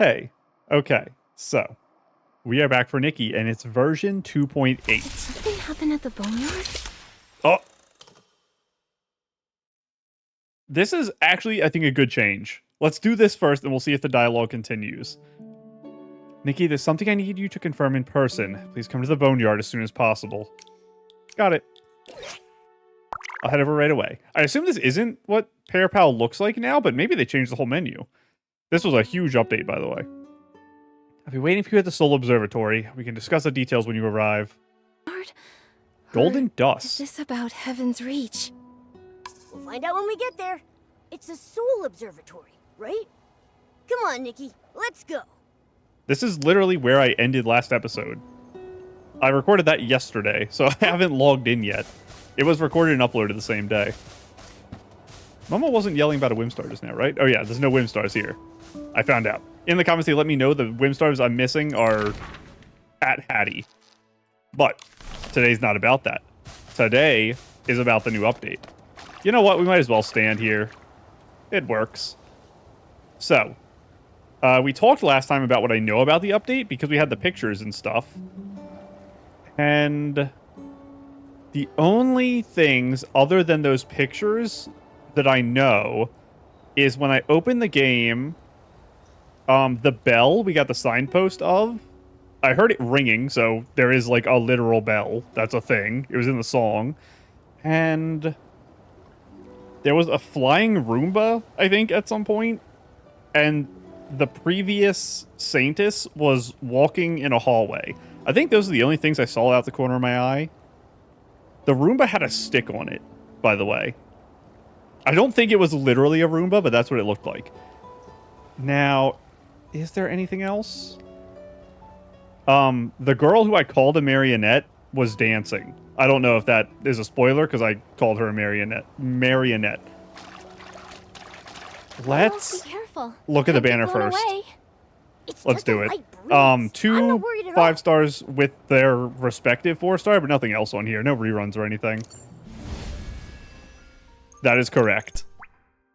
Hey, okay, so we are back for Nikki, and it's version 2.8. Did something happen at the boneyard? Oh, this is actually, I think, a good change. Let's do this first, and we'll see if the dialogue continues. Nikki, there's something I need you to confirm in person. Please come to the boneyard as soon as possible. Got it. I'll head over right away. I assume this isn't what Pear Pal looks like now, but maybe they changed the whole menu. This was a huge update, by the way. I'll be waiting for you at the Soul Observatory. We can discuss the details when you arrive. Golden Dust. Is this about Heaven's Reach? We'll find out when we get there. It's a soul observatory, right? Come on, Nikki, let's go. This is literally where I ended last episode. I recorded that yesterday, so I haven't logged in yet. It was recorded and uploaded the same day. Momo wasn't yelling about a Whimstar just now, right? Oh yeah, there's no Whimstars here. I found out. In the comments, they let me know the Whimstars I'm missing are at Hattie. But today's not about that. Today is about the new update. You know what? We might as well stand here. It works. So, we talked last time about what I know about the update because we had the pictures and stuff. And the only things other than those pictures that I know is when I open the game, the bell we got the signpost of, I heard it ringing, so there is like a literal bell. That's a thing. It was in the song. And there was a flying Roomba, I think, at some point. And the previous Saintess was walking in a hallway. I think those are the only things I saw out the corner of my eye. The Roomba had a stick on it, by the way. I don't think it was literally a Roomba, but that's what it looked like. Now, is there anything else? The girl who I called a marionette was dancing. I don't know if that is a spoiler, because I called her a marionette. Let's be careful. look at the banner first. Let's do it. 2 5 stars with their respective 4-star, but nothing else on here. No reruns or anything. That is correct.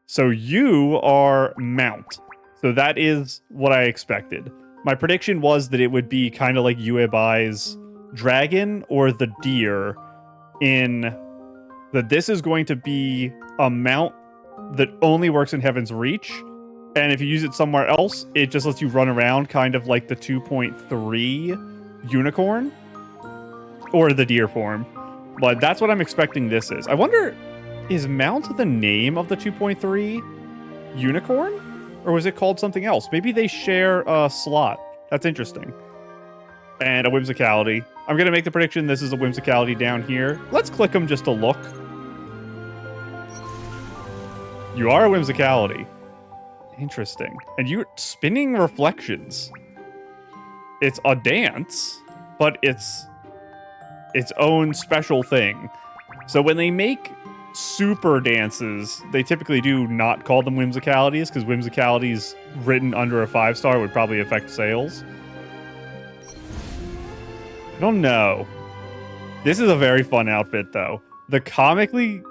So you are Mount. So that is what I expected. My prediction was that it would be kind of like Uebai's dragon or the deer, in that this is going to be a mount that only works in Heaven's Reach. And if you use it somewhere else, it just lets you run around kind of like the 2.3 unicorn or the deer form. But that's what I'm expecting this is. I wonder, is Mount the name of the 2.3 unicorn? Or was it called something else? Maybe they share a slot. That's interesting. And a Whimsicality. I'm going to make the prediction this is a Whimsicality down here. Let's click them just to look. You are a Whimsicality. Interesting. And you're spinning reflections. It's a dance, but it's its own special thing. So when they make super dances, they typically do not call them Whimsicalities, because Whimsicalities written under a 5-star would probably affect sales. I don't know. This is a very fun outfit, though. The comically...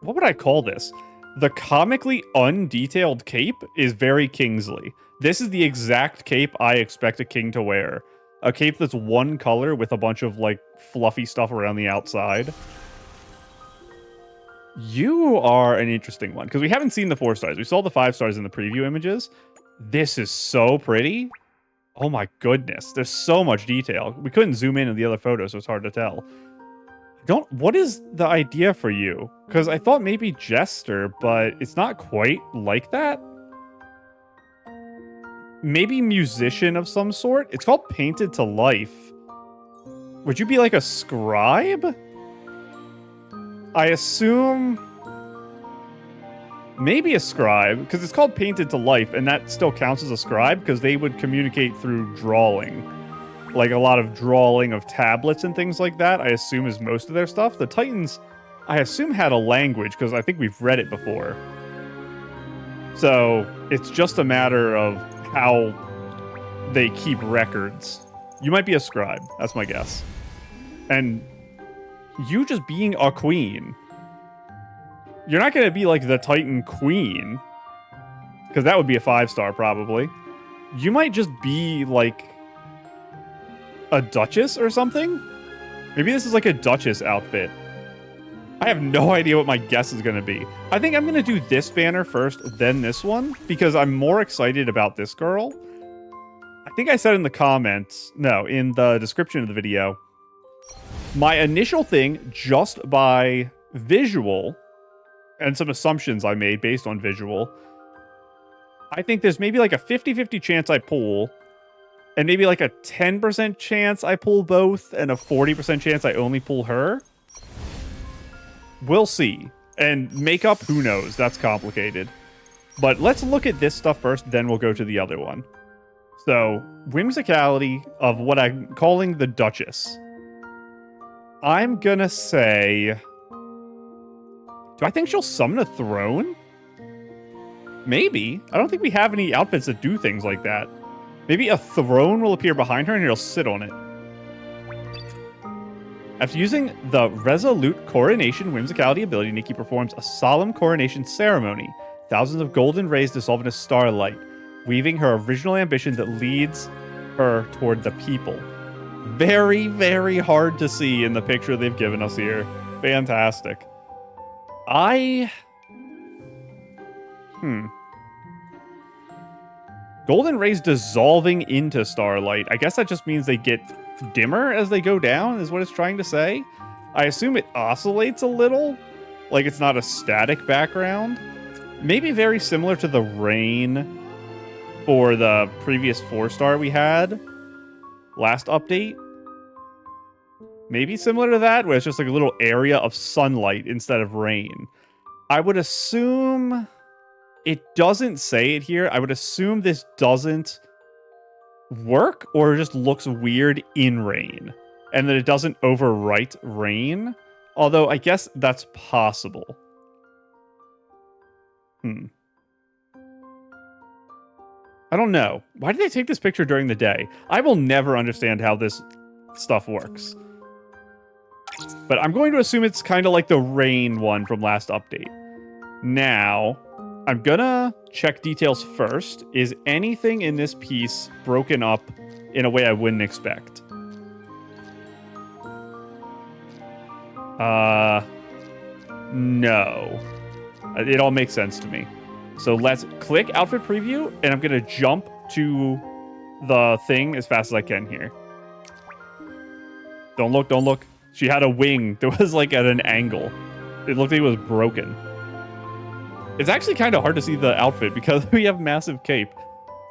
what would I call this? The comically undetailed cape is very Kingsley. This is the exact cape I expect a king to wear. A cape that's one color with a bunch of, like, fluffy stuff around the outside. You are an interesting one, because we haven't seen the 4 stars. We saw the 5 stars in the preview images. This is so pretty. Oh my goodness. There's so much detail. We couldn't zoom in the other photos, so it's hard to tell. What is the idea for you? Because I thought maybe Jester, but it's not quite like that. Maybe musician of some sort? It's called Painted to Life. Would you be like a scribe? I assume maybe a scribe, because it's called Painted to Life, and that still counts as a scribe, because they would communicate through drawing. Like a lot of drawing of tablets and things like that, I assume is most of their stuff. The Titans, I assume, had a language, because I think we've read it before. So it's just a matter of how they keep records. You might be a scribe, that's my guess. And you just being a queen. You're not going to be like the Titan Queen, because that would be a 5-star probably. you might just be like a duchess or something. Maybe this is like a duchess outfit. I have no idea what my guess is going to be. I think I'm going to do this banner first, then this one, because I'm more excited about this girl. I think I said in the comments, no, in the description of the video, my initial thing, just by visual, and some assumptions I made based on visual, I think there's maybe like a 50-50 chance I pull, and maybe like a 10% chance I pull both, and a 40% chance I only pull her. We'll see. And makeup, who knows? That's complicated. But let's look at this stuff first, then we'll go to the other one. So, Whimsicality of what I'm calling the Duchess. I'm gonna say... Do I think she'll summon a throne? Maybe. I don't think we have any outfits that do things like that. Maybe a throne will appear behind her and he'll sit on it. After using the Resolute Coronation Whimsicality ability, Nikki performs a solemn coronation ceremony. Thousands of golden rays dissolve into starlight, weaving her original ambition that leads her toward the people. Very, very hard to see in the picture they've given us here. Fantastic. Golden rays dissolving into starlight. I guess that just means they get dimmer as they go down, is what it's trying to say. I assume it oscillates a little, like it's not a static background. Maybe very similar to the rain for the previous 4-star we had last update. Maybe similar to that, where it's just like a little area of sunlight instead of rain. I would assume... It doesn't say it here. I would assume this doesn't work or just looks weird in rain. And that it doesn't overwrite rain. Although I guess that's possible. I don't know. Why did they take this picture during the day? I will never understand how this stuff works. But I'm going to assume it's kind of like the rain one from last update. Now... I'm gonna check details first. Is anything in this piece broken up in a way I wouldn't expect? No. It all makes sense to me. So let's click outfit preview, and I'm gonna jump to the thing as fast as I can here. Don't look, don't look. She had a wing that was like at an angle. It looked like it was broken. It's actually kind of hard to see the outfit because we have massive cape.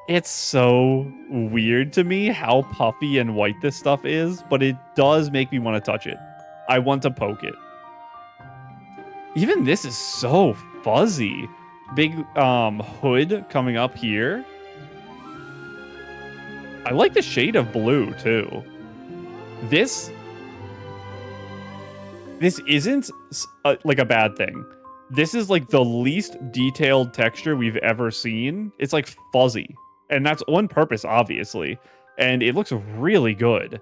It's so weird to me how puffy and white this stuff is, but it does make me want to touch it. I want to poke it. Even this is so fuzzy. Big hood coming up here. I like the shade of blue too. This isn't like a bad thing. This is like the least detailed texture we've ever seen. It's like fuzzy. And that's on purpose, obviously. And it looks really good.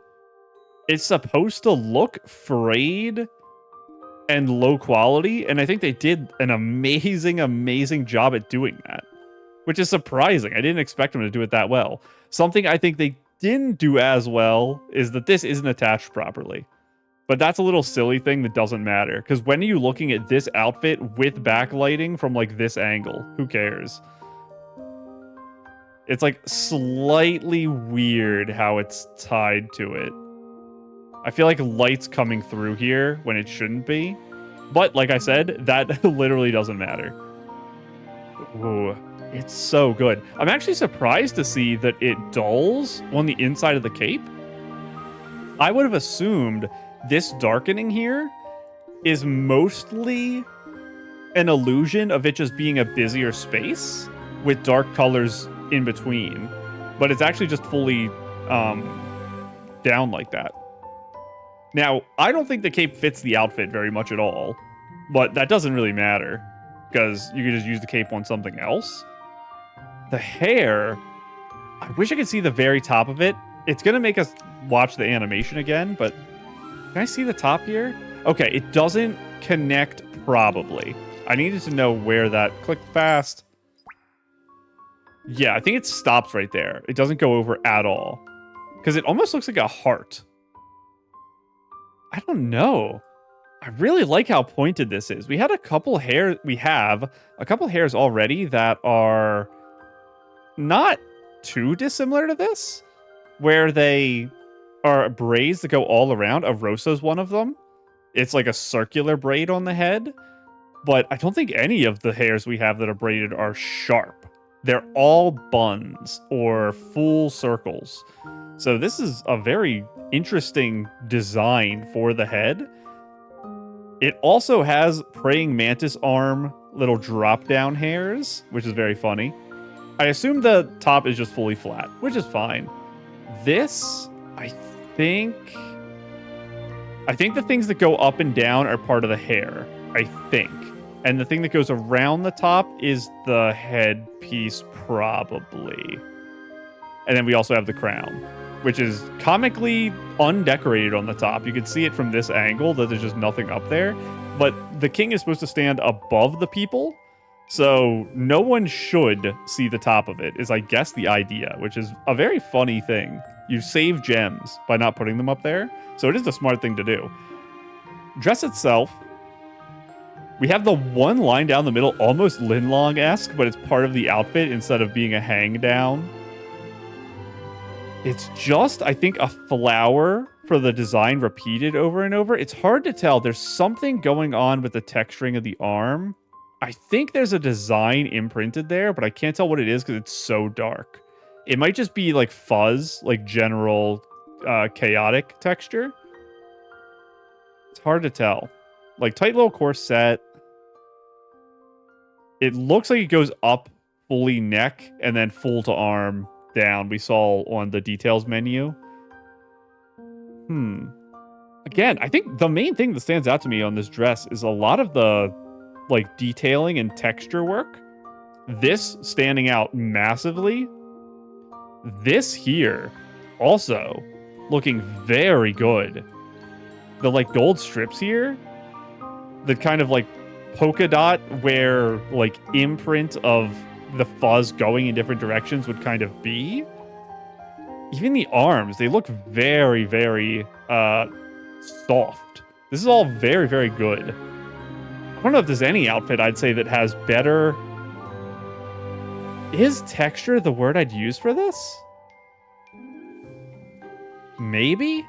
It's supposed to look frayed and low quality. And I think they did an amazing, amazing job at doing that. Which is surprising. I didn't expect them to do it that well. Something I think they didn't do as well is that this isn't attached properly. But that's a little silly thing that doesn't matter. Because when are you looking at this outfit with backlighting from like this angle? Who cares? It's like slightly weird how it's tied to it. I feel like light's coming through here when it shouldn't be. But like I said, that literally doesn't matter. Ooh, it's so good. I'm actually surprised to see that it dulls on the inside of the cape. I would have assumed this darkening here is mostly an illusion of it just being a busier space with dark colors in between. But it's actually just fully down like that. Now, I don't think the cape fits the outfit very much at all. But that doesn't really matter. Because you could just use the cape on something else. The hair... I wish I could see the very top of it. It's going to make us watch the animation again, but... Can I see the top here? Okay, it doesn't connect probably. I needed to know where that... Click fast. Yeah, I think it stops right there. It doesn't go over at all. Because it almost looks like a heart. I don't know. I really like how pointed this is. We have a couple hairs already that are not too dissimilar to this, where they are braids that go all around. Arosa's one of them. It's like a circular braid on the head, but I don't think any of the hairs we have that are braided are sharp. They're all buns or full circles. So this is a very interesting design for the head. It also has praying mantis arm little drop down hairs, which is very funny. I assume the top is just fully flat, which is fine. This, I think the things that go up and down are part of the hair, I think. And the thing that goes around the top is the headpiece, probably. And then we also have the crown, which is comically undecorated on the top. You can see it from this angle that there's just nothing up there. But the king is supposed to stand above the people, so no one should see the top of it, is I guess the idea, which is a very funny thing. You save gems by not putting them up there, so it is the smart thing to do. Dress itself, we have the one line down the middle, almost Linlong-esque, but it's part of the outfit instead of being a hang down. It's just, I think, a flower for the design repeated over and over. It's hard to tell. There's something going on with the texturing of the arm. I think there's a design imprinted there, but I can't tell what it is because it's so dark. It might just be like fuzz, like general chaotic texture. It's hard to tell. Like tight little corset. It looks like it goes up fully neck and then full to arm down. We saw on the details menu. Again, I think the main thing that stands out to me on this dress is a lot of the like detailing and texture work. This standing out massively. This here also looking very good. The like gold strips here, the kind of like polka dot where like imprint of the fuzz going in different directions would kind of be. Even the arms, they look very, very soft. This is all very, very good. I don't know if there's any outfit I'd say that has better... Is texture the word I'd use for this? Maybe?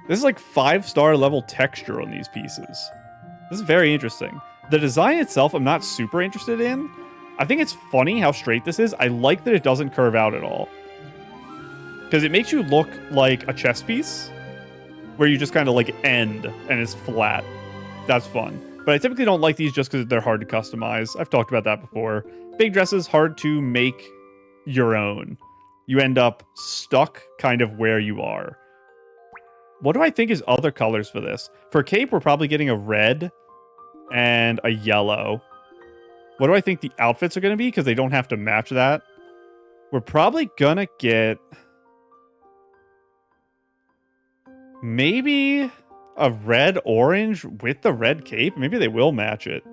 This is like 5-star level texture on these pieces. This is very interesting. The design itself, I'm not super interested in. I think it's funny how straight this is. I like that it doesn't curve out at all. Because it makes you look like a chess piece, where you just kind of like end and it's flat. That's fun. But I typically don't like these just because they're hard to customize. I've talked about that before. Big dresses, hard to make your own. You end up stuck kind of where you are. What do I think is other colors for this? For cape, we're probably getting a red and a yellow. What do I think the outfits are going to be? Because they don't have to match that. We're probably going to get... maybe a red-orange with the red cape. Maybe they will match it.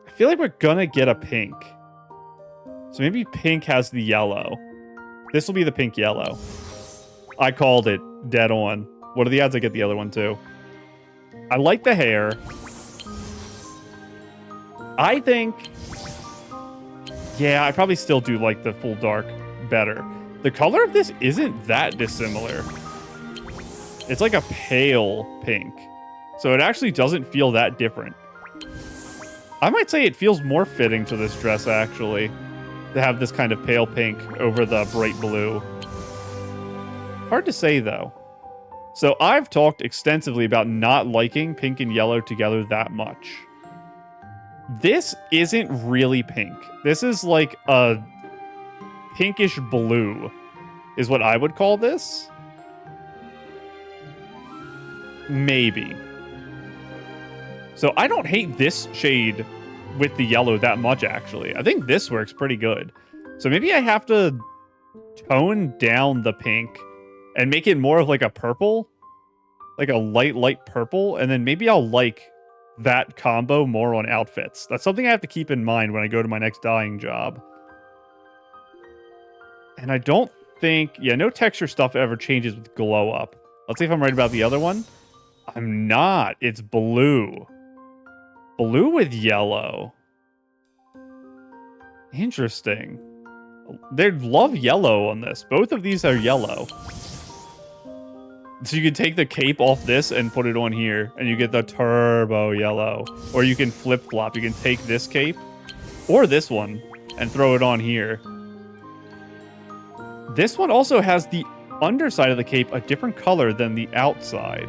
I feel like we're going to get a pink. So maybe pink has the yellow. This will be the pink yellow. I called it dead on. What are the odds I get the other one too? I like the hair. I think... yeah, I probably still do like the full dark better. The color of this isn't that dissimilar. It's like a pale pink. So it actually doesn't feel that different. I might say it feels more fitting to this dress, actually, to have this kind of pale pink over the bright blue. Hard to say, though. So I've talked extensively about not liking pink and yellow together that much. This isn't really pink. This is like a pinkish blue is what I would call this. Maybe. So I don't hate this shade with the yellow that much, actually. I think this works pretty good. So maybe I have to tone down the pink and make it more of like a purple, like a light purple. And then maybe I'll like that combo more on outfits. That's something I have to keep in mind when I go to my next dyeing job. And I don't think... Yeah, no texture stuff ever changes with glow up. Let's see if I'm right about the other one. I'm not. It's blue. Blue with yellow. Interesting. They love yellow on this. Both of these are yellow. So you can take the cape off this and put it on here, and you get the turbo yellow. Or you can flip-flop. You can take this cape, or this one, and throw it on here. This one also has the underside of the cape a different color than the outside.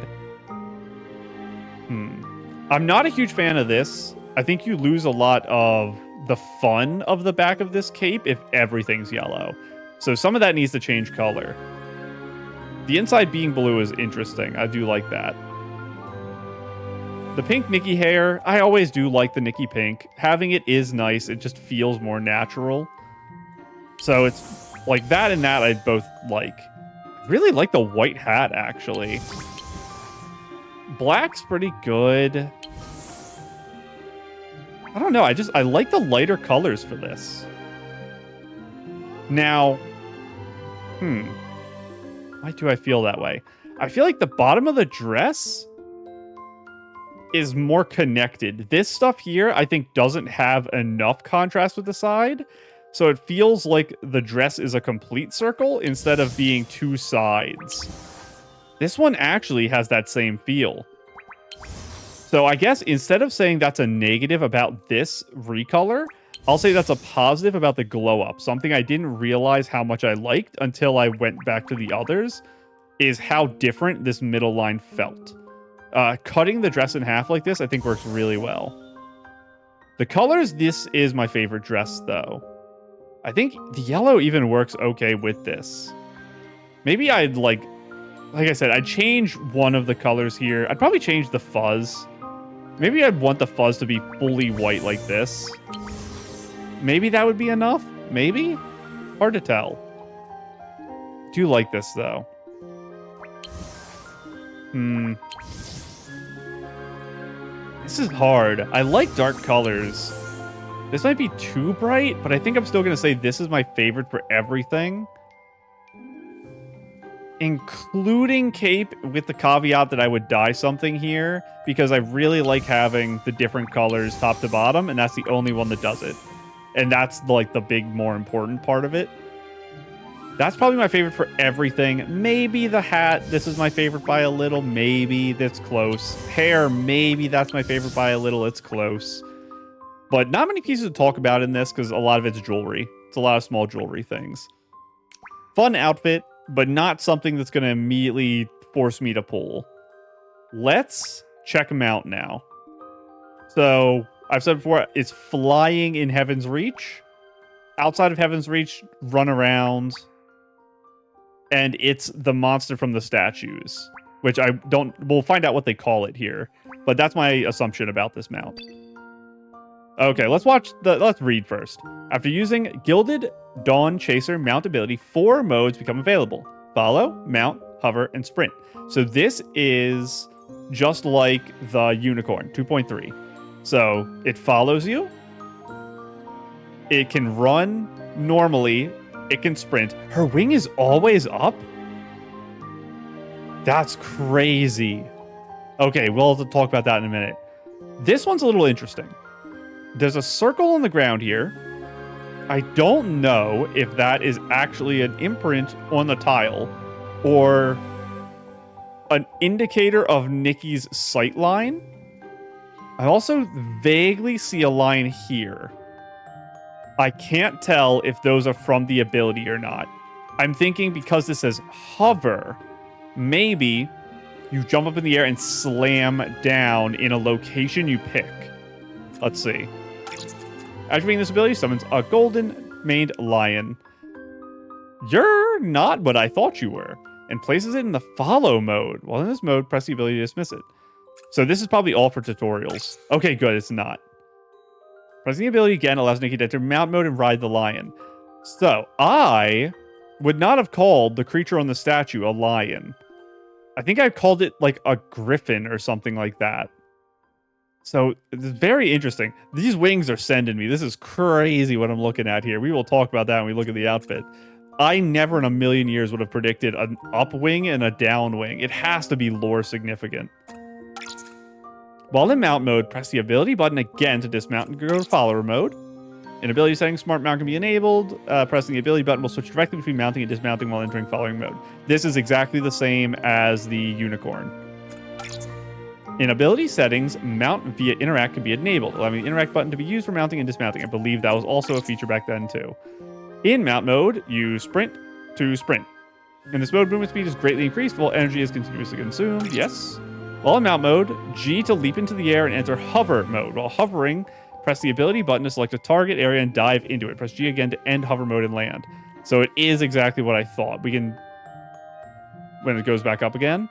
I'm not a huge fan of this. I think you lose a lot of the fun of the back of this cape if everything's yellow. So some of that needs to change color. The inside being blue is interesting. I do like that. The pink Nikki hair, I always do like the Nikki pink. Having it is nice. It just feels more natural. So it's like that and that I both like. I really like the white hat, actually. Black's pretty good. I don't know. I like the lighter colors for this. Now, why do I feel that way? I feel like the bottom of the dress is more connected. This stuff here, I think, doesn't have enough contrast with the side. So it feels like the dress is a complete circle instead of being two sides. This one actually has that same feel. So I guess instead of saying that's a negative about this recolor, I'll say that's a positive about the glow up. Something I didn't realize how much I liked until I went back to the others is how different this middle line felt. Cutting the dress in half like this, I think works really well. The colors, this is my favorite dress though. I think the yellow even works okay with this. Maybe I'd like I said, I'd change one of the colors here. I'd probably change the fuzz. Maybe I'd want the fuzz to be fully white like this. Maybe that would be enough? Maybe? Hard to tell. Do like this, though. This is hard. I like dark colors. This might be too bright, but I think I'm still going to say this is my favorite for everything. Including cape with the caveat that I would dye something here because I really like having the different colors top to bottom, and that's the only one that does it. And that's like the big, more important part of it. That's probably my favorite for everything. Maybe the hat, this is my favorite by a little. Maybe that's close. Hair, maybe that's my favorite by a little. It's close. But not many pieces to talk about in this because a lot of it's jewelry. It's a lot of small jewelry things. Fun outfit, but not something that's going to immediately force me to pull. Let's check them out now. So, I've said before, it's flying in Heaven's Reach. Outside of Heaven's Reach, run around. And it's the monster from the statues. Which we'll find out what they call it here. But that's my assumption about this mount. Okay, let's read first. After using Gilded Dawn Chaser mount ability, 4 modes become available. Follow, mount, hover, and sprint. So this is just like the unicorn, 2.3. So it follows you. It can run normally. It can sprint. Her wing is always up? That's crazy. Okay, we'll have to talk about that in a minute. This one's a little interesting. There's a circle on the ground here. I don't know if that is actually an imprint on the tile or an indicator of Nikki's sight line. I also vaguely see a line here. I can't tell if those are from the ability or not. I'm thinking because this says hover, maybe you jump up in the air and slam down in a location you pick. Let's see. Activating this ability summons a golden-maned lion. You're not what I thought you were, and places it in the follow mode. While in this mode, press the ability to dismiss it. So this is probably all for tutorials. Okay, good, it's not. Pressing the ability again allows Nikki to enter mount mode and ride the lion. So, I would not have called the creature on the statue a lion. I think I called it like a griffin or something like that. So it's very interesting. These wings are sending me. This is crazy what I'm looking at here. We will talk about that when we look at the outfit. I never in a million years would have predicted an up wing and a down wing. It has to be lore significant. While in mount mode, press the ability button again to dismount and go to follower mode. In ability settings, smart mount can be enabled. Pressing the ability button will switch directly between mounting and dismounting while entering following mode. This is exactly the same as the unicorn. In ability settings, mount via interact can be enabled, allowing the interact button to be used for mounting and dismounting. I believe that was also a feature back then too. In mount mode, use sprint to sprint. In this mode, movement speed is greatly increased while energy is continuously consumed. Yes. While in mount mode, G to leap into the air and enter hover mode. While hovering, press the ability button to select a target area and dive into it. Press G again to end hover mode and land. So it is exactly what I thought. We can, when it goes back up again.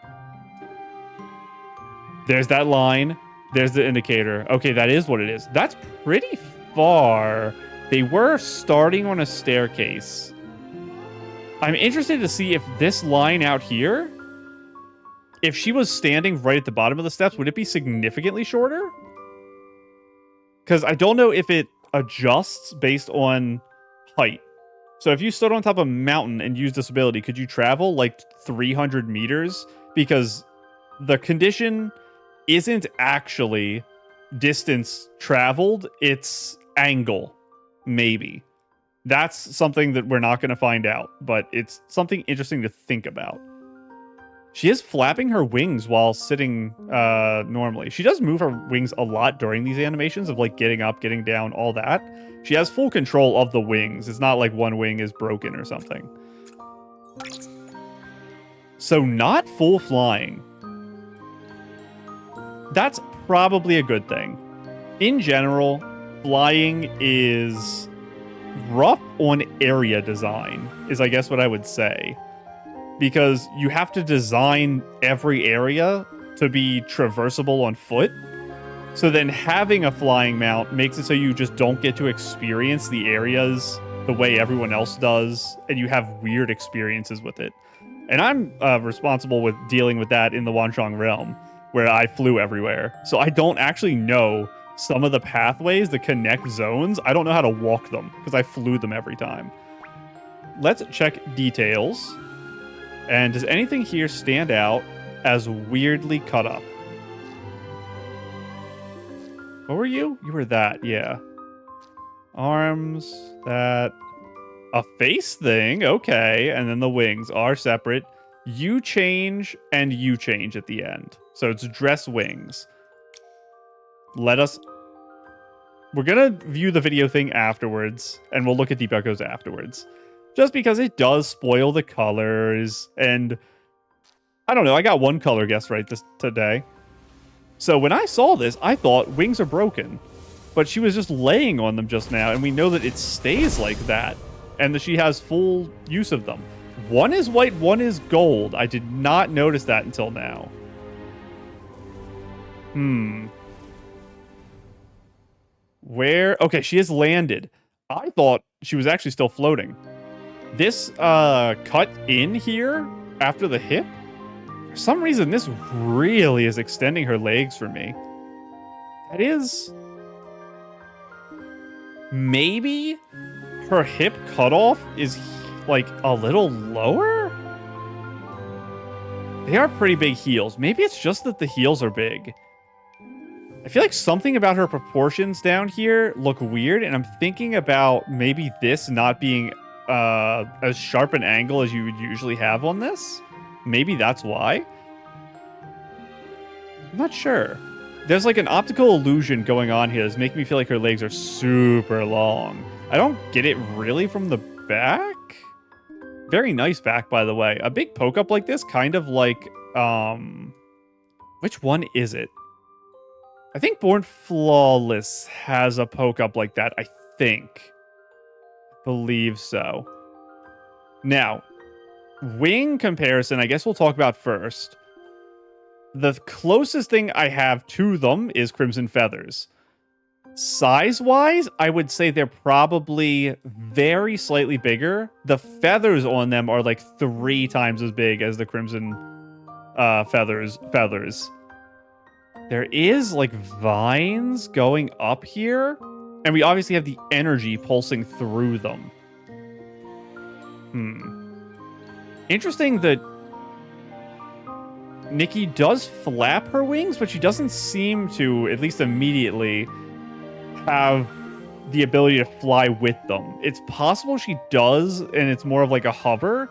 There's that line. There's the indicator. Okay, that is what it is. That's pretty far. They were starting on a staircase. I'm interested to see if this line out here, if she was standing right at the bottom of the steps, would it be significantly shorter? Because I don't know if it adjusts based on height. So if you stood on top of a mountain and used this ability, could you travel like 300 meters? Because the condition isn't actually distance traveled, it's angle, maybe. That's something that we're not going to find out, but it's something interesting to think about. She is flapping her wings while sitting normally. She does move her wings a lot during these animations of like getting up, getting down, all that. She has full control of the wings. It's not like one wing is broken or something. So not full flying. That's probably a good thing. In general, flying is rough on area design, is I guess what I would say. Because you have to design every area to be traversable on foot. So then having a flying mount makes it so you just don't get to experience the areas the way everyone else does, and you have weird experiences with it. And I'm responsible with dealing with that in the Wanchong realm, where I flew everywhere. So I don't actually know some of the pathways that connect zones. I don't know how to walk them, because I flew them every time. Let's check details. And does anything here stand out as weirdly cut up? What were you? You were that, yeah. Arms, that. A face thing, okay. And then the wings are separate. You change and you change at the end. So it's dress wings. We're gonna view the video thing afterwards, and we'll look at Deep Echoes afterwards. Just because it does spoil the colors, and I don't know, I got one color guess right today. So when I saw this, I thought wings are broken, but she was just laying on them just now, and we know that it stays like that, and that she has full use of them. One is white, one is gold. I did not notice that until now. Where? Okay, she has landed. I thought she was actually still floating. This cut in here after the hip, for some reason, this really is extending her legs for me. That is... Maybe her hip cutoff is like a little lower? They are pretty big heels. Maybe it's just that the heels are big. I feel like something about her proportions down here look weird, and I'm thinking about maybe this not being as sharp an angle as you would usually have on this. Maybe that's why. I'm not sure. There's like an optical illusion going on here that's making me feel like her legs are super long. I don't get it really from the back. Very nice back, by the way. A big poke up like this, kind of like, which one is it? I think Born Flawless has a poke up like that, I think. Believe so. Now, wing comparison, I guess we'll talk about first. The closest thing I have to them is Crimson Feathers. Size-wise, I would say they're probably very slightly bigger. The feathers on them are like 3 times as big as the Crimson feathers. There is like vines going up here. And we obviously have the energy pulsing through them. Interesting that Nikki does flap her wings, but she doesn't seem to, at least immediately, have the ability to fly with them. It's possible she does, and it's more of like a hover,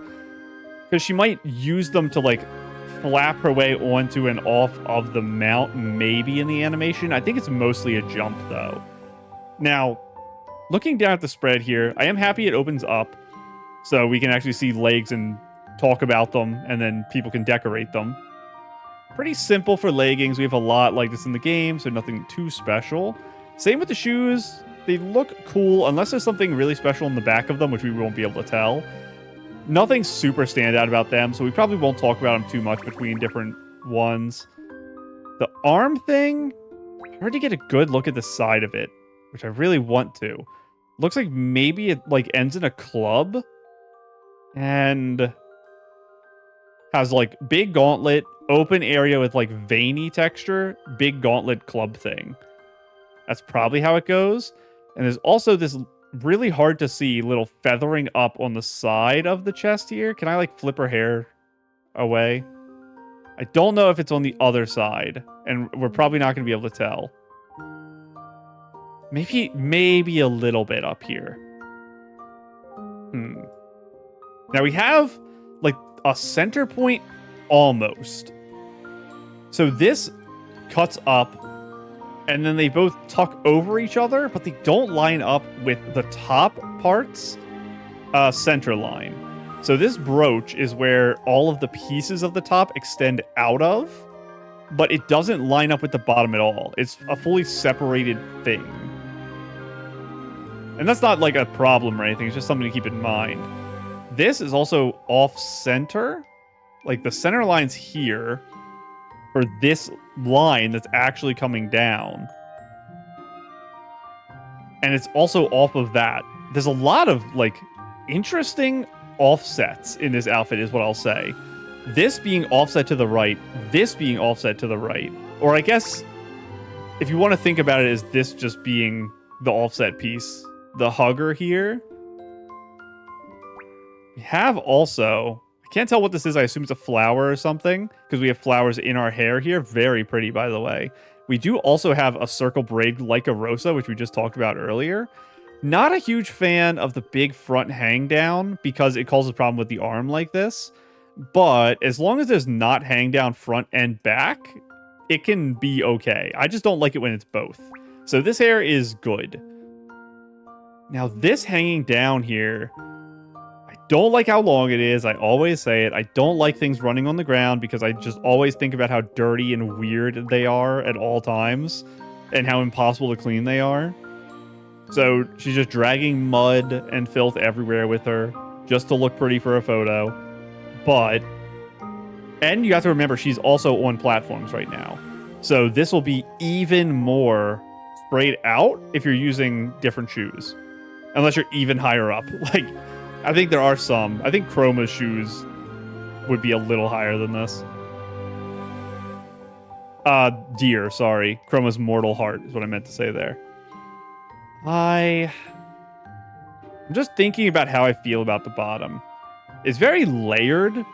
because she might use them to like flap her way onto and off of the mount, maybe in the animation. I think it's mostly a jump, though. Now, looking down at the spread here, I am happy it opens up, so we can actually see legs and talk about them, and then people can decorate them. Pretty simple for leggings. We have a lot like this in the game, so nothing too special. Same with the shoes. They look cool, unless there's something really special in the back of them, which we won't be able to tell. Nothing super standout about them, so we probably won't talk about them too much between different ones. The arm thing, hard to get a good look at the side of it, which I really want to. Looks like maybe it like ends in a club and has like big gauntlet, open area with like veiny texture, big gauntlet club thing. That's probably how it goes. And there's also this really hard to see little feathering up on the side of the chest here. Can I like flip her hair away? I don't know if it's on the other side, and we're probably not going to be able to tell. Maybe a little bit up here. Now we have like a center point almost. So this cuts up, and then they both tuck over each other, but they don't line up with the top part's center line. So this brooch is where all of the pieces of the top extend out of, but it doesn't line up with the bottom at all. It's a fully separated thing. And that's not like a problem or anything. It's just something to keep in mind. This is also off-center. Like the center line's here for this line that's actually coming down. And it's also off of that. There's a lot of like interesting offsets in this outfit is what I'll say. This being offset to the right, this being offset to the right. Or I guess if you want to think about it as this just being the offset piece, the hugger here. We have also, I can't tell what this is. I assume it's a flower or something because we have flowers in our hair here. Very pretty, by the way. We do also have a circle braid like a Rosa, which we just talked about earlier. Not a huge fan of the big front hang down because it causes a problem with the arm like this. But as long as there's not hang down front and back, it can be okay. I just don't like it when it's both. So this hair is good. Now this hanging down here, I don't like how long it is. I always say it. I don't like things running on the ground because I just always think about how dirty and weird they are at all times and how impossible to clean they are. So she's just dragging mud and filth everywhere with her just to look pretty for a photo. But, and you have to remember, she's also on platforms right now. So this will be even more sprayed out if you're using different shoes. Unless you're even higher up. Like, I think there are some. I think Chroma's shoes would be a little higher than this. Deer, sorry. Chroma's Mortal Heart is what I meant to say there. I'm just thinking about how I feel about the bottom. It's very layered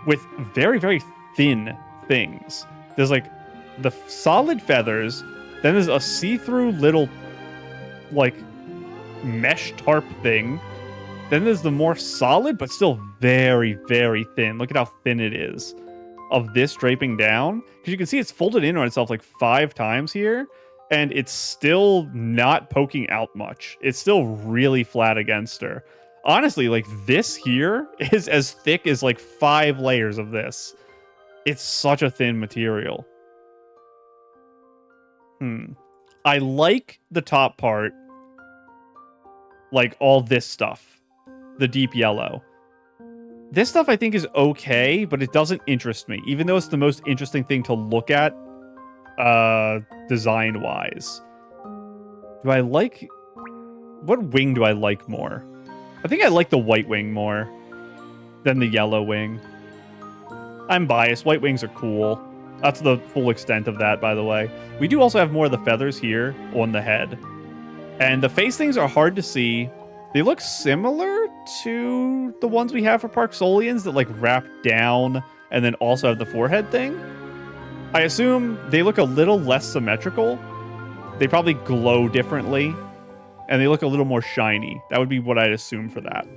with very, very thin things. There's like the solid feathers, then there's a see-through little like mesh tarp thing. Then there's the more solid, but still very, very thin. Look at how thin it is of this draping down. Because you can see it's folded in on itself like 5 times here. And it's still not poking out much. It's still really flat against her. Honestly, like this here is as thick as like 5 layers of this. It's such a thin material. I like the top part. Like all this stuff. The deep yellow. This stuff I think is okay, but it doesn't interest me. Even though it's the most interesting thing to look at design-wise. Do I like... What wing do I like more? I think I like the white wing more than the yellow wing. I'm biased. White wings are cool. That's the full extent of that, by the way. We do also have more of the feathers here on the head. And the face things are hard to see. They look similar to the ones we have for Parksolians that like wrap down and then also have the forehead thing. I assume they look a little less symmetrical. They probably glow differently and they look a little more shiny. That would be what I'd assume for that.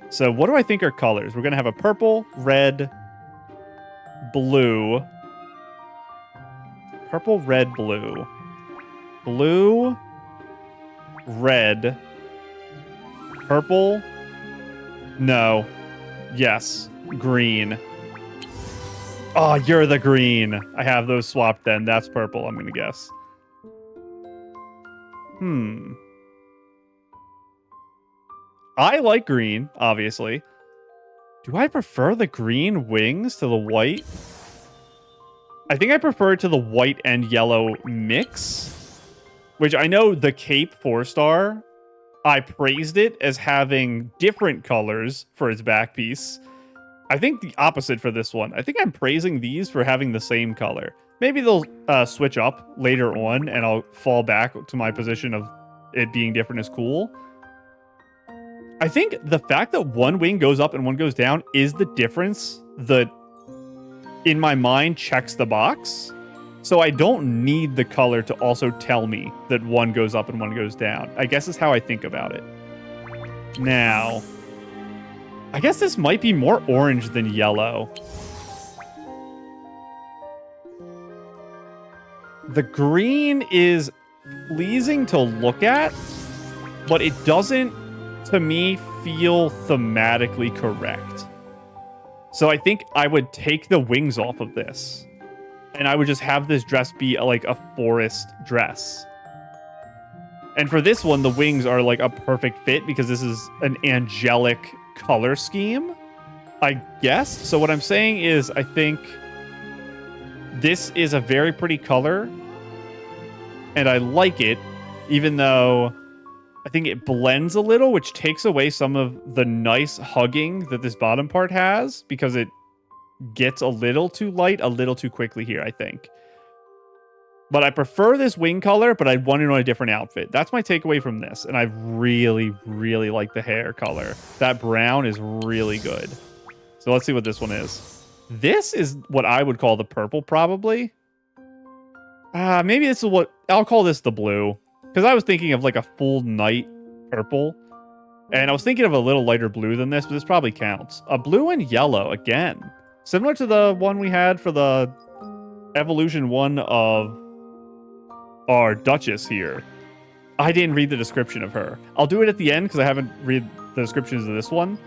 So what do I think are colors? We're going to have a purple, red, blue. Purple, red, blue. Blue, red, purple. No. Yes. Green. Oh, you're the green. I have those swapped then. That's purple, I'm going to guess. I like green, obviously. Do I prefer the green wings to the white? I think I prefer it to the white and yellow mix, which I know the Cape 4-star, I praised it as having different colors for its back piece. I think the opposite for this one. I think I'm praising these for having the same color. Maybe they'll switch up later on and I'll fall back to my position of it being different is cool. I think the fact that one wing goes up and one goes down is the difference that, in my mind, checks the box. So I don't need the color to also tell me that one goes up and one goes down. I guess is how I think about it. Now, I guess this might be more orange than yellow. The green is pleasing to look at, but it doesn't, to me, feel thematically correct. So I think I would take the wings off of this. And I would just have this dress be like a forest dress. And for this one, the wings are like a perfect fit because this is an angelic color scheme, I guess. So what I'm saying is I think this is a very pretty color. And I like it, even though I think it blends a little, which takes away some of the nice hugging that this bottom part has because it gets a little too light a little too quickly here, I think. But I prefer this wing color, but I'd want it on a different outfit. That's my takeaway from this. And I really, really like the hair color. That brown is really good. So let's see what this one is. This is what I would call the purple, probably. Maybe this is what... I'll call this the blue. Because I was thinking of like a full night purple. And I was thinking of a little lighter blue than this, but this probably counts. A blue and yellow, again. Similar to the one we had for the evolution one of our Duchess here. I didn't read the description of her. I'll do it at the end because I haven't read the descriptions of this one.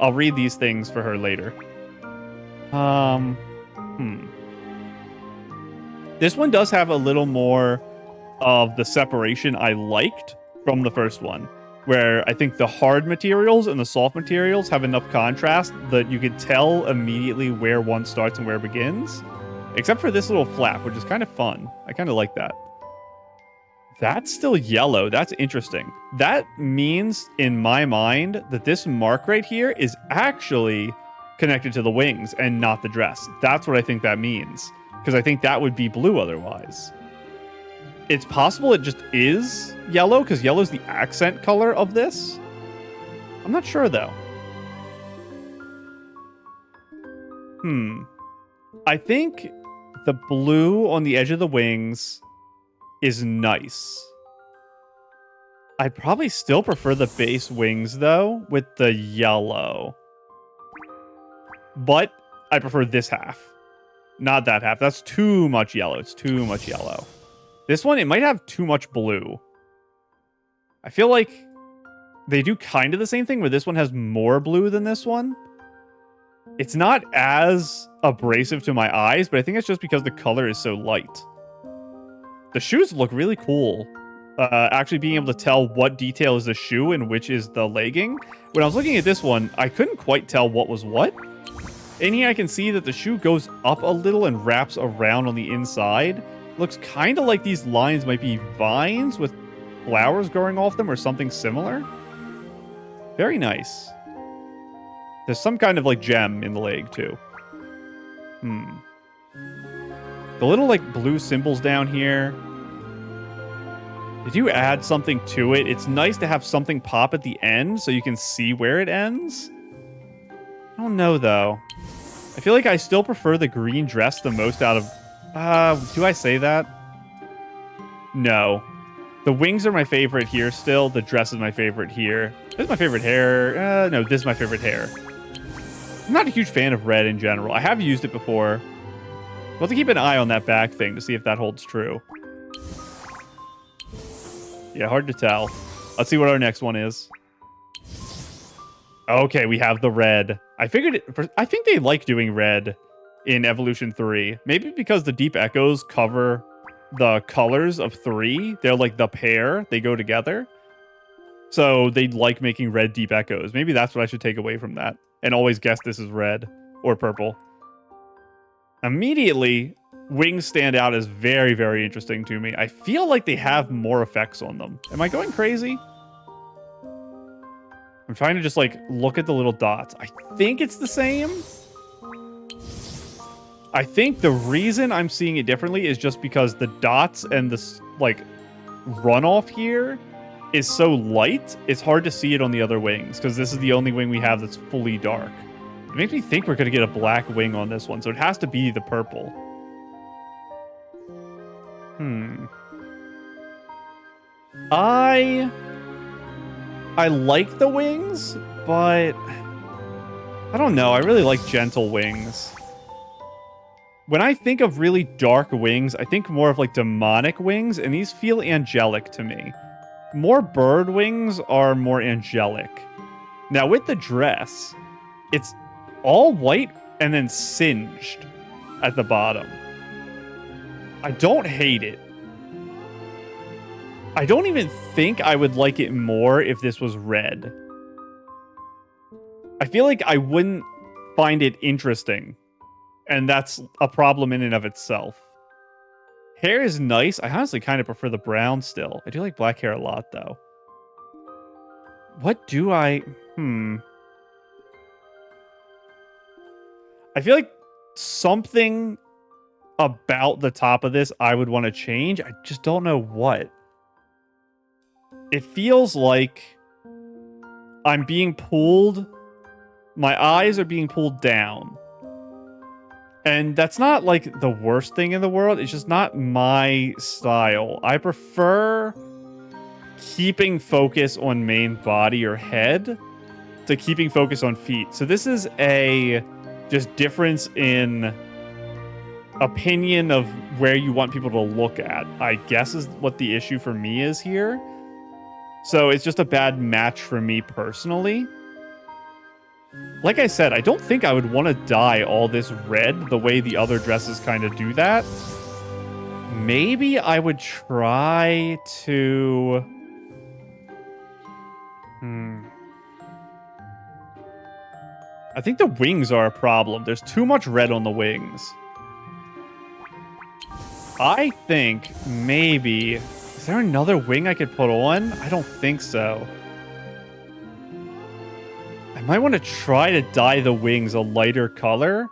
I'll read these things for her later. This one does have a little more of the separation I liked from the first one, where I think the hard materials and the soft materials have enough contrast that you could tell immediately where one starts and where it begins. Except for this little flap, which is kind of fun. I kind of like that. That's still yellow. That's interesting. That means, in my mind, that this mark right here is actually connected to the wings and not the dress. That's what I think that means. Because I think that would be blue otherwise. It's possible it just is yellow, because yellow is the accent color of this. I'm not sure, though. I think the blue on the edge of the wings is nice. I'd probably still prefer the base wings, though, with the yellow. But I prefer this half. Not that half. That's too much yellow. It's too much yellow. This one, it might have too much blue. I feel like they do kind of the same thing, where this one has more blue than this one. It's not as abrasive to my eyes, but I think it's just because the color is so light. The shoes look really cool. Actually being able to tell what detail is the shoe and which is the legging. When I was looking at this one, I couldn't quite tell what was what. In here, I can see that the shoe goes up a little and wraps around on the inside. Looks kind of like these lines might be vines with flowers growing off them or something similar. Very nice. There's some kind of like gem in the leg too. The little like blue symbols down here. Did you add something to it? It's nice to have something pop at the end so you can see where it ends. I don't know though. I feel like I still prefer the green dress the most out of... do I say that? No. The wings are my favorite here still. The dress is my favorite here. This is my favorite hair. No, this is my favorite hair. I'm not a huge fan of red in general. I have used it before. We'll have to keep an eye on that back thing to see if that holds true. Yeah, hard to tell. Let's see what our next one is. Okay, we have the red. I figured I think they like doing red in Evolution 3. Maybe because the deep echoes cover the colors of 3. They're like the pair. They go together. So they like making red deep echoes. Maybe that's what I should take away from that. And always guess this is red or purple. Immediately, wings stand out as very, very interesting to me. I feel like they have more effects on them. Am I going crazy? I'm trying to just like look at the little dots. I think it's the same. I think the reason I'm seeing it differently is just because the dots and this like runoff here is so light. It's hard to see it on the other wings because this is the only wing we have that's fully dark. It makes me think we're going to get a black wing on this one, so it has to be the purple. I like the wings, but I don't know. I really like gentle wings. When I think of really dark wings, I think more of like demonic wings, and these feel angelic to me. More bird wings are more angelic. Now with the dress, it's all white and then singed at the bottom. I don't hate it. I don't even think I would like it more if this was red. I feel like I wouldn't find it interesting. And that's a problem in and of itself. Hair is nice. I honestly kind of prefer the brown still. I do like black hair a lot, though. What do I... I feel like something about the top of this I would want to change. I just don't know what. It feels like I'm being pulled. My eyes are being pulled down. And that's not like the worst thing in the world. It's just not my style. I prefer keeping focus on main body or head to keeping focus on feet. So this is a just difference in opinion of where you want people to look at, I guess is what the issue for me is here. So it's just a bad match for me personally. Like I said, I don't think I would want to dye all this red the way the other dresses kind of do that. Maybe I would try to... I think the wings are a problem. There's too much red on the wings. I think maybe... Is there another wing I could put on? I don't think so. I might want to try to dye the wings a lighter color.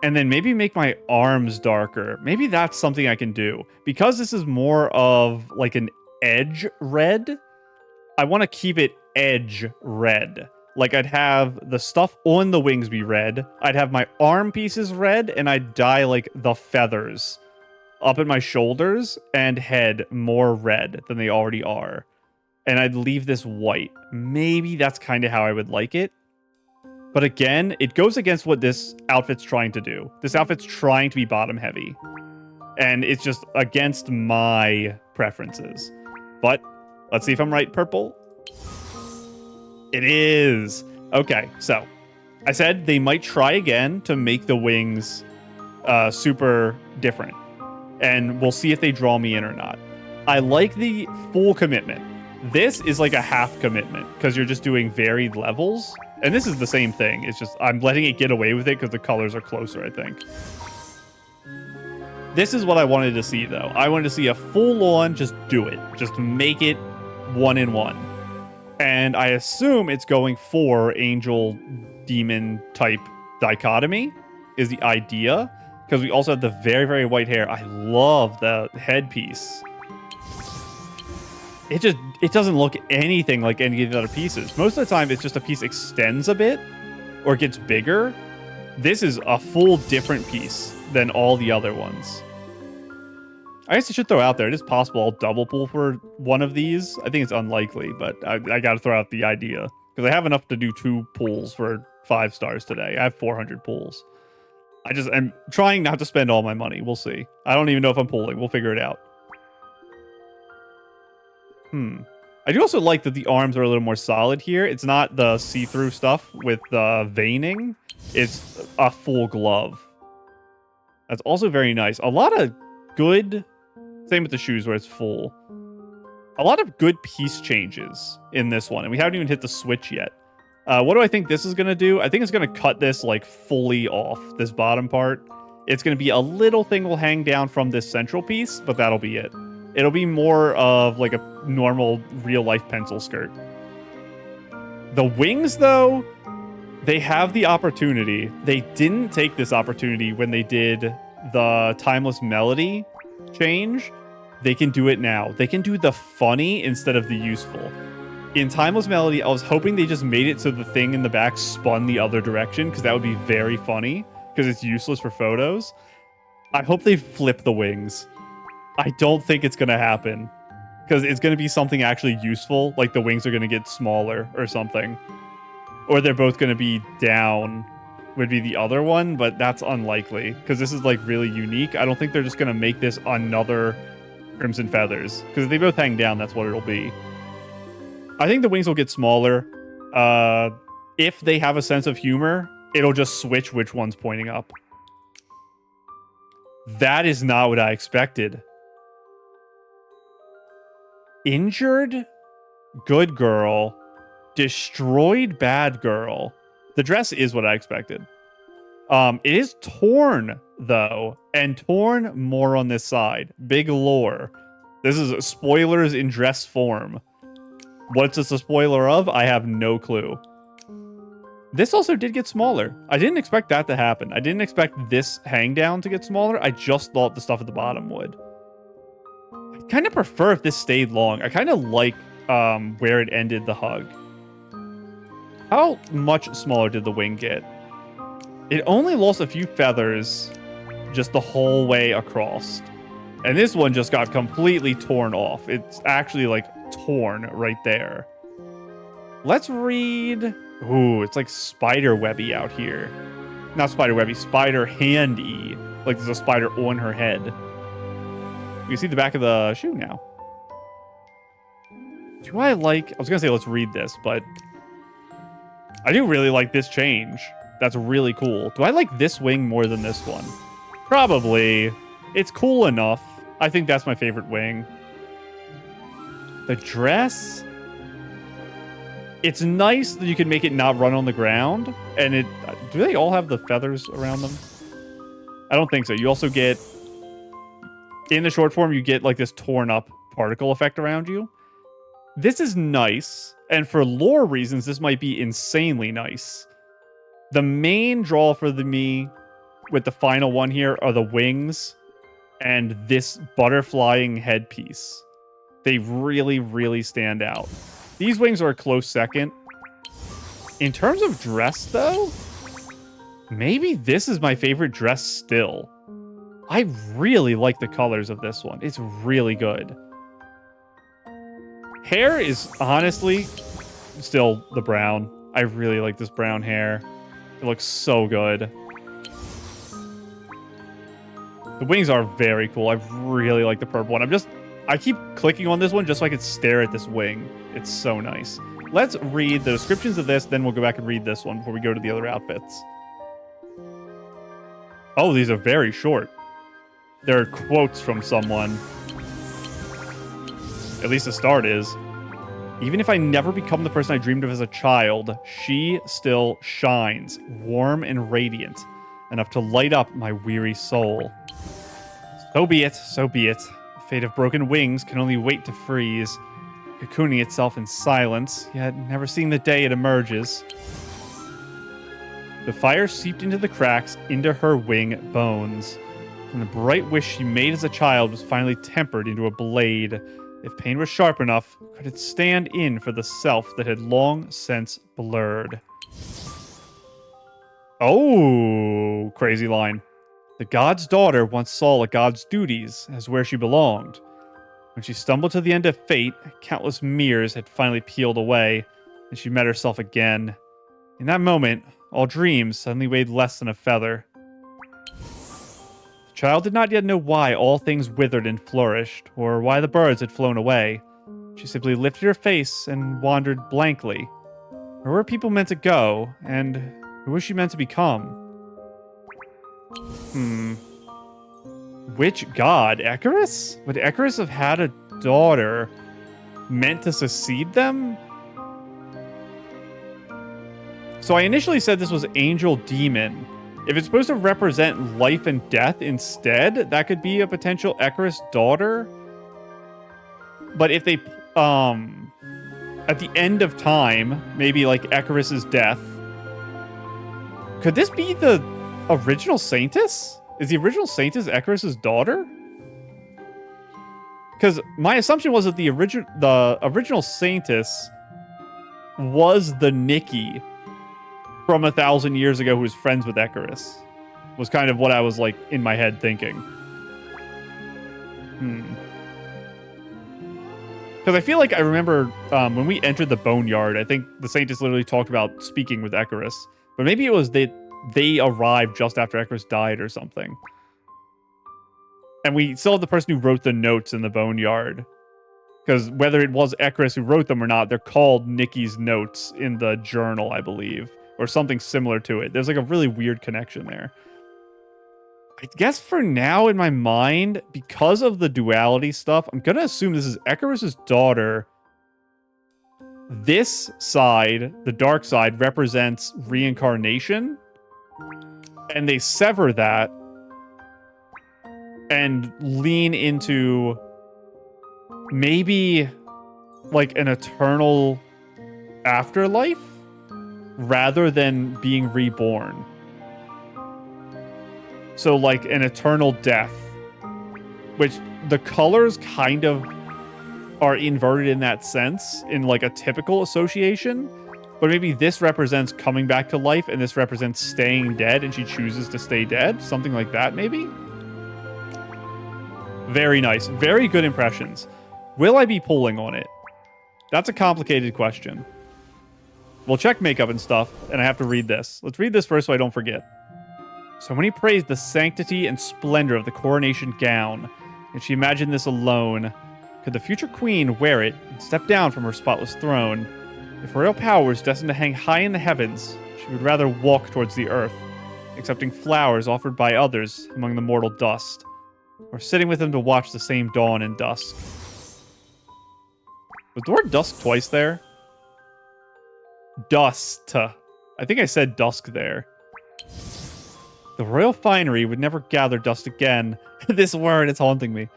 And then maybe make my arms darker. Maybe that's something I can do. Because this is more of like an edge red, I want to keep it edge red. Like I'd have the stuff on the wings be red. I'd have my arm pieces red, and I'd dye like the feathers up at my shoulders and head more red than they already are. And I'd leave this white. Maybe that's kind of how I would like it. But again, it goes against what this outfit's trying to do. This outfit's trying to be bottom heavy. And it's just against my preferences. But let's see if I'm right, purple. It is. Okay, so I said they might try again to make the wings super different. And we'll see if they draw me in or not. I like the full commitment. This is like a half commitment because you're just doing varied levels. And this is the same thing. It's just I'm letting it get away with it because the colors are closer, I think. This is what I wanted to see, though. I wanted to see a full-on just do it. Just make it 1-in-1. And I assume it's going for angel demon type dichotomy is the idea. because we also have the very, very white hair. I love the headpiece. It doesn't look anything like any of the other pieces. Most of the time, it's just a piece extends a bit or gets bigger. This is a full different piece than all the other ones. I guess I should throw out there, it is possible I'll double pull for one of these. I think it's unlikely, but I got to throw out the idea. Because I have enough to do 2 pulls for 5 stars today. I have 400 pulls. I'm trying not to spend all my money. We'll see. I don't even know if I'm pulling. We'll figure it out. I do also like that the arms are a little more solid here. It's not the see-through stuff with the veining. It's a full glove. That's also very nice. A lot of good... Same with the shoes where it's full. A lot of good piece changes in this one. And we haven't even hit the switch yet. What do I think this is going to do? I think it's going to cut this like fully off, this bottom part. It's going to be a little thing will hang down from this central piece, but that'll be it. It'll be more of like a normal real-life pencil skirt. The wings, though, they have the opportunity. They didn't take this opportunity when they did the Timeless Melody change. They can do it now. They can do the funny instead of the useful. In Timeless Melody, I was hoping they just made it so the thing in the back spun the other direction, because that would be very funny, because it's useless for photos. I hope they flip the wings. I don't think it's going to happen, because it's going to be something actually useful, like the wings are going to get smaller or something. Or they're both going to be down, would be the other one, but that's unlikely, because this is like really unique. I don't think they're just going to make this another Crimson Feathers, because if they both hang down, that's what it'll be. I think the wings will get smaller. If they have a sense of humor, it'll just switch which one's pointing up. That is not what I expected. Injured good girl, destroyed bad girl. The dress is what I expected. It is torn, though, and torn more on this side. Big lore. This is spoilers in dress form. What's this a spoiler of? I have no clue. This also did get smaller. I didn't expect that to happen. I didn't expect this hang down to get smaller. I just thought the stuff at the bottom would. I kind of prefer if this stayed long. I kind of like where it ended the hug. How much smaller did the wing get? It only lost a few feathers just the whole way across. And this one just got completely torn off. It's actually like torn right there. Let's read... Ooh, it's like spider webby out here. Not spider webby, spider handy. Like there's a spider on her head. You can see the back of the shoe now. Do I like... I was going to say let's read this, but... I do really like this change. That's really cool. Do I like this wing more than this one? Probably. It's cool enough. I think that's my favorite wing. The dress... It's nice that you can make it not run on the ground. And it... Do they all have the feathers around them? I don't think so. You also get... In the short form, you get like this torn up particle effect around you. This is nice. And for lore reasons, this might be insanely nice. The main draw for me with the final one here are the wings and this butterflying headpiece. They really, really stand out. These wings are a close second. In terms of dress, though, maybe this is my favorite dress still. I really like the colors of this one. It's really good. Hair is honestly still the brown. I really like this brown hair. It looks so good. The wings are very cool. I really like the purple one. I keep clicking on this one just so I can stare at this wing. It's so nice. Let's read the descriptions of this, then we'll go back and read this one before we go to the other outfits. Oh, these are very short. There are quotes from someone. At least the start is. Even if I never become the person I dreamed of as a child, she still shines, warm and radiant, enough to light up my weary soul. So be it, so be it. The fate of broken wings can only wait to freeze, cocooning itself in silence, yet never seeing the day it emerges. The fire seeped into the cracks into her wing bones, and the bright wish she made as a child was finally tempered into a blade. If pain was sharp enough, could it stand in for the self that had long since blurred? Oh, crazy line. The god's daughter once saw a god's duties as where she belonged. When she stumbled to the end of fate, countless mirrors had finally peeled away, and she met herself again. In that moment, all dreams suddenly weighed less than a feather. The child did not yet know why all things withered and flourished, or why the birds had flown away. She simply lifted her face and wandered blankly. Where were people meant to go, and who was she meant to become? Which god? Icarus? Would Icarus have had a daughter meant to succeed them? So I initially said this was Angel Demon. If it's supposed to represent life and death instead, that could be a potential Icarus daughter. But if they, at the end of time, maybe like Icarus's death, could this be the original Saintess? Is the original Saintess Icarus's daughter? Because my assumption was that the original Saintess was the Nikki from 1,000 years ago who was friends with Icarus. Was kind of what I was like in my head thinking. Because I feel like I remember when we entered the Boneyard, I think the Saintess literally talked about speaking with Icarus. But maybe it was that they arrived just after Icarus died or something. And we still have the person who wrote the notes in the Boneyard. Because whether it was Icarus who wrote them or not, they're called Nikki's notes in the journal, I believe. Or something similar to it. There's like a really weird connection there. I guess for now in my mind, because of the duality stuff, I'm going to assume this is Icarus's daughter. This side, the dark side, represents reincarnation. And they sever that and lean into maybe like an eternal afterlife rather than being reborn. So like an eternal death, which the colors kind of are inverted in that sense in like a typical association. But maybe this represents coming back to life and this represents staying dead and she chooses to stay dead. Something like that, maybe? Very nice. Very good impressions. Will I be pulling on it? That's a complicated question. We'll check makeup and stuff, and I have to read this. Let's read this first so I don't forget. So when he praised the sanctity and splendor of the coronation gown, and she imagined this alone, could the future queen wear it and step down from her spotless throne? If royal power was destined to hang high in the heavens, she would rather walk towards the earth, accepting flowers offered by others among the mortal dust, or sitting with them to watch the same dawn and dusk. Was the word dusk twice there? Dust. I think I said dusk there. The royal finery would never gather dust again. This word, it's haunting me.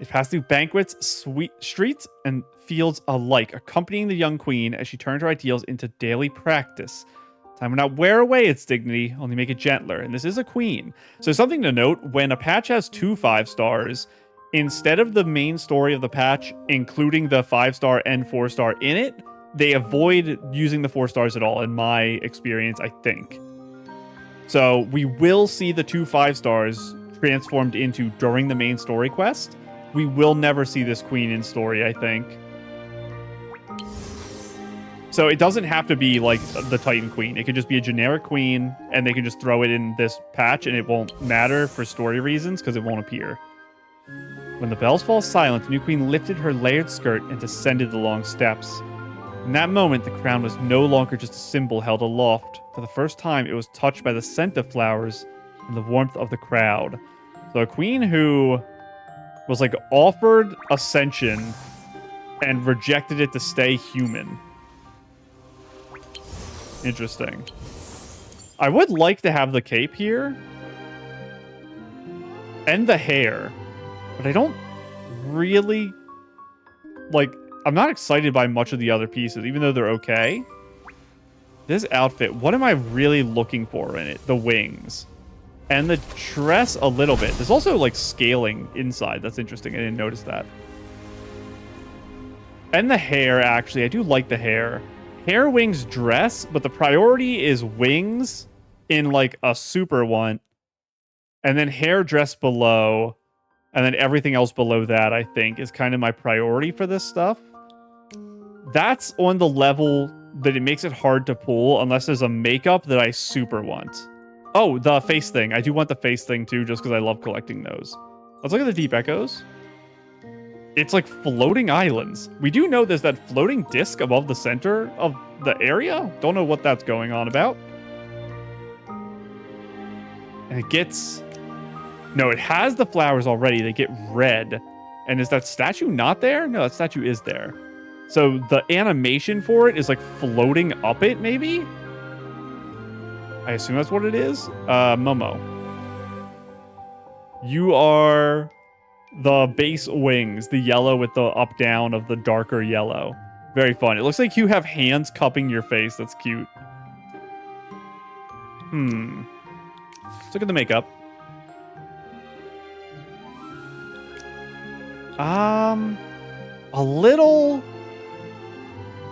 It passed through banquets, sweet streets, and fields alike, accompanying the young queen as she turned her ideals into daily practice. Time would not wear away its dignity, only make it gentler. And this is a queen. So something to note, when a patch has 2 5-stars, instead of the main story of the patch, including the 5-star and 4-star in it, they avoid using the 4 stars at all, in my experience, I think. So we will see the 2 5-stars transformed into during the main story quest. We will never see this queen in story, I think. So it doesn't have to be like the Titan Queen. It could just be a generic queen, and they can just throw it in this patch, and it won't matter for story reasons because it won't appear. When the bells fall silent, the new queen lifted her layered skirt and descended the long steps. In that moment, the crown was no longer just a symbol held aloft. For the first time, it was touched by the scent of flowers and the warmth of the crowd. So a queen who was like offered ascension and rejected it to stay human. Interesting. I would like to have the cape here and the hair, but I don't really like. I'm not excited by much of the other pieces, even though they're okay. This outfit, what am I really looking for in it? The wings. And the dress a little bit. There's also like scaling inside. That's interesting. I didn't notice that. And the hair, actually. I do like the hair. Hair, wings, dress, but the priority is wings in like a super one. And then hair, dress below. And then everything else below that, I think, is kind of my priority for this stuff. That's on the level that it makes it hard to pull unless there's a makeup that I super want. Oh, the face thing. I do want the face thing too, just because I love collecting those. Let's look at the Deep Echoes. It's like floating islands. We do know there's that floating disc above the center of the area. Don't know what that's going on about. And it gets... No, it has the flowers already. They get red. And is that statue not there? No, that statue is there. So the animation for it is like floating up it, maybe? I assume that's what it is. Momo. You are the base wings, the yellow with the up down of the darker yellow. Very fun. It looks like you have hands cupping your face. That's cute. Let's look at the makeup. A little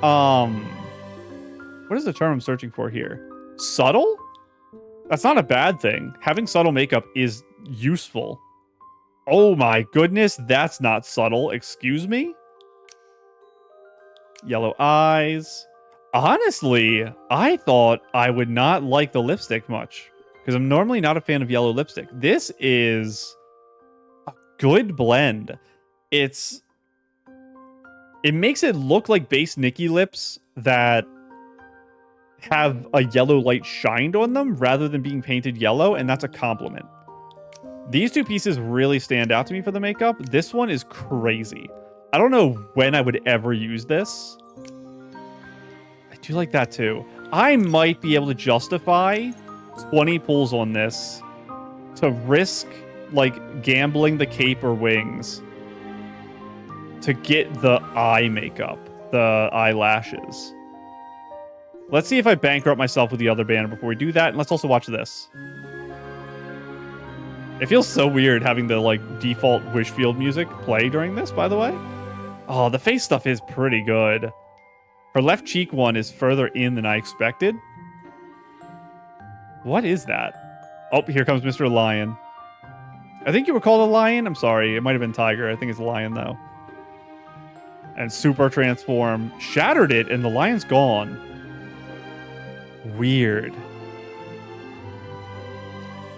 what is the term I'm searching for here? Subtle? That's not a bad thing. Having subtle makeup is useful. Oh my goodness, that's not subtle. Excuse me? Yellow eyes. Honestly, I thought I would not like the lipstick much because I'm normally not a fan of yellow lipstick. This is a good blend. It makes it look like base Nikki lips that have a yellow light shined on them rather than being painted yellow, and that's a compliment. These two pieces really stand out to me for the makeup. This one is crazy. I don't know when I would ever use this. I do like that too. I might be able to justify 20 pulls on this to risk like gambling the cape or wings to get the eye makeup, the eyelashes. Let's see if I bankrupt myself with the other banner before we do that. And let's also watch this. It feels so weird having the like default Wishfield music play during this, by the way. Oh, the face stuff is pretty good. Her left cheek one is further in than I expected. What is that? Oh, here comes Mr. Lion. I think you were called a lion. I'm sorry. It might have been tiger. I think it's a lion, though. And super transform. Shattered it, and the lion's gone. Weird.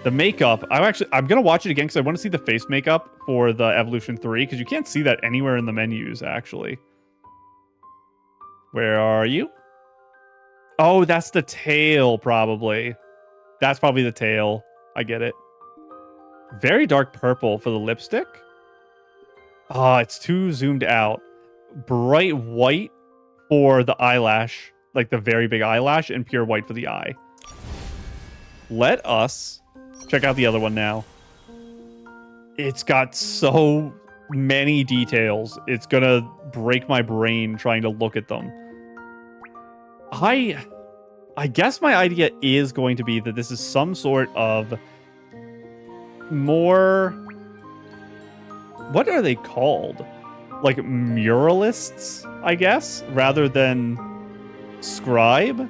The makeup, I'm going to watch it again because I want to see the face makeup for the Evolution 3 because you can't see that anywhere in the menus, actually. Where are you? Oh, that's the tail, probably. That's probably the tail. I get it. Very dark purple for the lipstick. Oh, it's too zoomed out. Bright white for the eyelash, like the very big eyelash, and pure white for the eye. Let us check out the other one now. It's got so many details. It's gonna break my brain trying to look at them. I guess my idea is going to be that this is some sort of more... What are they called? Like muralists, I guess, rather than scribe?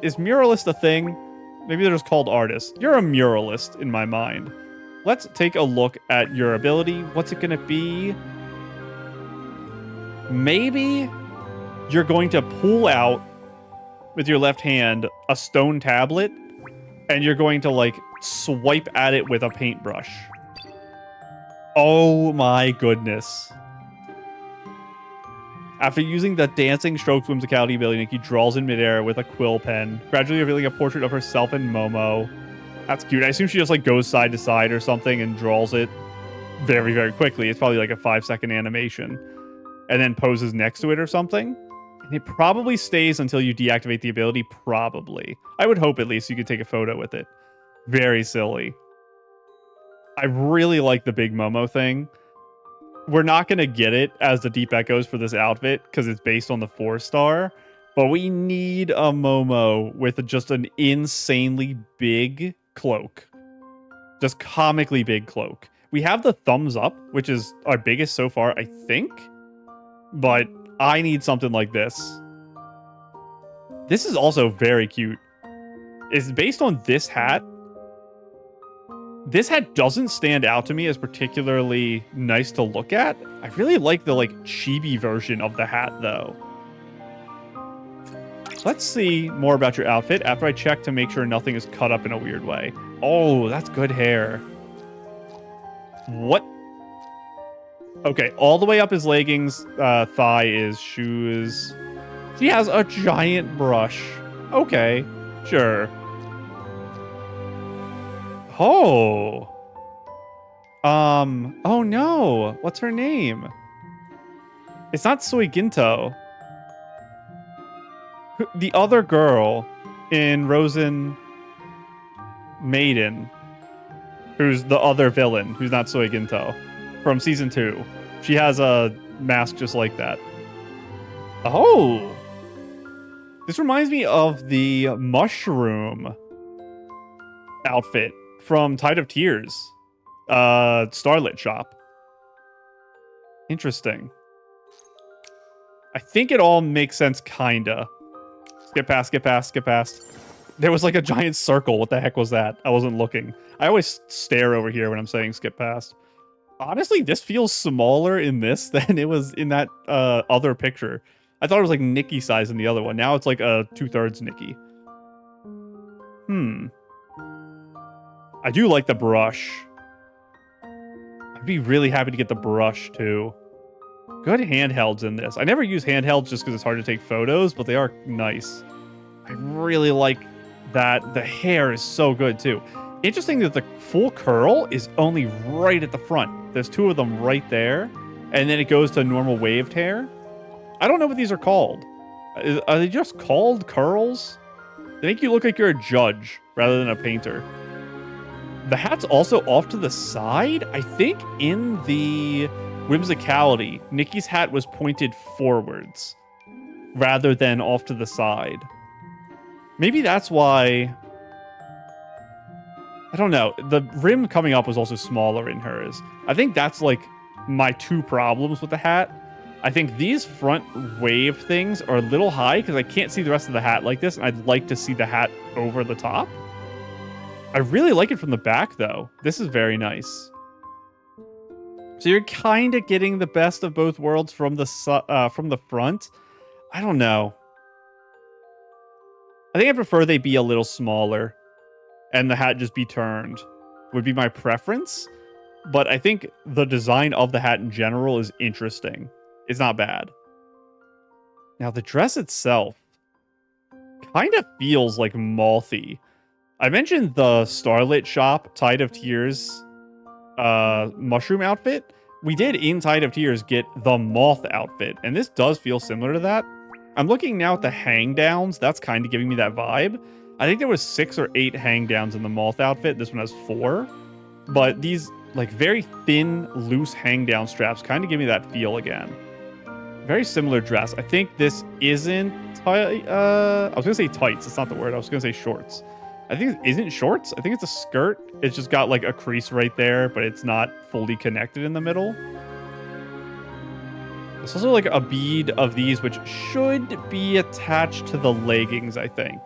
Is muralist a thing? Maybe they're just called artists. You're a muralist in my mind. Let's take a look at your ability. What's it going to be? Maybe you're going to pull out with your left hand a stone tablet and you're going to like swipe at it with a paintbrush. Oh my goodness. After using the Dancing Strokes Whimsicality ability, Nikki draws in midair with a quill pen, gradually revealing a portrait of herself and Momo. That's cute. I assume she just like goes side to side or something and draws it very, very quickly. It's probably like a 5-second animation. And then poses next to it or something. And it probably stays until you deactivate the ability, probably. I would hope at least you could take a photo with it. Very silly. I really like the big Momo thing. We're not going to get it as the Deep Echoes for this outfit because it's based on the 4-star. But we need a Momo with just an insanely big cloak. Just comically big cloak. We have the thumbs up, which is our biggest so far, I think. But I need something like this. This is also very cute. It's based on this hat. This hat doesn't stand out to me as particularly nice to look at. I really like the like chibi version of the hat though. Let's see more about your outfit after I check to make sure nothing is cut up in a weird way. Oh, that's good hair. What? Okay, all the way up his leggings, thigh is shoes. She has a giant brush. Okay, sure. Oh. Oh no. What's her name? It's not Soiginto. The other girl in Rosen Maiden, who's the other villain, who's not Soiginto, from season 2. She has a mask just like that. Oh. This reminds me of the mushroom outfit from Tide of Tears, Starlit Shop. Interesting. I think it all makes sense, kinda. Skip past, skip past, skip past. There was like a giant circle. What the heck was that? I wasn't looking. I always stare over here when I'm saying skip past. Honestly, this feels smaller in this than it was in that other picture. I thought it was like Nikki size in the other one. Now it's like a 2/3 Nikki. I do like the brush. I'd be really happy to get the brush too. Good handhelds in this. I never use handhelds just because it's hard to take photos, but they are nice. I really like that. The hair is so good too. Interesting that the full curl is only right at the front. There's 2 of them right there, and then it goes to normal waved hair. I don't know what these are called. Are they just called curls? They make you look like you're a judge rather than a painter. The hat's also off to the side. I think in the Whimsicality, Nikki's hat was pointed forwards rather than off to the side. Maybe that's why... I don't know. The rim coming up was also smaller in hers. I think that's like my 2 problems with the hat. I think these front wave things are a little high because I can't see the rest of the hat like this, and I'd like to see the hat over the top. I really like it from the back, though. This is very nice. So you're kind of getting the best of both worlds from the front. I don't know. I think I prefer they be a little smaller and the hat just be turned. Would be my preference. But I think the design of the hat in general is interesting. It's not bad. Now, the dress itself kind of feels like mouthy. I mentioned the Starlit Shop Tide of Tears mushroom outfit. We did in Tide of Tears get the moth outfit, and this does feel similar to that. I'm looking now at the hang downs. That's kind of giving me that vibe. I think there was 6 or 8 hang downs in the moth outfit. This one has 4. But these like very thin, loose hang down straps kind of give me that feel again. Very similar dress. I think this isn't tight. I was gonna say tights. It's not the word. I was gonna say shorts. I think it isn't shorts. I think it's a skirt. It's just got like a crease right there, but it's not fully connected in the middle. There's also like a bead of these, which should be attached to the leggings, I think.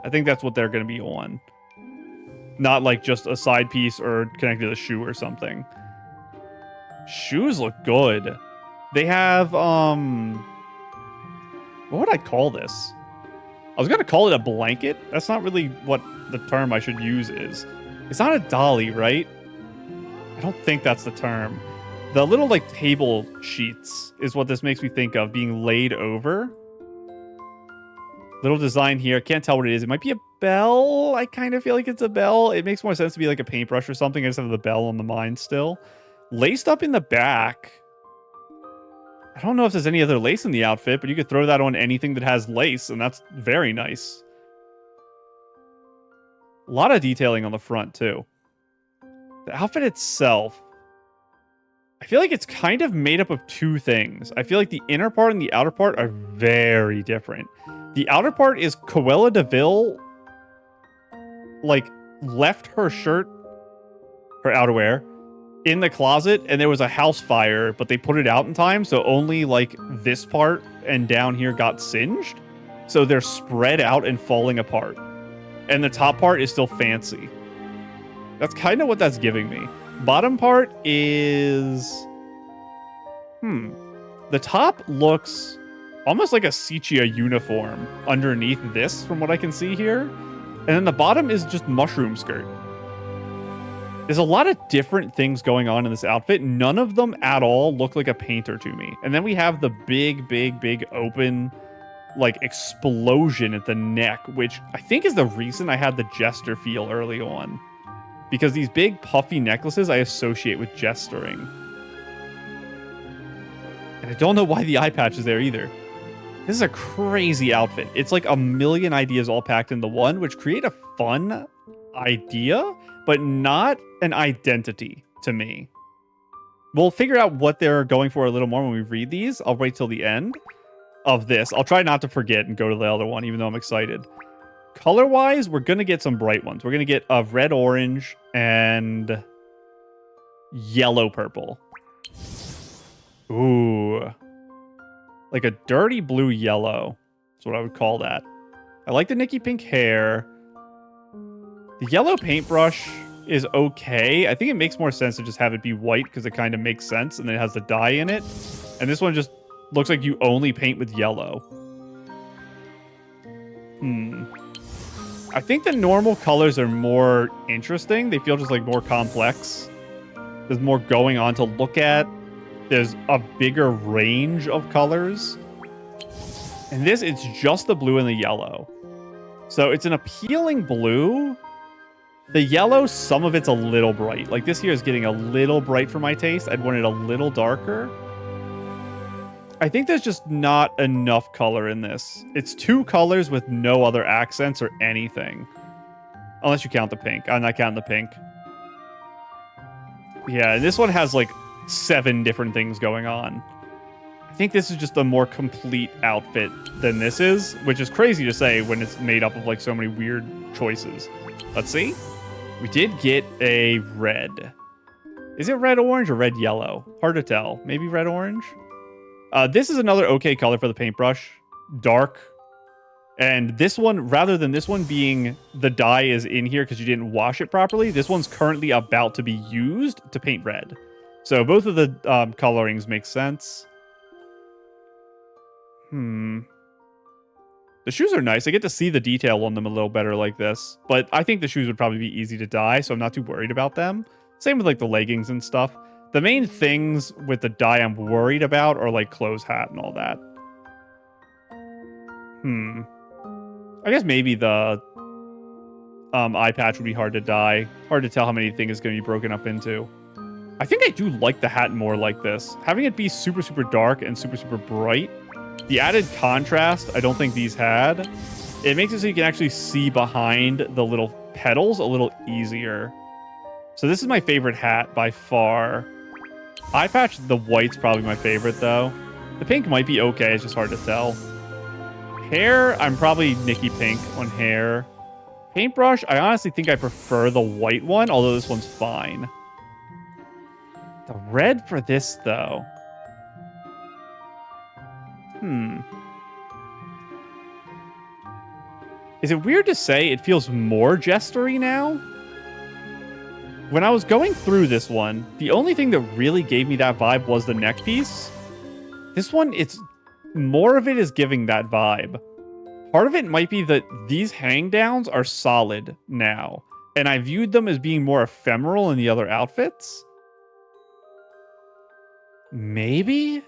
I think that's what they're going to be on. Not like just a side piece or connected to the shoe or something. Shoes look good. They have, what would I call this? I was going to call it a blanket. That's not really what the term I should use is. It's not a dolly, right? I don't think that's the term. The little, like, table sheets is what this makes me think of, being laid over. Little design here. Can't tell what it is. It might be a bell. I kind of feel like it's a bell. It makes more sense to be like a paintbrush or something. I just have the bell on the mind still. Laced up in the back. I don't know if there's any other lace in the outfit, but you could throw that on anything that has lace, and that's very nice. A lot of detailing on the front, too. The outfit itself, I feel like it's kind of made up of 2 things. I feel like the inner part and the outer part are very different. The outer part is Cruella de Vil, like, left her shirt, her outerwear, in the closet, and there was a house fire, but they put it out in time, so only, like, this part and down here got singed. So they're spread out and falling apart. And the top part is still fancy. That's kind of what that's giving me. Bottom part is... The top looks almost like a sepia uniform underneath this, from what I can see here. And then the bottom is just mushroom skirt. There's a lot of different things going on in this outfit. None of them at all look like a painter to me. And then we have the big open, like, explosion at the neck, which I think is the reason I had the jester feel early on. Because these big puffy necklaces I associate with jestering. And I don't know why the eye patch is there either. This is a crazy outfit. It's like a million ideas all packed into one, which create a fun idea, but not an identity to me. We'll figure out what they're going for a little more when we read these. I'll wait till the end of this. I'll try not to forget and go to the other one, even though I'm excited. Color-wise, we're going to get some bright ones. We're going to get a red-orange and yellow-purple. Ooh. Like a dirty blue-yellow. That's what I would call that. I like the Nikki pink hair. The yellow paintbrush is okay. I think it makes more sense to just have it be white because it kind of makes sense and it has the dye in it. And this one just looks like you only paint with yellow. I think the normal colors are more interesting. They feel just like more complex. There's more going on to look at. There's a bigger range of colors. And this, it's just the blue and the yellow. So it's an appealing blue. The yellow, some of it's a little bright. Like this here is getting a little bright for my taste. I'd want it a little darker. I think there's just not enough color in this. It's two colors with no other accents or anything. Unless you count the pink. I'm not counting the pink. Yeah, and this one has like 7 different things going on. I think this is just a more complete outfit than this is, which is crazy to say when it's made up of like so many weird choices. Let's see. We did get a red. Is it red-orange or red-yellow? Hard to tell. Maybe red-orange? This is another okay color for the paintbrush. Dark. And this one, rather than this one being the dye is in here because you didn't wash it properly, this one's currently about to be used to paint red. So both of the colorings make sense. The shoes are nice. I get to see the detail on them a little better like this. But I think the shoes would probably be easy to dye, so I'm not too worried about them. Same with like the leggings and stuff. The main things with the dye I'm worried about are like clothes, hat, and all that. I guess maybe the eye patch would be hard to dye. Hard to tell how many things is going to be broken up into. I think I do like the hat more like this. Having it be super, super dark and super, super bright. The added contrast, I don't think these had. It makes it so you can actually see behind the little petals a little easier. So this is my favorite hat by far. Eye patch, the white's probably my favorite though. The pink might be okay, it's just hard to tell. Hair, I'm probably Nikki pink on hair. Paintbrush, I honestly think I prefer the white one, although this one's fine. The red for this though. Is it weird to say it feels more jestery now? When I was going through this one, the only thing that really gave me that vibe was the neck piece. This one, it's more of it is giving that vibe. Part of it might be that these hang downs are solid now, and I viewed them as being more ephemeral in the other outfits. Maybe?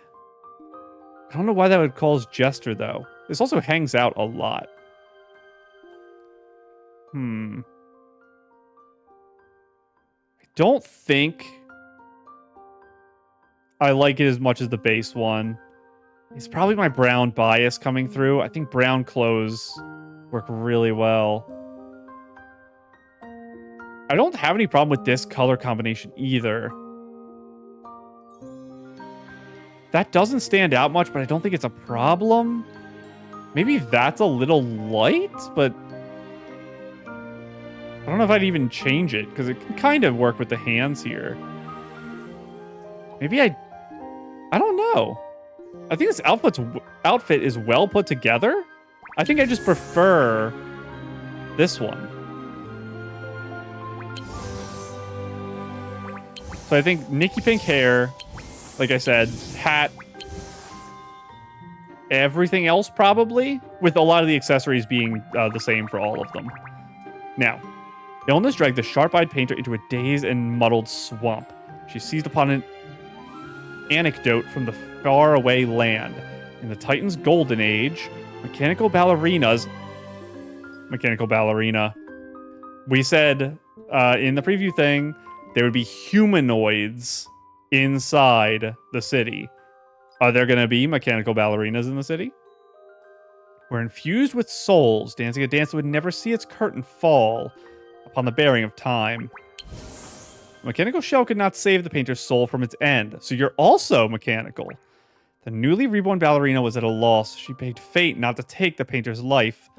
I don't know why that would cause jester though. This also hangs out a lot. I don't think I like it as much as the base one. It's probably my brown bias coming through. I think brown clothes work really well. I don't have any problem with this color combination either. That doesn't stand out much, but I don't think it's a problem. Maybe that's a little light, but I don't know if I'd even change it because it can kind of work with the hands here. Maybe I don't know. I think this outfit is well put together. I think I just prefer this one. So I think Nikki pink hair, like I said, hat, everything else probably, with a lot of the accessories being the same for all of them. Now, illness dragged the sharp-eyed painter into a dazed and muddled swamp. She seized upon an anecdote from the faraway land. In the Titan's golden age, mechanical ballerina. We said in the preview thing, there would be humanoids inside the city. Are there going to be mechanical ballerinas in the city? We're infused with souls, dancing a dance that would never see its curtain fall upon the bearing of time. The mechanical shell could not save the painter's soul from its end, so you're also mechanical. The newly reborn ballerina was at a loss. She begged fate not to take the painter's life.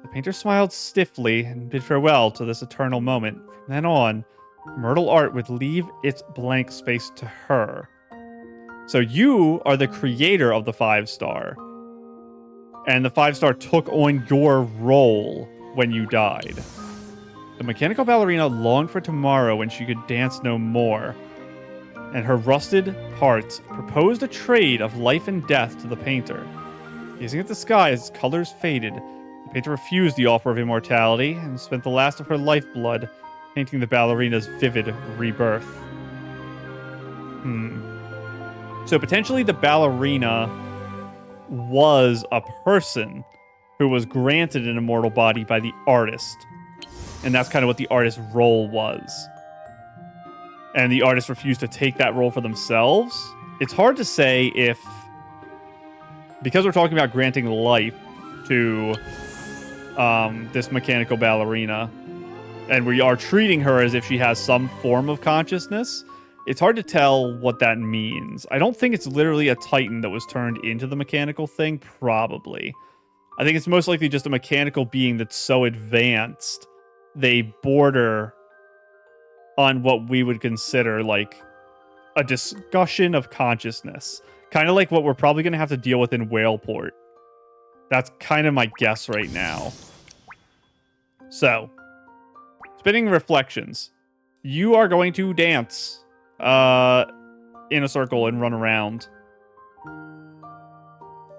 The painter smiled stiffly and bid farewell to this eternal moment. From then on, Myrtle Art would leave its blank space to her. So you are the creator of the 5-star. And the 5-star took on your role when you died. The mechanical ballerina longed for tomorrow when she could dance no more. And her rusted heart proposed a trade of life and death to the painter. Gazing at the sky as its colors faded, the painter refused the offer of immortality and spent the last of her lifeblood painting the ballerina's vivid rebirth. So potentially the ballerina was a person who was granted an immortal body by the artist. And that's kind of what the artist's role was. And the artist refused to take that role for themselves. It's hard to say if, because we're talking about granting life to this mechanical ballerina, and we are treating her as if she has some form of consciousness, it's hard to tell what that means. I don't think it's literally a Titan that was turned into the mechanical thing, probably. I think it's most likely just a mechanical being that's so advanced, they border on what we would consider like a discussion of consciousness. Kind of like what we're probably going to have to deal with in Whaleport. That's kind of my guess right now. So, spinning reflections. You are going to dance in a circle and run around.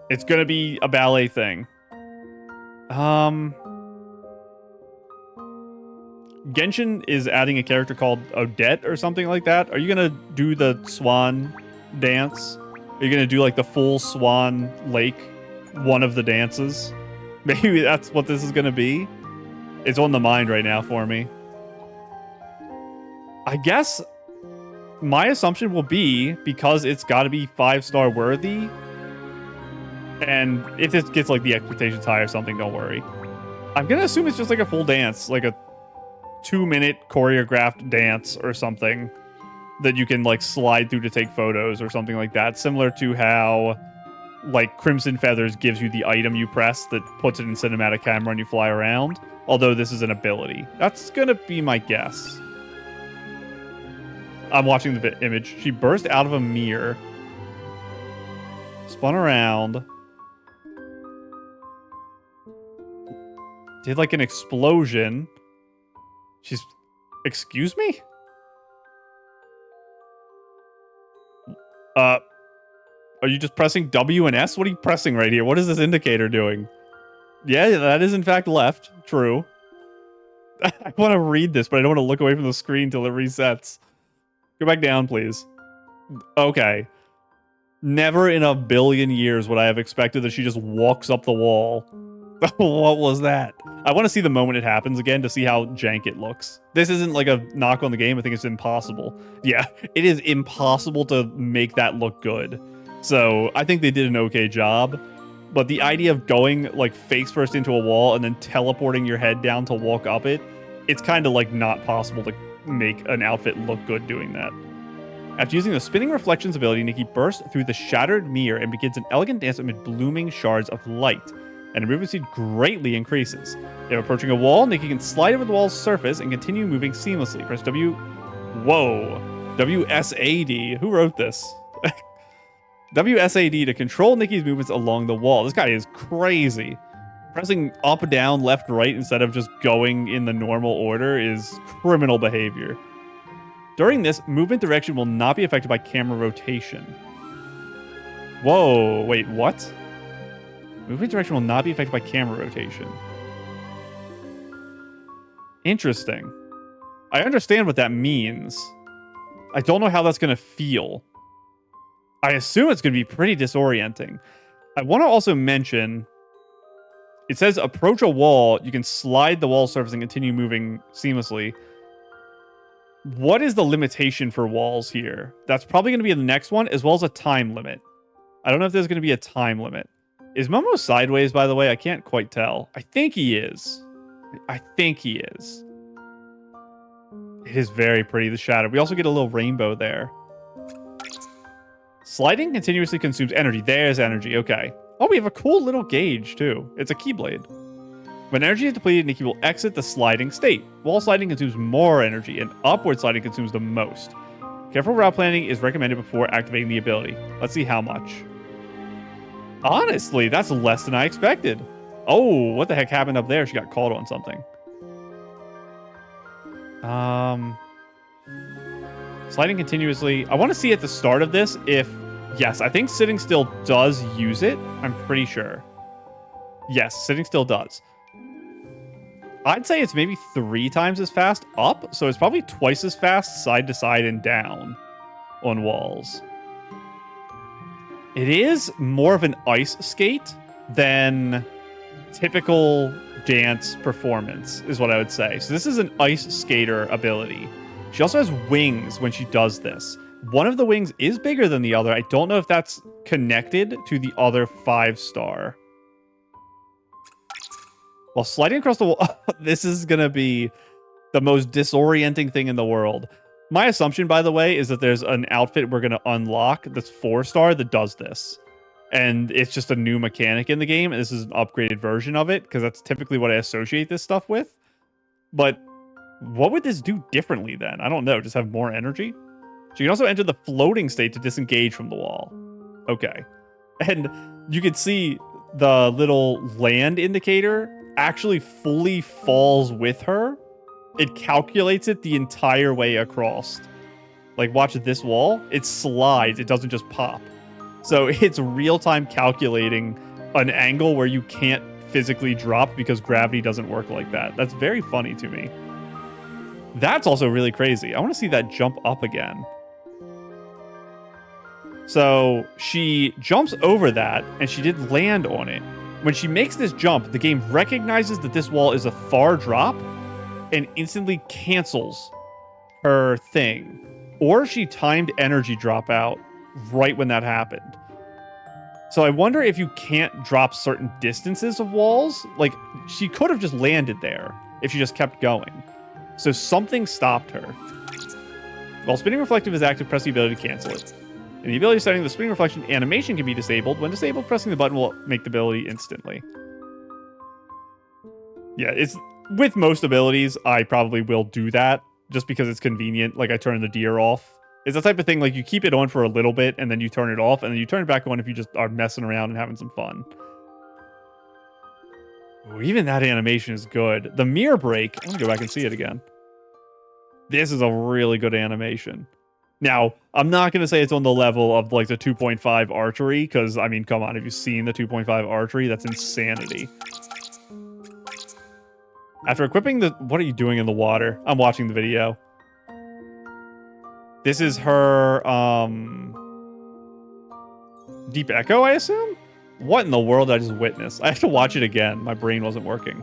It's going to be a ballet thing. Genshin is adding a character called Odette or something like that. Are you going to do the swan dance? Are you going to do like the full Swan Lake, one of the dances? Maybe that's what this is going to be. It's on the mind right now for me. I guess my assumption will be, because it's got to be 5-star worthy, and if this gets like the expectations high or something, don't worry. I'm going to assume it's just like a full dance, like a 2-minute choreographed dance or something that you can like slide through to take photos or something like that. Similar to how like Crimson Feathers gives you the item you press that puts it in cinematic camera and you fly around. Although this is an ability. That's going to be my guess. I'm watching the image. She burst out of a mirror. Spun around. Did like an explosion. She's... Excuse me? Are you just pressing W and S? What are you pressing right here? What is this indicator doing? Yeah, that is in fact left. True. I want to read this, but I don't want to look away from the screen till it resets. Go back down, please. Okay. Never in a billion years would I have expected that she just walks up the wall. What was that? I want to see the moment it happens again to see how jank it looks. This isn't like a knock on the game. I think it's impossible. Yeah, it is impossible to make that look good. So I think they did an okay job. But the idea of going like face first into a wall and then teleporting your head down to walk up it, it's kind of like not possible to make an outfit look good doing that. After using the spinning reflections ability, Nikki bursts through the shattered mirror and begins an elegant dance amid blooming shards of light. and her movement speed greatly increases. If approaching a wall, Nikki can slide over the wall's surface and continue moving seamlessly. Press W. Whoa. WSAD. Who wrote this? WSAD to control Nikki's movements along the wall. This guy is crazy. Pressing up, down, left, right instead of just going in the normal order is criminal behavior. During this, movement direction will not be affected by camera rotation. Whoa, wait, what? Movement direction will not be affected by camera rotation. Interesting. I understand what that means. I don't know how that's going to feel. I assume it's going to be pretty disorienting. I want to also mention, it says approach a wall, you can slide the wall surface and continue moving seamlessly. What is the limitation for walls here? That's probably going to be in the next one, as well as a time limit. I don't know if there's going to be a time limit. Is Momo sideways, by the way? I can't quite tell. I think he is. I think he is. It is very pretty, the shadow. We also get a little rainbow there. Sliding continuously consumes energy. There's energy. Okay. Oh, we have a cool little gauge, too. It's a keyblade. When energy is depleted, Nikki will exit the sliding state. Wall sliding consumes more energy, and upward sliding consumes the most. Careful route planning is recommended before activating the ability. Let's see how much. Honestly, that's less than I expected. Oh, what the heck happened up there? She got called on something. Sliding continuously. I want to see at the start of this if... Yes, I think sitting still does use it. I'm pretty sure. Yes, sitting still does. I'd say it's maybe 3 times as fast up, so it's probably twice as fast side to side and down on walls. It is more of an ice skate than typical dance performance, is what I would say. So this is an ice skater ability. She also has wings when she does this. One of the wings is bigger than the other. I don't know if that's connected to the other 5-star. While sliding across the wall, this is going to be the most disorienting thing in the world. My assumption, by the way, is that there's an outfit we're going to unlock that's 4-star that does this. And it's just a new mechanic in the game, and this is an upgraded version of it, because that's typically what I associate this stuff with. But what would this do differently then? I don't know. Just have more energy? She can also enter the floating state to disengage from the wall. Okay. And you can see the little land indicator actually fully falls with her. It calculates it the entire way across. Like, watch this wall. It slides. It doesn't just pop. So it's real-time calculating an angle where you can't physically drop because gravity doesn't work like that. That's very funny to me. That's also really crazy. I want to see that jump up again. So she jumps over that, and she did land on it. When she makes this jump, the game recognizes that this wall is a far drop and instantly cancels her thing. Or she timed energy drop out right when that happened. So I wonder if you can't drop certain distances of walls. Like, she could have just landed there if she just kept going. So something stopped her. While spinning reflective is active, press the ability to cancel it. In the ability setting, the spinning reflection animation can be disabled. When disabled, pressing the button will make the ability instantly. Yeah, it's with most abilities, I probably will do that just because it's convenient. Like, I turn the deer off. It's the type of thing, like, you keep it on for a little bit and then you turn it off and then you turn it back on if you just are messing around and having some fun. Ooh, even that animation is good. The mirror break, I'm gonna go back and see it again. This is a really good animation. Now, I'm not going to say it's on the level of, like, the 2.5 archery, because, I mean, come on, have you seen the 2.5 archery? That's insanity. After equipping the... What are you doing in the water? I'm watching the video. This is her, Deep Echo, I assume? What in the world did I just witness? I have to watch it again. My brain wasn't working.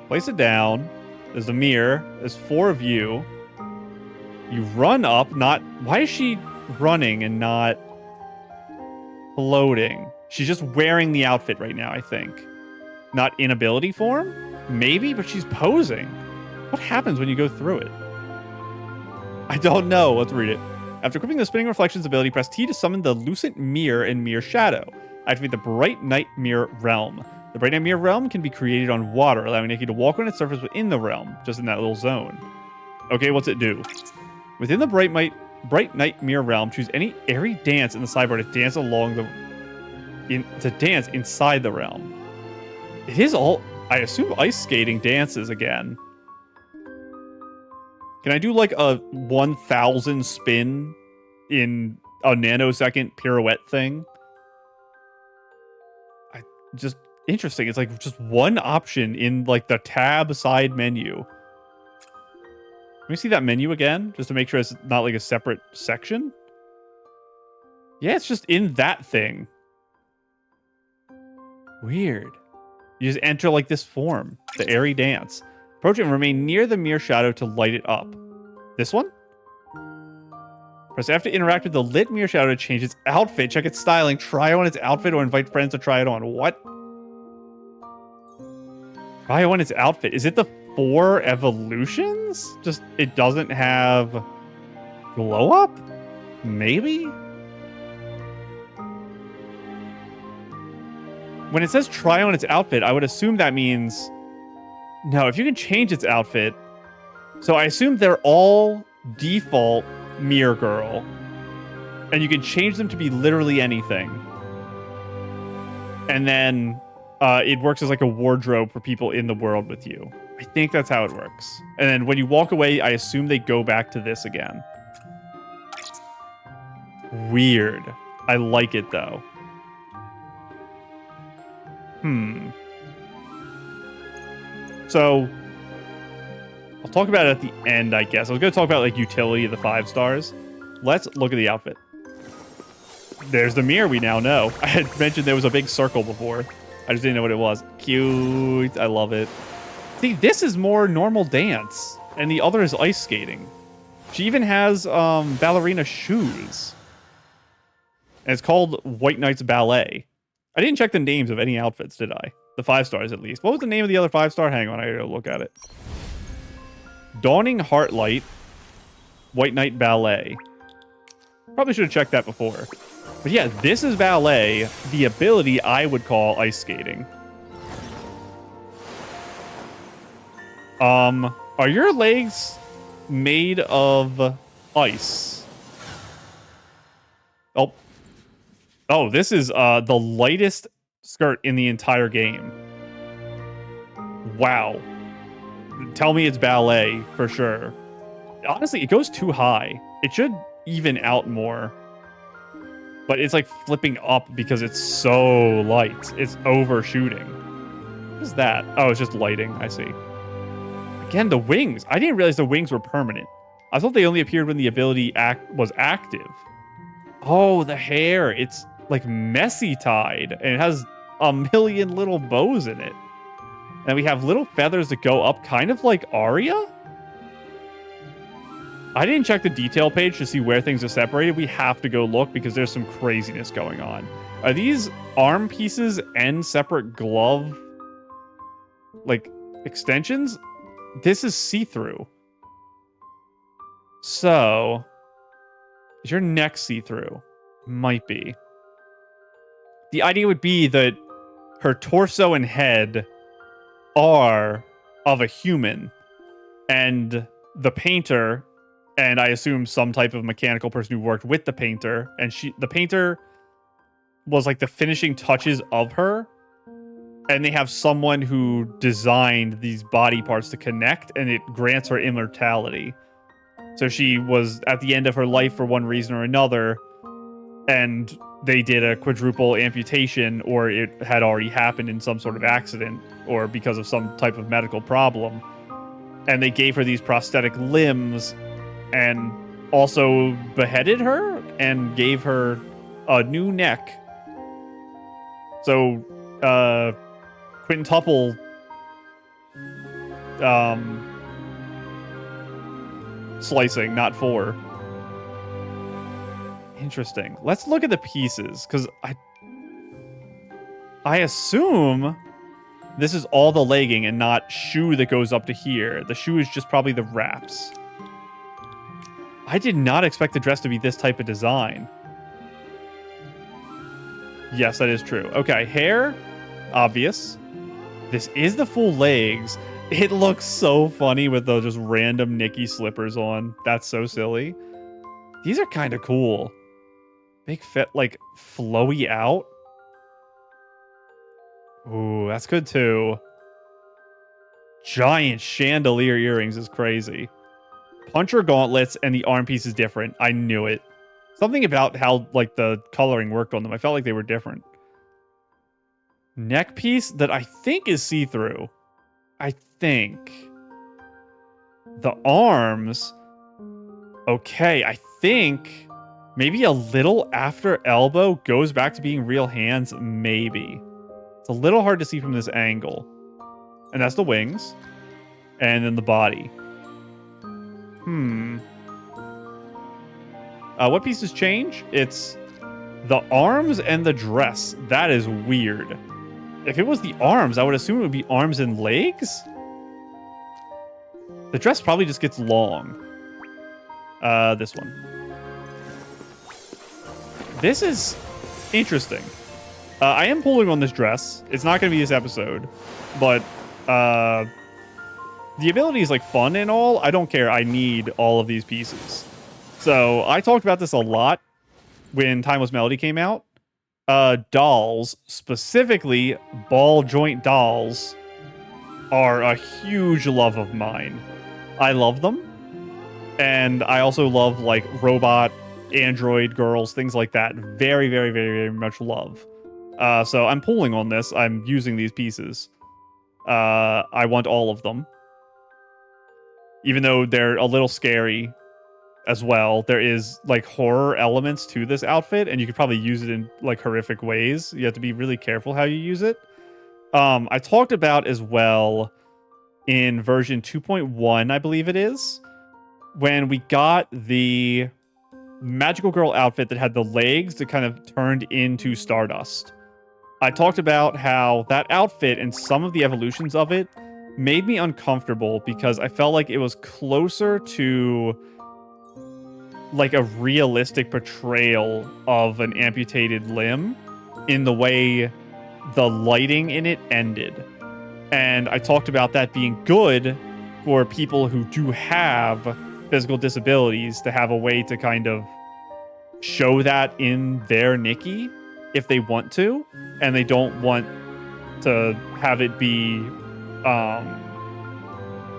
Place it down. There's a mirror. There's 4 of you. You run up, not... Why is she running and not floating? She's just wearing the outfit right now, I think. Not in ability form? Maybe, but she's posing. What happens when you go through it? I don't know. Let's read it. After equipping the Spinning Reflections ability, press T to summon the Lucent Mirror and Mirror Shadow. Activate the Bright Nightmare Realm. The Bright Nightmare Realm can be created on water, allowing Nikki to walk on its surface within the realm, just in that little zone. Okay, what's it do? Within the Bright Nightmare Realm, choose any airy dance in the sidebar to dance along to dance inside the realm. It is all, I assume, ice skating dances again. Can I do like a 1,000 spin in a nanosecond pirouette thing? Just interesting. It's like just one option in like the tab side menu. Let me see that menu again, just to make sure it's not like a separate section. Yeah, it's just in that thing. Weird. You just enter like this form, the airy dance. Approach it and remain near the mirror shadow to light it up. This one? Press F to interact with the lit mirror shadow to change its outfit. Check its styling, try on its outfit, or invite friends to try it on. What? Try on its outfit. Is it the 4 evolutions? Just, it doesn't have glow up? Maybe? When it says try on its outfit, I would assume that means... No, if you can change its outfit... So I assume they're all default Mirror Girl. And you can change them to be literally anything. And then it works as like a wardrobe for people in the world with you. I think that's how it works. And then when you walk away, I assume they go back to this again. Weird. I like it though. So, I'll talk about it at the end, I guess. I was going to talk about, like, utility of the 5 stars. Let's look at the outfit. There's the mirror we now know. I had mentioned there was a big circle before. I just didn't know what it was. Cute. I love it. See, this is more normal dance, and the other is ice skating. She even has ballerina shoes. And it's called White Knight's Ballet. I didn't check the names of any outfits, did I? The 5 stars, at least. What was the name of the other 5 star? Hang on, I gotta look at it. Dawning Heartlight, White Knight Ballet. Probably should have checked that before. But yeah, this is ballet. The ability I would call ice skating. Are your legs made of ice? Oh, this is the lightest skirt in the entire game. Wow. Tell me it's ballet for sure. Honestly, it goes too high. It should even out more. But it's like flipping up because it's so light. It's overshooting. What is that? Oh, it's just lighting. I see. Again, the wings. I didn't realize the wings were permanent. I thought they only appeared when the ability was active. Oh, the hair. It's like messy tied, and it has a million little bows in it. And we have little feathers that go up, kind of like Arya? I didn't check the detail page to see where things are separated. We have to go look because there's some craziness going on. Are these arm pieces and separate glove, like, extensions? This is see-through. So, is your neck see-through? Might be. The idea would be that her torso and head are of a human, and the painter, and I assume some type of mechanical person who worked with the painter, and the painter was like the finishing touches of her, and they have someone who designed these body parts to connect, and it grants her immortality. So she was at the end of her life for one reason or another, and they did a quadruple amputation, or it had already happened in some sort of accident or because of some type of medical problem. And they gave her these prosthetic limbs and also beheaded her and gave her a new neck. So, quintuple slicing, not 4. Interesting. Let's look at the pieces, because I assume this is all the legging and not shoe that goes up to here. The shoe is just probably the wraps. I did not expect the dress to be this type of design. Yes, that is true. Okay, hair, obvious. This is the full legs. It looks so funny with those just random Nikki slippers on. That's so silly. These are kind of cool. Big fit, like, flowy out. Ooh, that's good too. Giant chandelier earrings is crazy. Puncher gauntlets and the arm piece is different. I knew it. Something about how, like, the coloring worked on them. I felt like they were different. Neck piece that I think is see-through. I think. The arms. Okay, I think maybe a little after elbow goes back to being real hands. Maybe. It's a little hard to see from this angle. And that's the wings. And then the body. What pieces change? It's the arms and the dress. That is weird. If it was the arms, I would assume it would be arms and legs. The dress probably just gets long. This one. This is interesting. I am pulling on this dress. It's not going to be this episode, but the ability is like fun and all. I don't care. I need all of these pieces. So I talked about this a lot when Timeless Melody came out. Dolls, specifically ball joint dolls, are a huge love of mine. I love them. And I also love like robot, android girls, things like that. Very, very, very, very much love. So I'm pulling on this. I'm using these pieces. I want all of them. Even though they're a little scary as well, there is like horror elements to this outfit, and you could probably use it in like horrific ways. You have to be really careful how you use it. I talked about as well in version 2.1, I believe it is, when we got the Magical Girl outfit that had the legs that kind of turned into Stardust. I talked about how that outfit and some of the evolutions of it made me uncomfortable because I felt like it was closer to like a realistic portrayal of an amputated limb in the way the lighting in it ended. And I talked about that being good for people who do have physical disabilities to have a way to kind of show that in their Nikki if they want to, and they don't want to have it be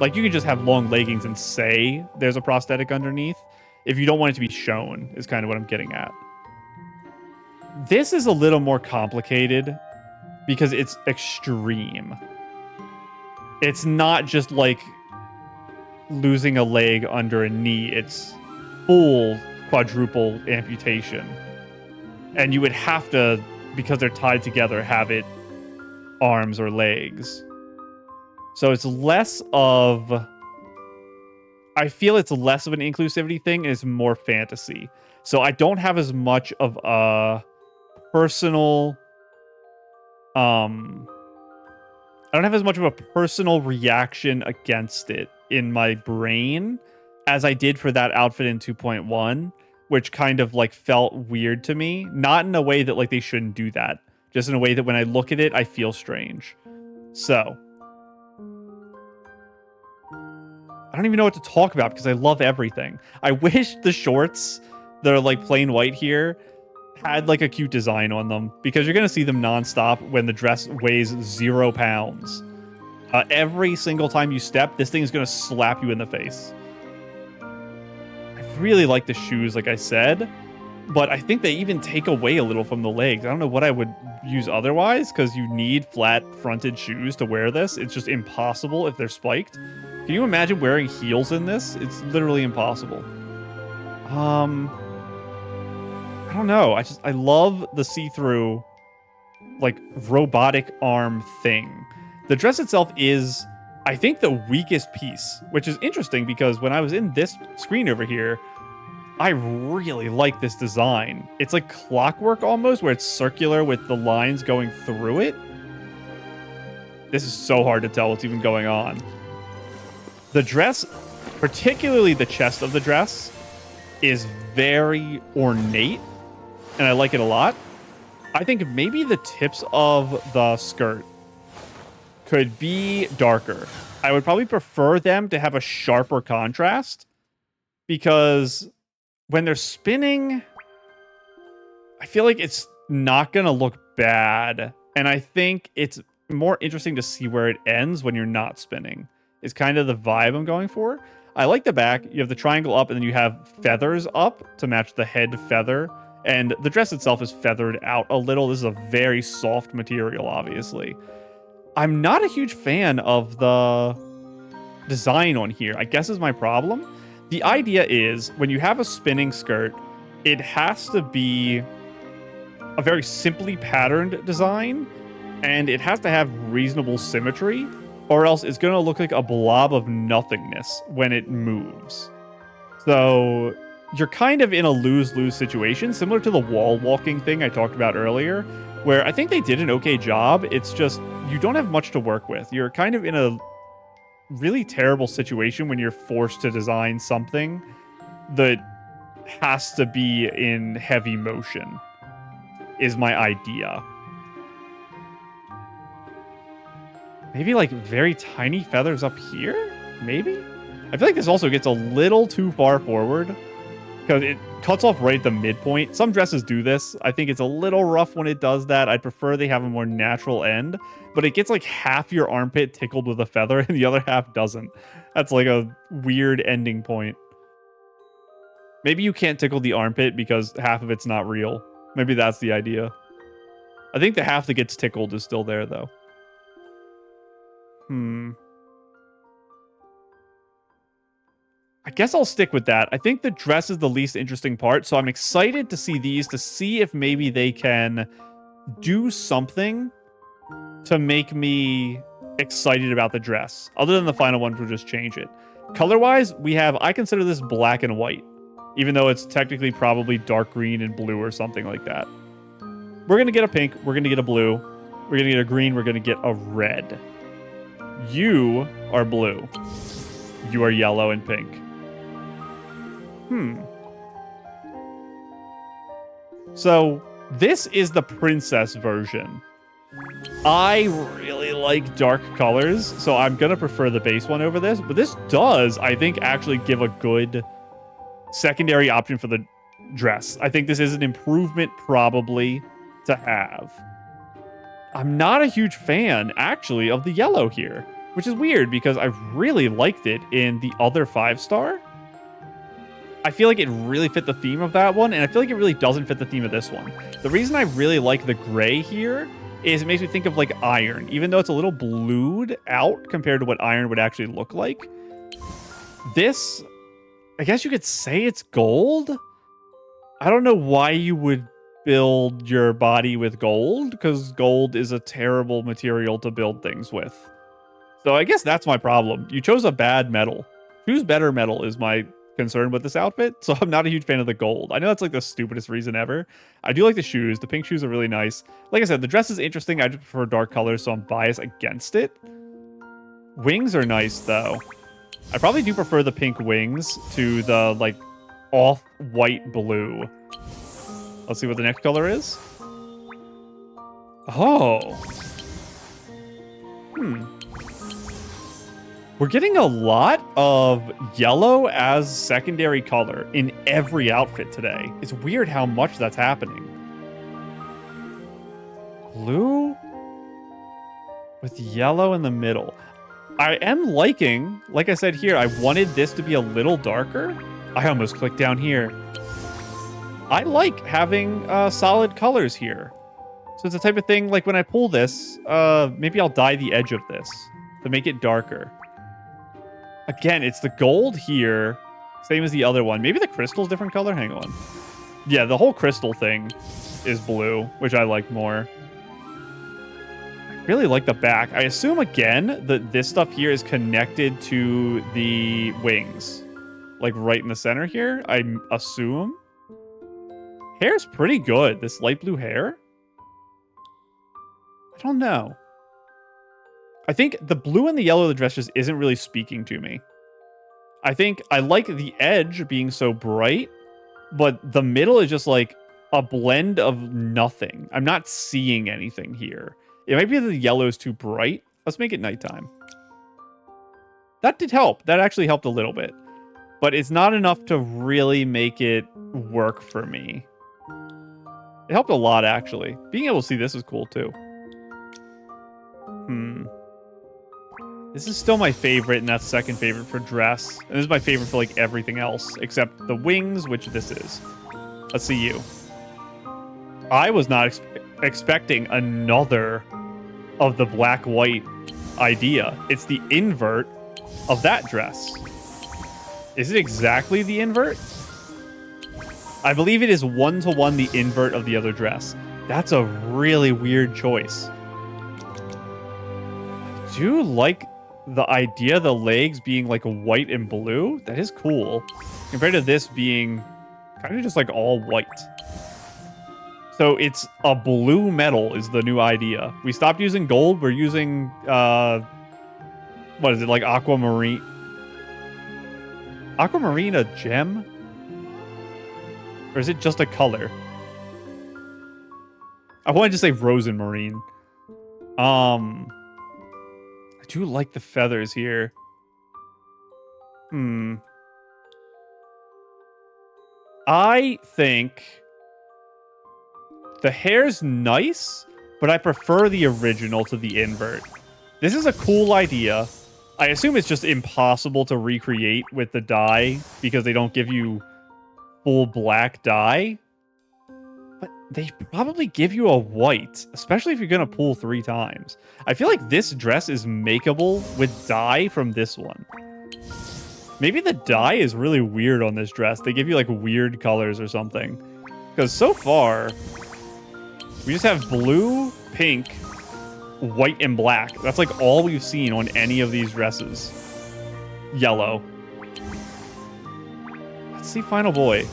like you can just have long leggings and say there's a prosthetic underneath if you don't want it to be shown, is kind of what I'm getting at. This is a little more complicated because it's extreme. It's not just like losing a leg under a knee. It's full quadruple amputation. And you would have to, because they're tied together, have it arms or legs. So it's less of... I feel it's less of an inclusivity thing and it's more fantasy. So I don't have as much of a personal... I don't have as much of a personal reaction against it in my brain as I did for that outfit in 2.1, which kind of like felt weird to me. Not in a way that like they shouldn't do that, just in a way that when I look at it, I feel strange. So I don't even know what to talk about because I love everything. I wish the shorts that are like plain white here had like a cute design on them, because you're going to see them nonstop when the dress weighs 0 pounds. Every single time you step, this thing is going to slap you in the face. I really like the shoes, like I said, but I think they even take away a little from the legs. I don't know what I would use otherwise, because you need flat-fronted shoes to wear this. It's just impossible if they're spiked. Can you imagine wearing heels in this? It's literally impossible. I don't know. I love the see-through, like, robotic arm thing. The dress itself is, I think, the weakest piece, which is interesting because when I was in this screen over here, I really like this design. It's like clockwork almost, where it's circular with the lines going through it. This is so hard to tell what's even going on. The dress, particularly the chest of the dress, is very ornate, and I like it a lot. I think maybe the tips of the skirt could be darker. I would probably prefer them to have a sharper contrast because when they're spinning, I feel like it's not going to look bad. And I think it's more interesting to see where it ends when you're not spinning. Is kind of the vibe I'm going for. I like the back. You have the triangle up and then you have feathers up to match the head feather. And the dress itself is feathered out a little. This is a very soft material, obviously. I'm not a huge fan of the design on here, I guess is my problem. The idea is when you have a spinning skirt, it has to be a very simply patterned design and it has to have reasonable symmetry or else it's going to look like a blob of nothingness when it moves. So you're kind of in a lose-lose situation, similar to the wall walking thing I talked about earlier, where I think they did an okay job. It's just you don't have much to work with. You're kind of in a really terrible situation when you're forced to design something that has to be in heavy motion, is my idea. Maybe like very tiny feathers up here? Maybe? I feel like this also gets a little too far forward because it cuts off right at the midpoint. Some dresses do this. I think it's a little rough when it does that. I'd prefer they have a more natural end, but it gets like half your armpit tickled with a feather and the other half doesn't. That's like a weird ending point. Maybe you can't tickle the armpit because half of it's not real. Maybe that's the idea. I think the half that gets tickled is still there though. I guess I'll stick with that. I think the dress is the least interesting part, so I'm excited to see these to see if maybe they can do something to make me excited about the dress. Other than the final one, we'll just change it. Color-wise, we have, I consider this black and white, even though it's technically probably dark green and blue or something like that. We're going to get a pink. We're going to get a blue. We're going to get a green. We're going to get a red. You are blue. You are yellow and pink. So this is the princess version. I really like dark colors, so I'm going to prefer the base one over this. But this does, I think, actually give a good secondary option for the dress. I think this is an improvement probably to have. I'm not a huge fan, actually, of the yellow here, which is weird because I really liked it in the other 5-star. I feel like it really fit the theme of that one, and I feel like it really doesn't fit the theme of this one. The reason I really like the gray here is it makes me think of like iron, even though it's a little blued out compared to what iron would actually look like. This, I guess you could say it's gold. I don't know why you would build your body with gold, because gold is a terrible material to build things with. So I guess that's my problem. You chose a bad metal. Choose better metal is my concern with this outfit, so I'm not a huge fan of the gold. I know that's like the stupidest reason ever. I do like the shoes. The pink shoes are really nice. Like I said, the dress is interesting. I just prefer dark colors, so I'm biased against it. Wings are nice, though. I probably do prefer the pink wings to the, like, off-white blue. Let's see what the next color is. Oh. We're getting a lot of yellow as secondary color in every outfit today. It's weird how much that's happening. Blue with yellow in the middle. I am liking, like I said here, I wanted this to be a little darker. I almost clicked down here. I like having solid colors here. So it's the type of thing, like when I pull this, maybe I'll dye the edge of this to make it darker. Again, it's the gold here, same as the other one. Maybe the crystal's different color? Hang on. Yeah, the whole crystal thing is blue, which I like more. I really like the back. I assume, again, that this stuff here is connected to the wings. Like right in the center here, I assume. Hair's pretty good. This light blue hair? I don't know. I think the blue and the yellow of the dress just isn't really speaking to me. I think I like the edge being so bright, but the middle is just like a blend of nothing. I'm not seeing anything here. It might be that the yellow is too bright. Let's make it nighttime. That did help. That actually helped a little bit. But it's not enough to really make it work for me. It helped a lot, actually. Being able to see this is cool, too. This is still my favorite, and that's second favorite for dress. And this is my favorite for, like, everything else, except the wings, which this is. Let's see you. I was not expecting another of the black-white idea. It's the invert of that dress. Is it exactly the invert? I believe it is 1-to-1 the invert of the other dress. That's a really weird choice. I do like the idea of the legs being like white and blue. That is cool. Compared to this being kind of just like all white. So it's a blue metal is the new idea. We stopped using gold. We're using, what is it, like aquamarine? Aquamarine a gem? Or is it just a color? I wanted to say rosenmarine. I do like the feathers here. I think the hair's nice, but I prefer the original to the invert. This is a cool idea. I assume it's just impossible to recreate with the dye because they don't give you full black dye. But they probably give you a white, especially if you're going to pull 3 times. I feel like this dress is makeable with dye from this one. Maybe the dye is really weird on this dress. They give you like weird colors or something. Because so far, we just have blue, pink, white, and black. That's like all we've seen on any of these dresses. Yellow. Let's see Final Boy.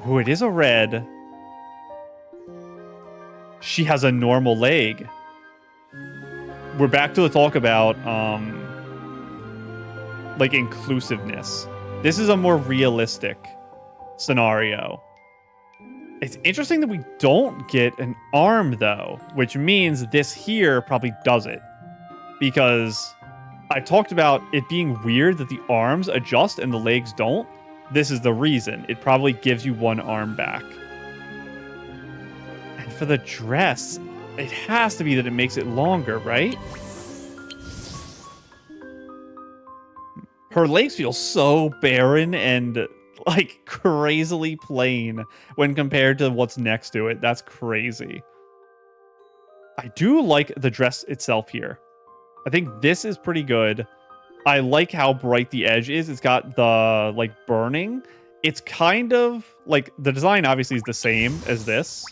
Oh, it is a red. She has a normal leg. We're back to the talk about, like, inclusiveness. This is a more realistic scenario. It's interesting that we don't get an arm, though, which means this here probably does it. Because I talked about it being weird that the arms adjust and the legs don't. This is the reason. It probably gives you one arm back. And for the dress, it has to be that it makes it longer, right? Her legs feel so barren and like crazily plain when compared to what's next to it. That's crazy. I do like the dress itself here. I think this is pretty good. I like how bright the edge is. It's got the like burning. It's kind of like the design obviously is the same as this.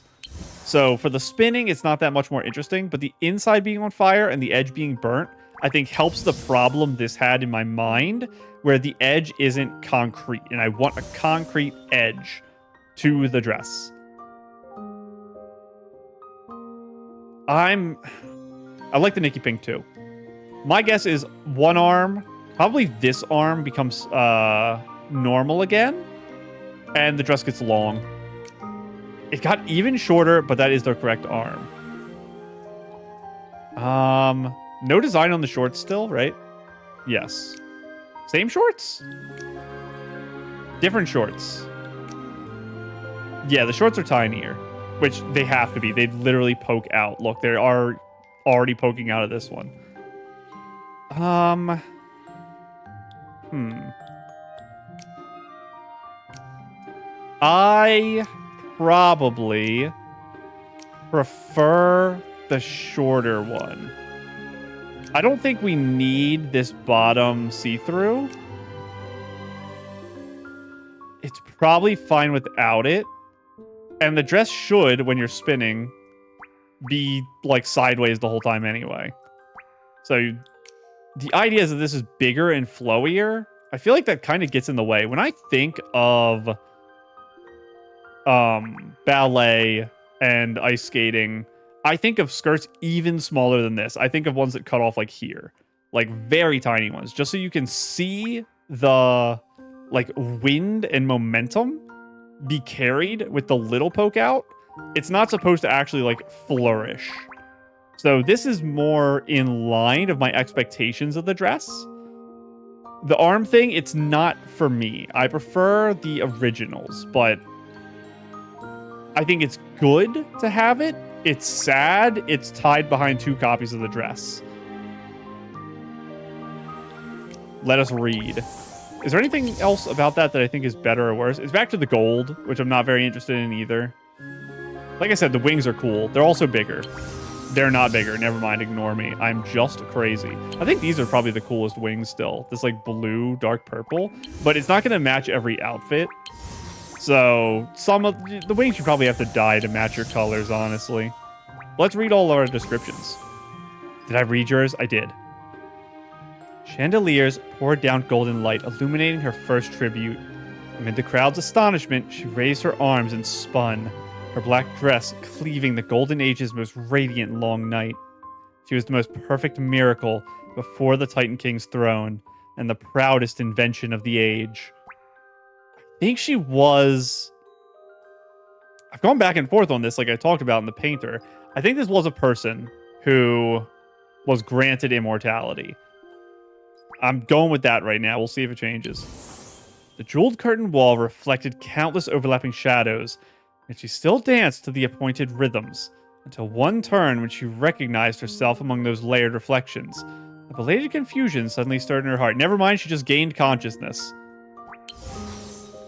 So for the spinning, it's not that much more interesting, but the inside being on fire and the edge being burnt, I think helps the problem this had in my mind where the edge isn't concrete and I want a concrete edge to the dress. I like the Nikki pink too. My guess is one arm, probably this arm becomes normal again and the dress gets long. It got even shorter, but that is the correct arm. No design on the shorts still, right? Yes. Same shorts? Different shorts. Yeah, the shorts are tinier, which they have to be. They literally poke out. Look, they are already poking out of this one. I probably prefer the shorter one. I don't think we need this bottom see-through. It's probably fine without it. And the dress should, when you're spinning, be like sideways the whole time anyway. So the idea is that this is bigger and flowier. I feel like that kind of gets in the way. When I think of ballet and ice skating, I think of skirts even smaller than this. I think of ones that cut off like here, like very tiny ones, just so you can see the like wind and momentum be carried with the little poke out. It's not supposed to actually like flourish. So this is more in line of my expectations of the dress. The arm thing, it's not for me. I prefer the originals, but I think it's good to have it. It's sad. It's tied behind 2 copies of the dress. Let us read. Is there anything else about that I think is better or worse? It's back to the gold, which I'm not very interested in either. Like I said, the wings are cool. They're also bigger. They're not bigger. Never mind. Ignore me. I'm just crazy. I think these are probably the coolest wings still. This like blue, dark purple. But it's not going to match every outfit. So some of the wings you probably have to dye to match your colors, honestly. Let's read all our descriptions. Did I read yours? I did. Chandeliers poured down golden light, illuminating her first tribute. Amid the crowd's astonishment, she raised her arms and spun, her black dress cleaving the Golden Age's most radiant long night. She was the most perfect miracle before the Titan King's throne, and the proudest invention of the age. I think she was... I've gone back and forth on this like I talked about in the painter. I think this was a person who was granted immortality. I'm going with that right now. We'll see if it changes. The jeweled curtain wall reflected countless overlapping shadows, and she still danced to the appointed rhythms, until one turn when she recognized herself among those layered reflections. A belated confusion suddenly stirred in her heart. Never mind, she just gained consciousness.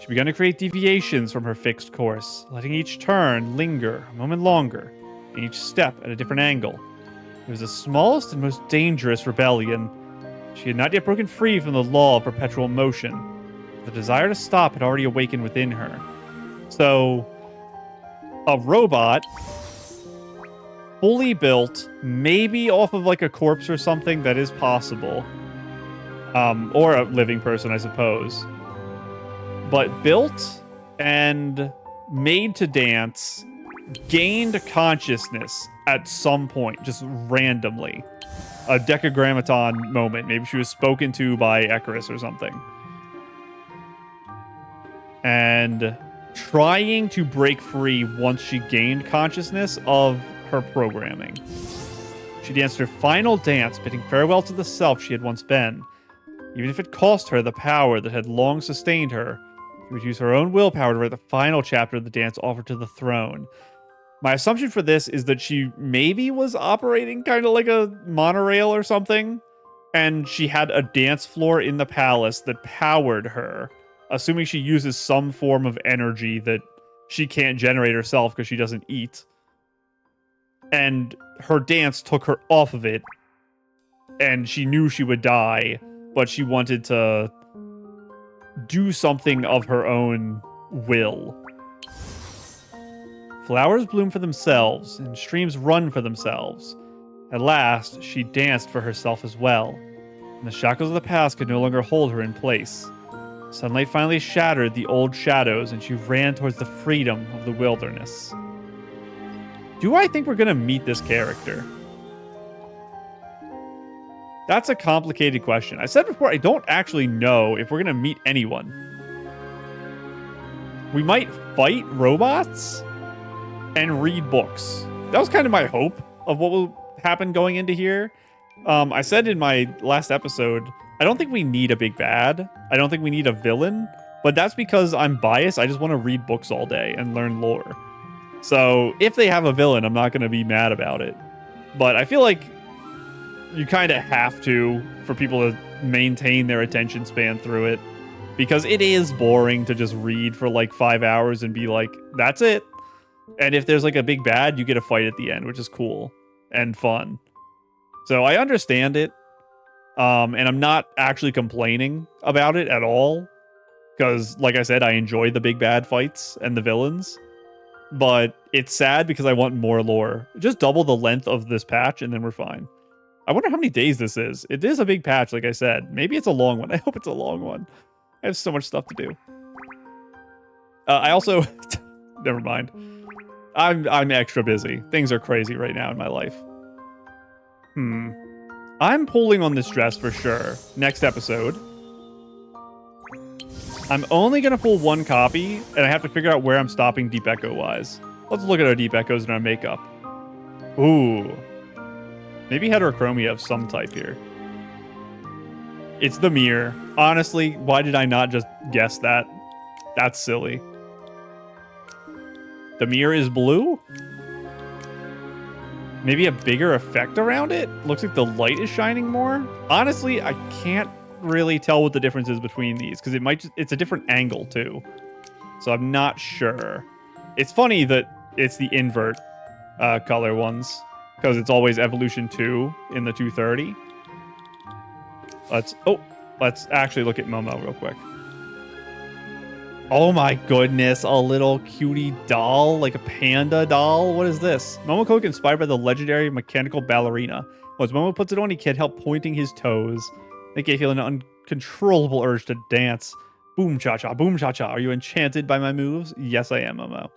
She began to create deviations from her fixed course, letting each turn linger a moment longer, and each step at a different angle. It was the smallest and most dangerous rebellion. She had not yet broken free from the law of perpetual motion. The desire to stop had already awakened within her. So, a robot, fully built, maybe off of like a corpse or something, that is possible. Or a living person, I suppose. But built and made to dance, gained consciousness at some point, just randomly. A Decagrammaton moment. Maybe she was spoken to by Icarus or something. And trying to break free once she gained consciousness of her programming. She danced her final dance, bidding farewell to the self she had once been. Even if it cost her the power that had long sustained her, she would use her own willpower to write the final chapter of the dance offered to the throne. My assumption for this is that she maybe was operating kind of like a monorail or something, and she had a dance floor in the palace that powered her, assuming she uses some form of energy that she can't generate herself because she doesn't eat. And her dance took her off of it, and she knew she would die, but she wanted to do something of her own will. Flowers bloom for themselves, and streams run for themselves. At last, she danced for herself as well, and the shackles of the past could no longer hold her in place. Sunlight finally shattered the old shadows, and she ran towards the freedom of the wilderness. Do I think we're going to meet this character? That's a complicated question. I said before, I don't actually know if we're going to meet anyone. We might fight robots and read books. That was kind of my hope of what will happen going into here. I said in my last episode, I don't think we need a big bad. I don't think we need a villain, but that's because I'm biased. I just want to read books all day and learn lore. So if they have a villain, I'm not going to be mad about it. But I feel like you kind of have to for people to maintain their attention span through it, because it is boring to just read for like 5 hours and be like, that's it. And if there's like a big bad, you get a fight at the end, which is cool and fun. So I understand it. And I'm not actually complaining about it at all, because like I said, I enjoy the big bad fights and the villains. But it's sad because I want more lore. Just double the length of this patch and then we're fine. I wonder how many days this is. It is a big patch, like I said. Maybe it's a long one. I hope it's a long one. I have so much stuff to do. I also... Never mind. I'm extra busy. Things are crazy right now in my life. I'm pulling on this dress for sure. Next episode. I'm only going to pull one copy, and I have to figure out where I'm stopping Deep Echo-wise. Let's look at our Deep Echoes and our makeup. Ooh. Maybe heterochromia of some type here. It's the mirror. Honestly, why did I not just guess that? That's silly. The mirror is blue? Maybe a bigger effect around it? Looks like the light is shining more? Honestly, I can't really tell what the difference is between these because it's a different angle too. So I'm not sure. It's funny that it's the invert color ones because it's always evolution 2 in the 230. Let's actually look at Momo real quick. Oh my goodness, a little cutie doll, like a panda doll. What is this? Momokoke inspired by the legendary mechanical ballerina. Once Momo puts it on, he can't help pointing his toes. Nikki feel an uncontrollable urge to dance. Boom cha cha, boom cha cha. Are you enchanted by my moves? Yes, I am, Momo.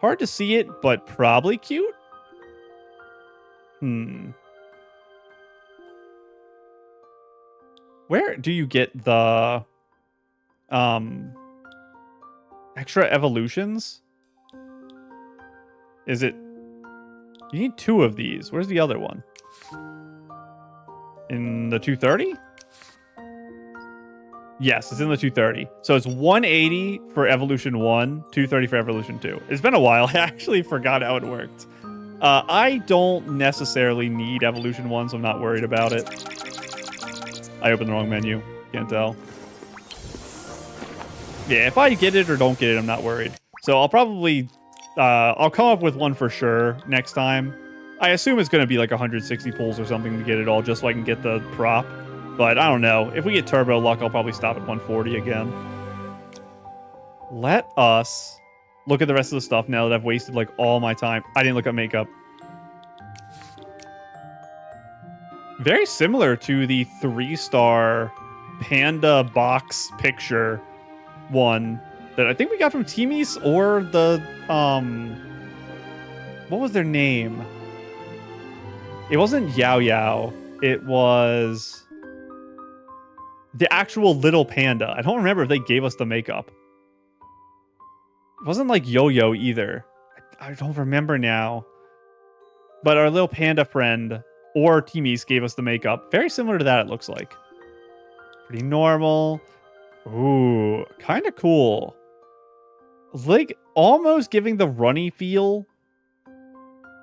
Hard to see it, but probably cute. Where do you get the extra evolutions? Is it... You need 2 of these. Where's the other one? In the 230? Yes, it's in the 230. So it's 180 for evolution 1, 230 for evolution 2. It's been a while. I actually forgot how it worked. I don't necessarily need evolution 1, so I'm not worried about it. I opened the wrong menu. Can't tell. Yeah, if I get it or don't get it, I'm not worried. So I'll probably... I'll come up with one for sure next time. I assume it's going to be like 160 pulls or something to get it all, just so I can get the prop. But I don't know. If we get turbo luck, I'll probably stop at 140 again. Let us look at the rest of the stuff now that I've wasted like all my time. I didn't look at makeup. Very similar to the 3-star panda box picture one that I think we got from Teamies or the, what was their name? It wasn't Yao Yao. It was the actual little panda. I don't remember if they gave us the makeup. It wasn't like Yo-Yo either. I don't remember now. But our little panda friend or Teamies gave us the makeup. Very similar to that, it looks like. Pretty normal. Ooh, kind of cool. Like, almost giving the runny feel.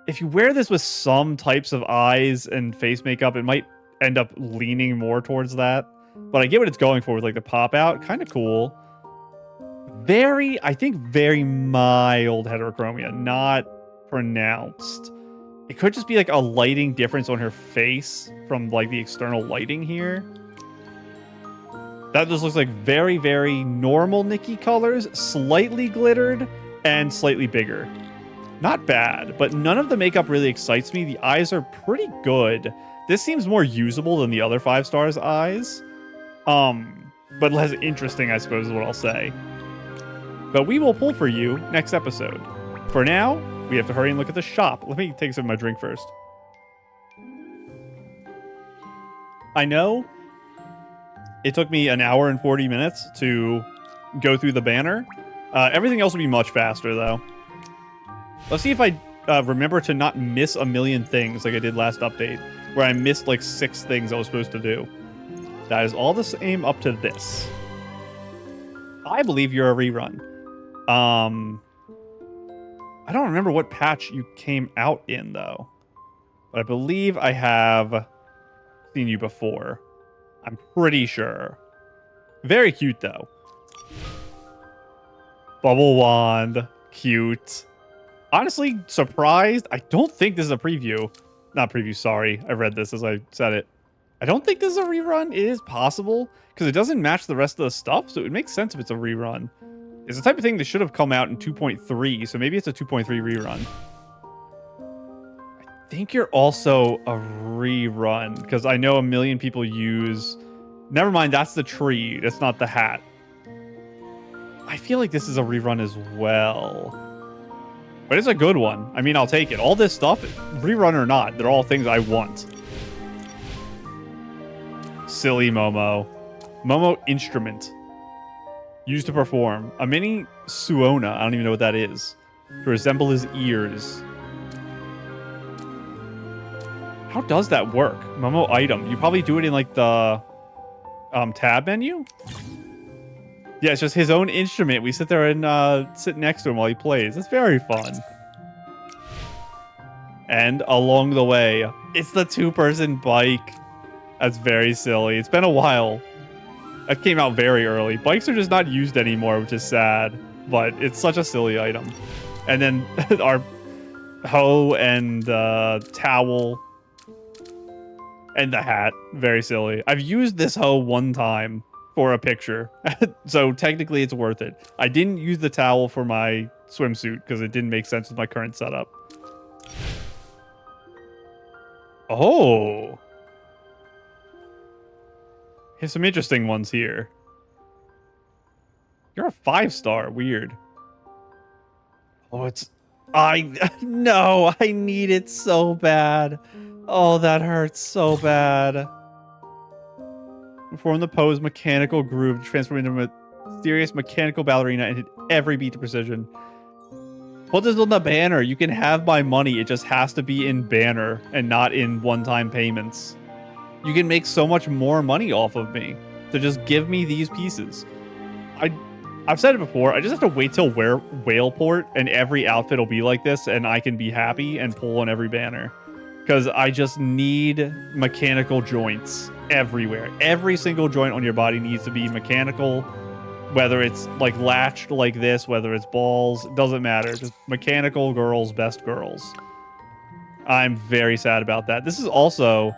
If you wear this with some types of eyes and face makeup, it might end up leaning more towards that. But I get what it's going for with, like, the pop-out. Kind of cool. I think very mild heterochromia. Not pronounced. It could just be, like, a lighting difference on her face from, like, the external lighting here. That just looks like very, very normal Nikki colors, slightly glittered, and slightly bigger. Not bad, but none of the makeup really excites me. The eyes are pretty good. This seems more usable than the other 5 stars eyes. But less interesting, I suppose, is what I'll say. But we will pull for you next episode. For now, we have to hurry and look at the shop. Let me take some of my drink first. I know it took me an hour and 40 minutes to go through the banner. Everything else will be much faster, though. Let's see if I remember to not miss a million things like I did last update, where I missed like 6 things I was supposed to do. That is all the same up to this. I believe you're a rerun. I don't remember what patch you came out in, though. But I believe I have seen you before. I'm pretty sure. Very cute, though. Bubble wand. Cute. Honestly, surprised. I don't think this is a preview. Not preview, sorry. I read this as I said it. I don't think this is a rerun. It is possible, because it doesn't match the rest of the stuff, so it would make sense if it's a rerun. It's the type of thing that should have come out in 2.3, so maybe it's a 2.3 rerun. I think you're also a rerun, because I know a million people use... Never mind, that's the tree. That's not the hat. I feel like this is a rerun as well. But it's a good one. I mean, I'll take it. All this stuff, rerun or not, they're all things I want. Silly Momo. Momo instrument. Used to perform. A mini Suona. I don't even know what that is. To resemble his ears. How does that work? Momo item. You probably do it in like the tab menu? Yeah, it's just his own instrument. We sit there and sit next to him while he plays. It's very fun. And along the way, it's the 2-person bike. That's very silly. It's been a while. That came out very early. Bikes are just not used anymore, which is sad. But it's such a silly item. And then our hoe and towel. And the hat. Very silly. I've used this hoe one time for a picture. So technically it's worth it. I didn't use the towel for my swimsuit because it didn't make sense with my current setup. Oh. Here's some interesting ones here. You're a 5-star. Weird. Oh, it's... No, I need it so bad. Oh, that hurts so bad. Perform the pose mechanical groove, transform into a mysterious mechanical ballerina and hit every beat to precision. Put this on the banner. You can have my money. It just has to be in banner and not in one-time payments. You can make so much more money off of me. So just give me these pieces. I've said it before. I just have to wait till Whaleport and every outfit will be like this and I can be happy and pull on every banner. Because I just need mechanical joints everywhere. Every single joint on your body needs to be mechanical. Whether it's like latched like this, whether it's balls, it doesn't matter. Just mechanical girls, best girls. I'm very sad about that. This is also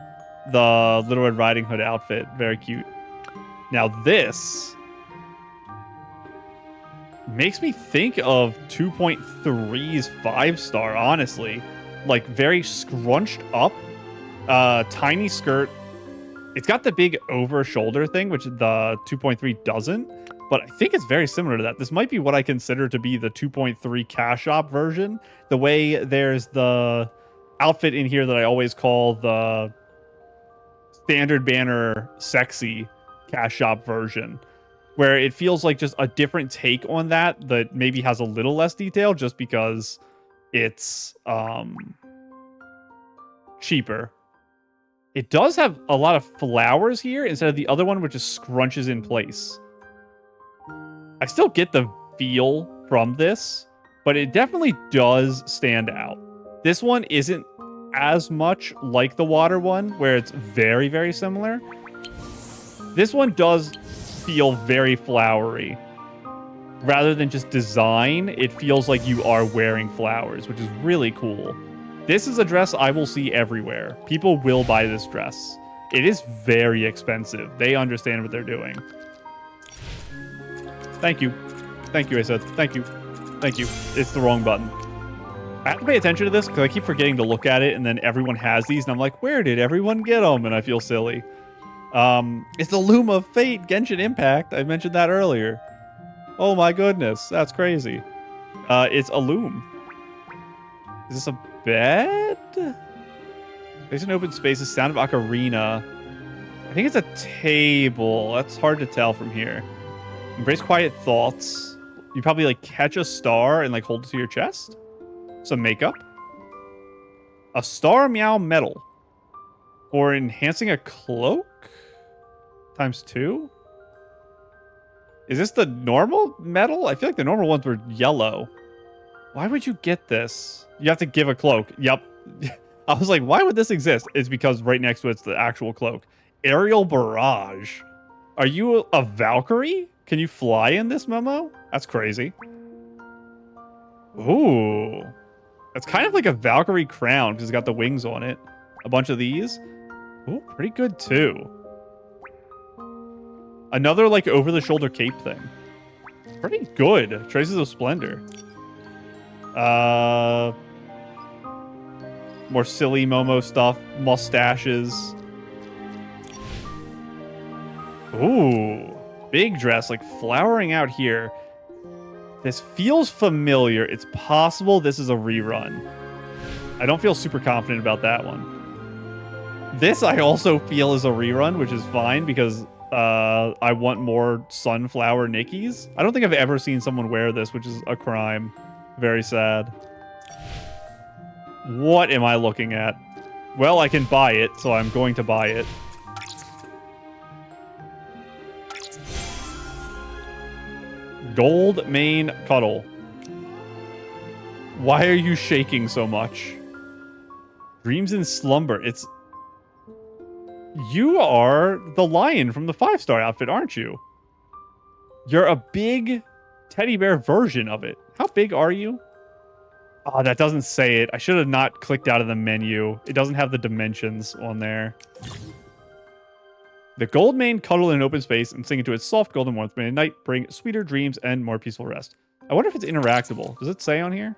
the Little Red Riding Hood outfit. Very cute. Now this makes me think of 2.3's 5-star, honestly. Like very scrunched up, tiny skirt. It's got the big over shoulder thing, which the 2.3 doesn't. But I think it's very similar to that. This might be what I consider to be the 2.3 cash shop version. The way there's the outfit in here that I always call the standard banner sexy cash shop version, where it feels like just a different take on that maybe has a little less detail just because it's cheaper. It does have a lot of flowers here instead of the other one, which just scrunches in place. I still get the feel from this, but it definitely does stand out. This one isn't as much like the water one, where it's very, very similar. This one does feel very flowery. Rather than just design, it feels like you are wearing flowers, which is really cool. This is a dress I will see everywhere. People will buy this dress. It is very expensive. They understand what they're doing. Thank you. Thank you, I said. Thank you. Thank you. It's the wrong button. I have to pay attention to this because I keep forgetting to look at it, and then everyone has these, and I'm like, where did everyone get them? And I feel silly. It's the Loom of Fate Genshin Impact. I mentioned that earlier. Oh my goodness. That's crazy. It's a loom. Is this a bed? There's an open space. The sound of ocarina. I think it's a table. That's hard to tell from here. Embrace quiet thoughts. You probably like catch a star and like hold it to your chest. Some makeup. A star meow medal. For enhancing a cloak. ×2. Is this the normal medal? I feel like the normal ones were yellow. Why would you get this? You have to give a cloak. Yep. I was like, why would this exist? It's because right next to it's the actual cloak. Aerial barrage. Are you a Valkyrie? Can you fly in this Momo? That's crazy. Ooh. That's kind of like a Valkyrie crown because it's got the wings on it. A bunch of these. Ooh, pretty good too. Another like over-the-shoulder cape thing. Pretty good. Traces of Splendor. More silly Momo stuff. Mustaches. Ooh. Big dress, like flowering out here. This feels familiar. It's possible this is a rerun. I don't feel super confident about that one. This I also feel is a rerun, which is fine because I want more sunflower Nickies. I don't think I've ever seen someone wear this, which is a crime. Very sad. What am I looking at? Well, I can buy it, so I'm going to buy it. Gold mane cuddle. Why are you shaking so much? Dreams in slumber. It's... You are the lion from the 5-star outfit, aren't you? You're a big teddy bear version of it. How big are you? Oh, that doesn't say it. I should have not clicked out of the menu. It doesn't have the dimensions on there. The gold mane cuddle in an open space and sing into its soft golden warmth. May at night bring sweeter dreams and more peaceful rest. I wonder if it's interactable. Does it say on here?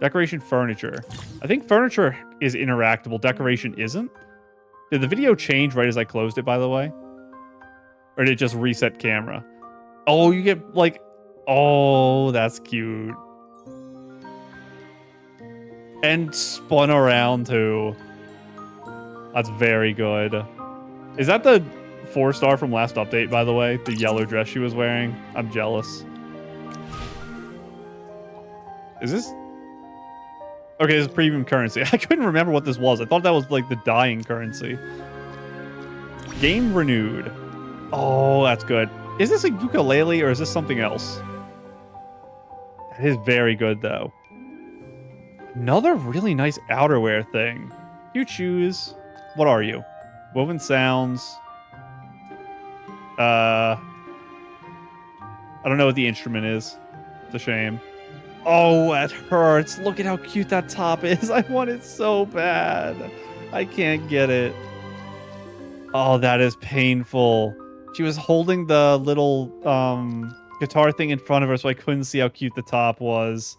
Decoration furniture. I think furniture is interactable. Decoration isn't. Did the video change right as I closed it, by the way? Or did it just reset camera? Oh, you get like... Oh, that's cute. And spun around too. That's very good. Is that the 4-star from last update, by the way? The yellow dress she was wearing? I'm jealous. Is this... Okay, this is premium currency. I couldn't remember what this was. I thought that was like the dying currency. Game renewed. Oh, that's good. Is this a ukulele or is this something else? That is very good, though. Another really nice outerwear thing. Cute shoes. What are you? Woven sounds. I don't know what the instrument is. It's a shame. Oh, it hurts. Look at how cute that top is. I want it so bad. I can't get it. Oh, that is painful. She was holding the little guitar thing in front of her, so I couldn't see how cute the top was.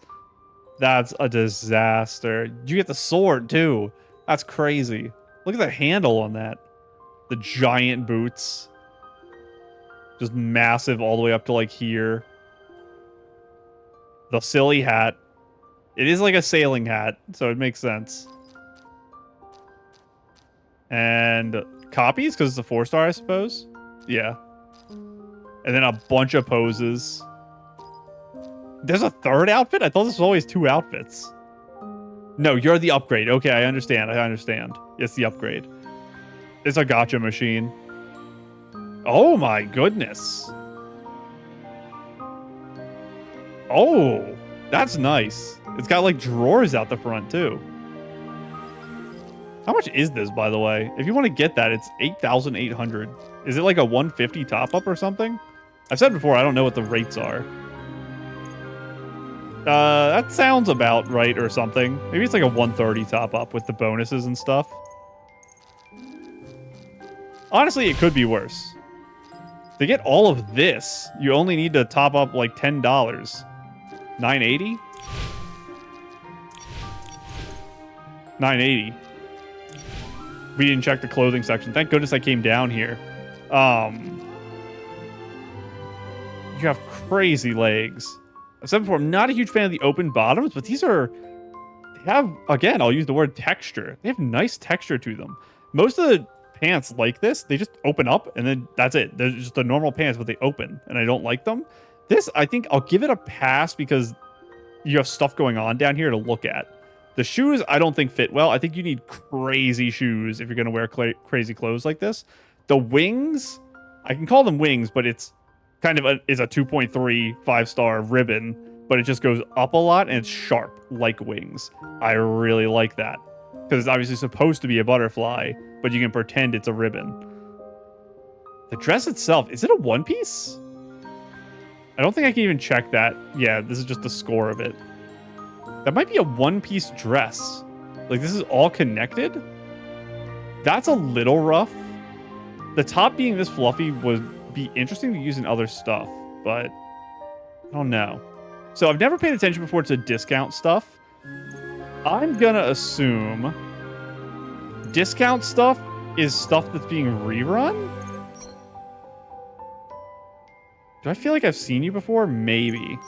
That's a disaster. You get the sword, too. That's crazy. Look at the handle on that. The giant boots. Just massive all the way up to, like, here. The silly hat. It is like a sailing hat, so it makes sense. And copies, because it's a 4-star, I suppose. Yeah. And then a bunch of poses. There's a third outfit? I thought this was always 2 outfits. No, you're the upgrade. Okay, I understand. I understand. It's the upgrade. It's a gacha machine. Oh my goodness. Oh, that's nice. It's got like drawers out the front too. How much is this, by the way? If you want to get that, it's 8,800. Is it like a 150 top up or something? I've said before, I don't know what the rates are. That sounds about right or something. Maybe it's like a 130 top up with the bonuses and stuff. Honestly, it could be worse. To get all of this, you only need to top up like $10. 980? 980. We didn't check the clothing section. Thank goodness I came down here. You have crazy legs. I've said before, I'm not a huge fan of the open bottoms, but these are... They have, again, I'll use the word texture. They have nice texture to them. Most of the pants like this, they just open up, and then that's it. They're just the normal pants, but they open, and I don't like them. This, I think I'll give it a pass because you have stuff going on down here to look at. The shoes, I don't think fit well. I think you need crazy shoes if you're going to wear crazy clothes like this. The wings, I can call them wings, but it's kind of is a 2.3 5-star ribbon, but it just goes up a lot and it's sharp like wings. I really like that because it's obviously supposed to be a butterfly, but you can pretend it's a ribbon. The dress itself, is it a one piece? I don't think I can even check that. Yeah, this is just the score of it. That might be a one-piece dress. Like, this is all connected? That's a little rough. The top being this fluffy would be interesting to use in other stuff, but I don't know. So I've never paid attention before to discount stuff. I'm gonna assume discount stuff is stuff that's being rerun? Do I feel like I've seen you before? Maybe.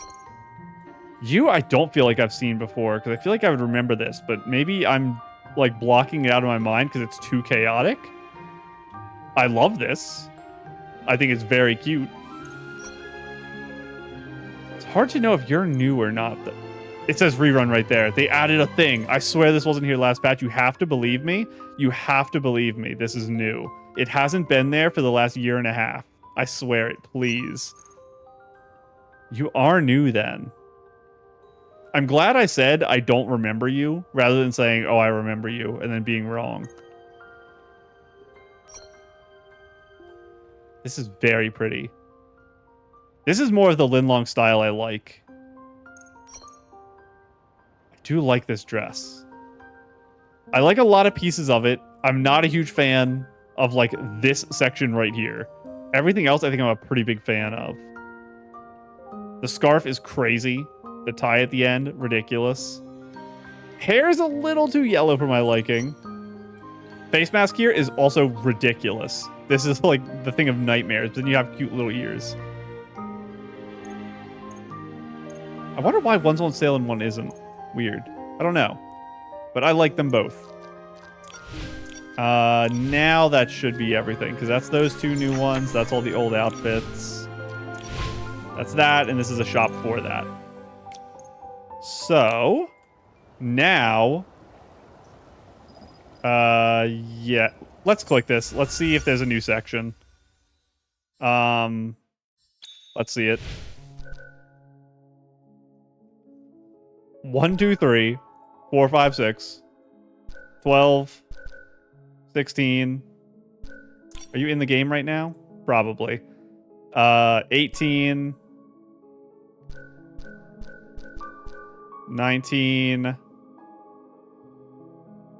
You, I don't feel like I've seen before, because I feel like I would remember this, but maybe I'm, like, blocking it out of my mind because it's too chaotic. I love this. I think it's very cute. It's hard to know if you're new or not. It says rerun right there. They added a thing. I swear this wasn't here last patch. You have to believe me. You have to believe me. This is new. It hasn't been there for the last year and a half. I swear it, please. You are new then. I'm glad I said I don't remember you rather than saying, oh, I remember you and then being wrong. This is very pretty. This is more of the Linlong style I like. I do like this dress. I like a lot of pieces of it. I'm not a huge fan of like this section right here. Everything else I think I'm a pretty big fan of. The scarf is crazy. The tie at the end, ridiculous. Hair is a little too yellow for my liking. Face mask here is also ridiculous. This is like the thing of nightmares. Then you have cute little ears. I wonder why one's on sale and one isn't. Weird. I don't know. But I like them both. Now that should be everything, because that's those two new ones. That's all the old outfits. That's that, and this is a shop for that. So, now... yeah. Let's click this. Let's see if there's a new section. Let's see it. 1, 2, 3, 4, 5, 6, 12, 16. Are you in the game right now? Probably. 18, 19,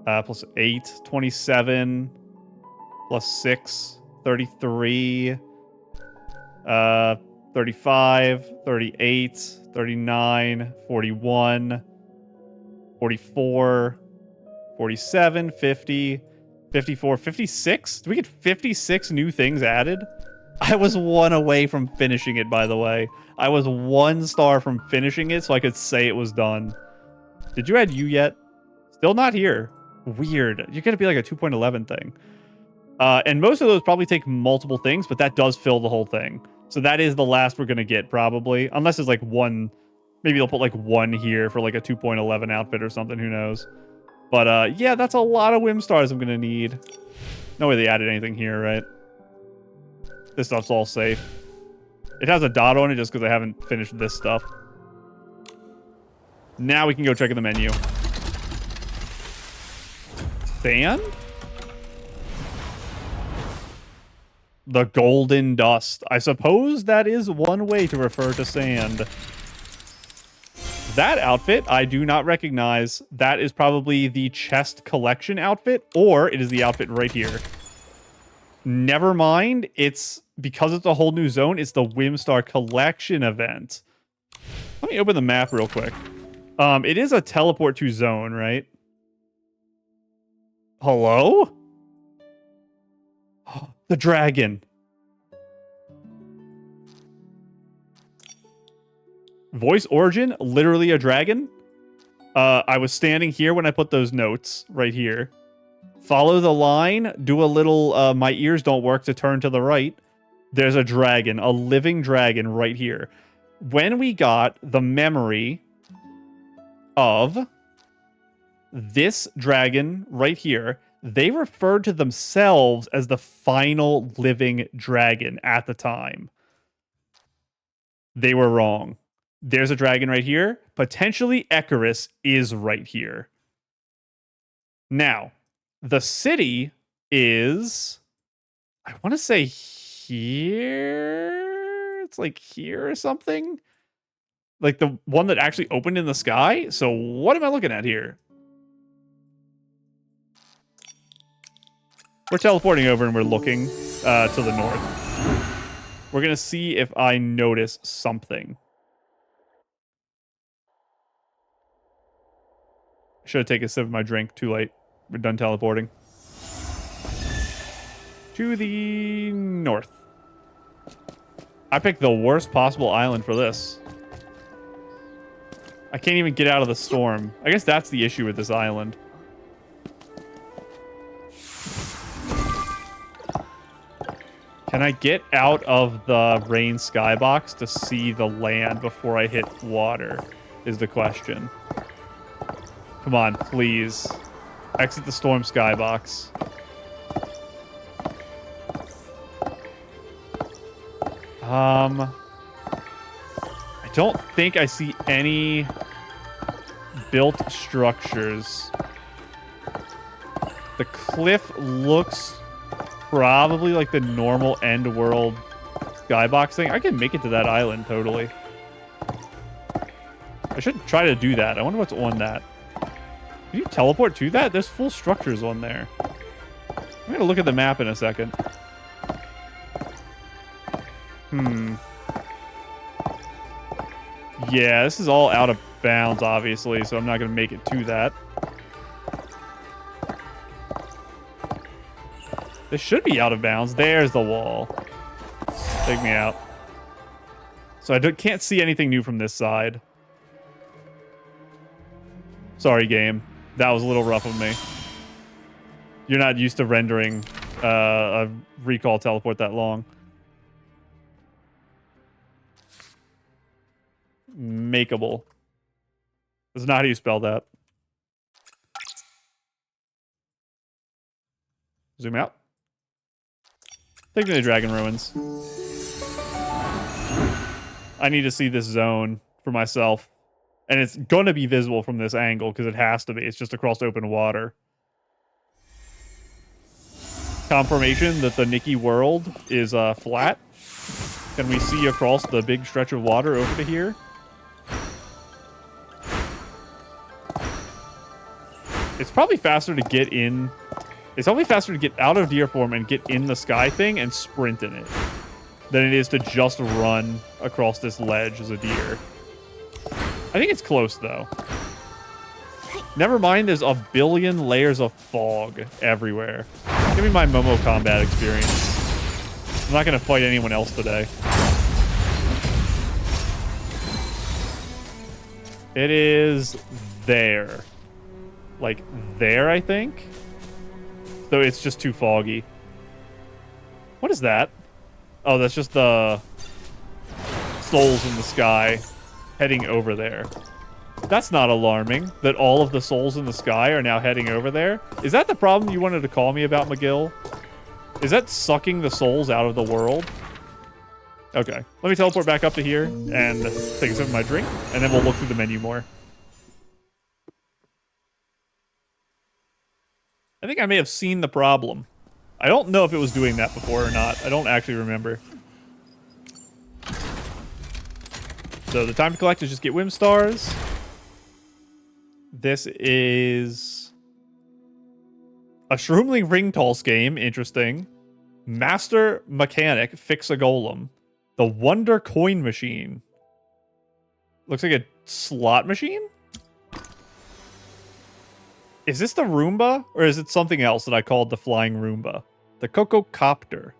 plus 8, 27, plus 6, 33, 35, 38, 39, 41, 44, 47, 50, 54, 56? Did we get 56 new things added? I was 1 away from finishing it, by the way. I was 1 star from finishing it so I could say it was done. Did you add you yet? Still not here. Weird. You're going to be like a 2.11 thing. And most of those probably take multiple things, but that does fill the whole thing. So that is the last we're going to get, probably. Unless there's like 1... Maybe they'll put like 1 here for like a 2.11 outfit or something. Who knows? But yeah, that's a lot of Whim stars I'm going to need. No way they added anything here, right? This stuff's all safe. It has a dot on it just because I haven't finished this stuff. Now we can go check in the menu. Sand? The golden dust. I suppose that is one way to refer to sand. That outfit, I do not recognize. That is probably the chest collection outfit, or it is the outfit right here. Never mind. It's because it's a whole new zone. It's the Whimstar collection event. Let me open the map real quick. It is a teleport to zone, right? Hello? The dragon. Voice origin, literally a dragon. I was standing here when I put those notes right here. Follow the line, do a little, my ears don't work to turn to the right. There's a dragon, a living dragon right here. When we got the memory of this dragon right here, they referred to themselves as the final living dragon at the time. They were wrong. There's a dragon right here. Potentially Icarus is right here. Now, the city is, I want to say here. It's like here or something. Like the one that actually opened in the sky. So what am I looking at here? We're teleporting over and we're looking to the north. We're going to see if I notice something. Should have taken a sip of my drink. Too late. We're done teleporting. To the north. I picked the worst possible island for this. I can't even get out of the storm. I guess that's the issue with this island. Can I get out of the rain skybox to see the land before I hit water? Is the question. Come on, please. Exit the storm skybox. I don't think I see any built structures. The cliff looks probably like the normal end world skybox thing. I can make it to that island totally. I should try to do that. I wonder what's on that. Can you teleport to that? There's full structures on there. I'm gonna look at the map in a second. Yeah, this is all out of bounds, obviously, so I'm not gonna make it to that. This should be out of bounds. There's the wall. Take me out. So I can't see anything new from this side. Sorry, game. That was a little rough of me. You're not used to rendering a recall teleport that long. Makeable. That's not how you spell that. Zoom out. Take me to Dragon Ruins. I need to see this zone for myself. And it's going to be visible from this angle because it has to be. It's just across open water. Confirmation that the Nikki world is flat. Can we see across the big stretch of water over to here? It's probably faster to get in. It's probably faster to get out of deer form and get in the sky thing and sprint in it than it is to just run across this ledge as a deer. I think it's close, though. Never mind, there's a billion layers of fog everywhere. Give me my Momo combat experience. I'm not going to fight anyone else today. It is there. Like, there, I think? So it's just too foggy. What is that? Oh, that's just the souls in the sky heading over there. That's not alarming that all of the souls in the sky are now heading over there. Is that the problem you wanted to call me about, Meghill? Is that sucking the souls out of the world? Okay. Let me teleport back up to here and take a sip of my drink, and then we'll look through the menu more. I think I may have seen the problem. I don't know if it was doing that before or not. I don't actually remember. So the time to collect is just get Whim Stars. This is a Shroomling Ring Toss game. Interesting. Master Mechanic, Fix a Golem. The Wonder Coin Machine. Looks like a slot machine? Is this the Roomba? Or is it something else that I called the Flying Roomba? The Coco Copter.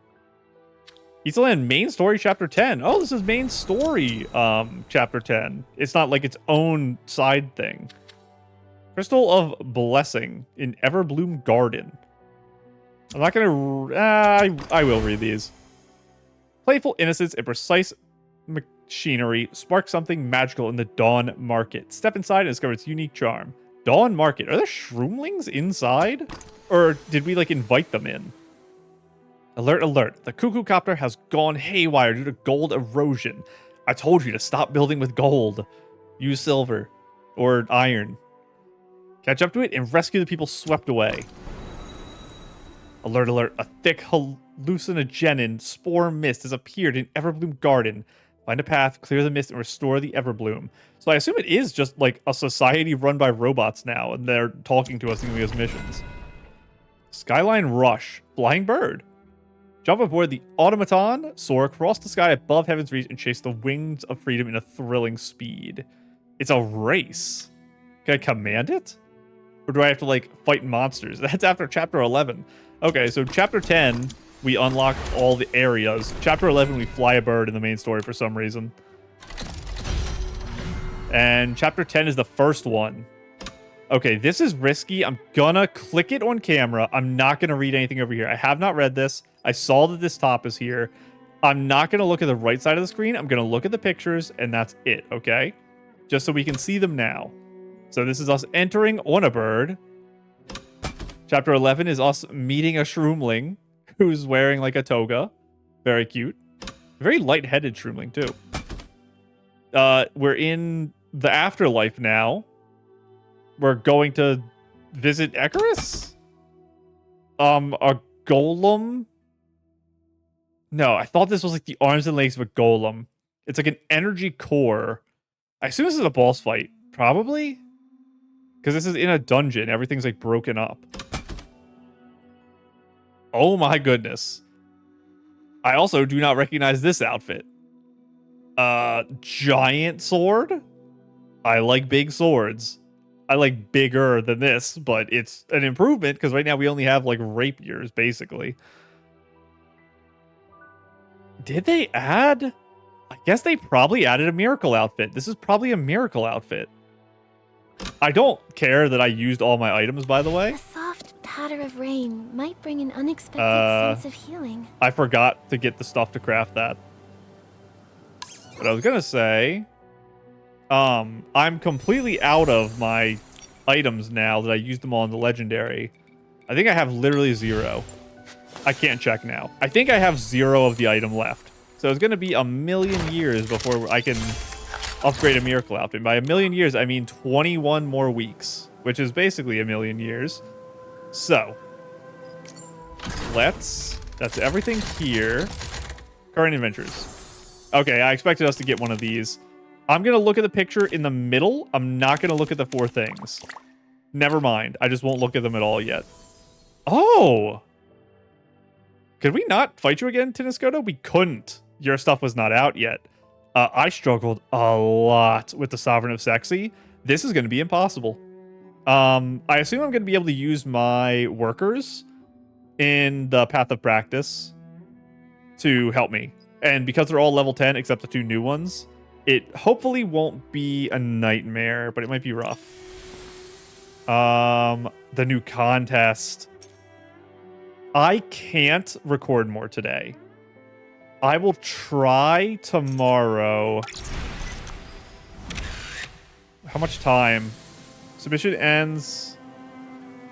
Eastland Main Story Chapter 10. Oh, this is Main Story Chapter 10. It's not like its own side thing. Crystal of Blessing in Everbloom Garden. I'm not going to... I will read these. Playful innocence and precise machinery spark something magical in the Dawn Market. Step inside and discover its unique charm. Dawn Market. Are there shroomlings inside? Or did we, like, invite them in? Alert, alert. The Cuckoo Copter has gone haywire due to gold erosion. I told you to stop building with gold. Use silver. Or iron. Catch up to it and rescue the people swept away. Alert, alert. A thick hallucinogen spore mist has appeared in Everbloom Garden. Find a path, clear the mist, and restore the Everbloom. So I assume it is just like a society run by robots now, and they're talking to us and giving us missions. Skyline Rush. Flying Bird. Jump aboard the automaton, soar across the sky above Heaven's Reach, and chase the wings of freedom in a thrilling speed. It's a race. Can I command it? Or do I have to, like, fight monsters? That's after Chapter 11. Okay, so Chapter 10, we unlocked all the areas. Chapter 11, we fly a bird in the main story for some reason. And Chapter 10 is the first one. Okay, this is risky. I'm gonna click it on camera. I'm not gonna read anything over here. I have not read this. I saw that this top is here. I'm not gonna look at the right side of the screen. I'm gonna look at the pictures, and that's it, okay? Just so we can see them now. So this is us entering on a bird. Chapter 11 is us meeting a shroomling who's wearing like a toga. Very cute. Very lightheaded shroomling, too. We're in the afterlife now. We're going to visit Icarus? A golem? No, I thought this was like the arms and legs of a golem. It's like an energy core. I assume this is a boss fight. Probably? Because this is in a dungeon. Everything's like broken up. Oh my goodness. I also do not recognize this outfit. Giant sword? I like big swords. I like bigger than this, but it's an improvement because right now we only have like rapiers, basically. Did they add? I guess they probably added a miracle outfit. This is probably a miracle outfit. I don't care that I used all my items, by the way. A soft patter of rain might bring an unexpected sense of healing. I forgot to get the stuff to craft that. But I was gonna say, I'm completely out of my items now that I used them all in the legendary. I think I have literally 0. I can't check now. I think I have 0 of the item left. So it's gonna be a million years before I can upgrade a miracle outfit. By a million years, I mean 21 more weeks, which is basically a million years. So that's everything here. Current adventures. Okay, I expected us to get one of these. I'm going to look at the picture in the middle. I'm not going to look at the 4 things. Never mind. I just won't look at them at all yet. Oh! Could we not fight you again, Tiniscoto? We couldn't. Your stuff was not out yet. I struggled a lot with the Sovereign of Sexy. This is going to be impossible. I assume I'm going to be able to use my workers in the Path of Practice to help me. And because they're all level 10, except the 2 new ones, it hopefully won't be a nightmare, but it might be rough. The new contest. I can't record more today. I will try tomorrow. How much time? Submission ends.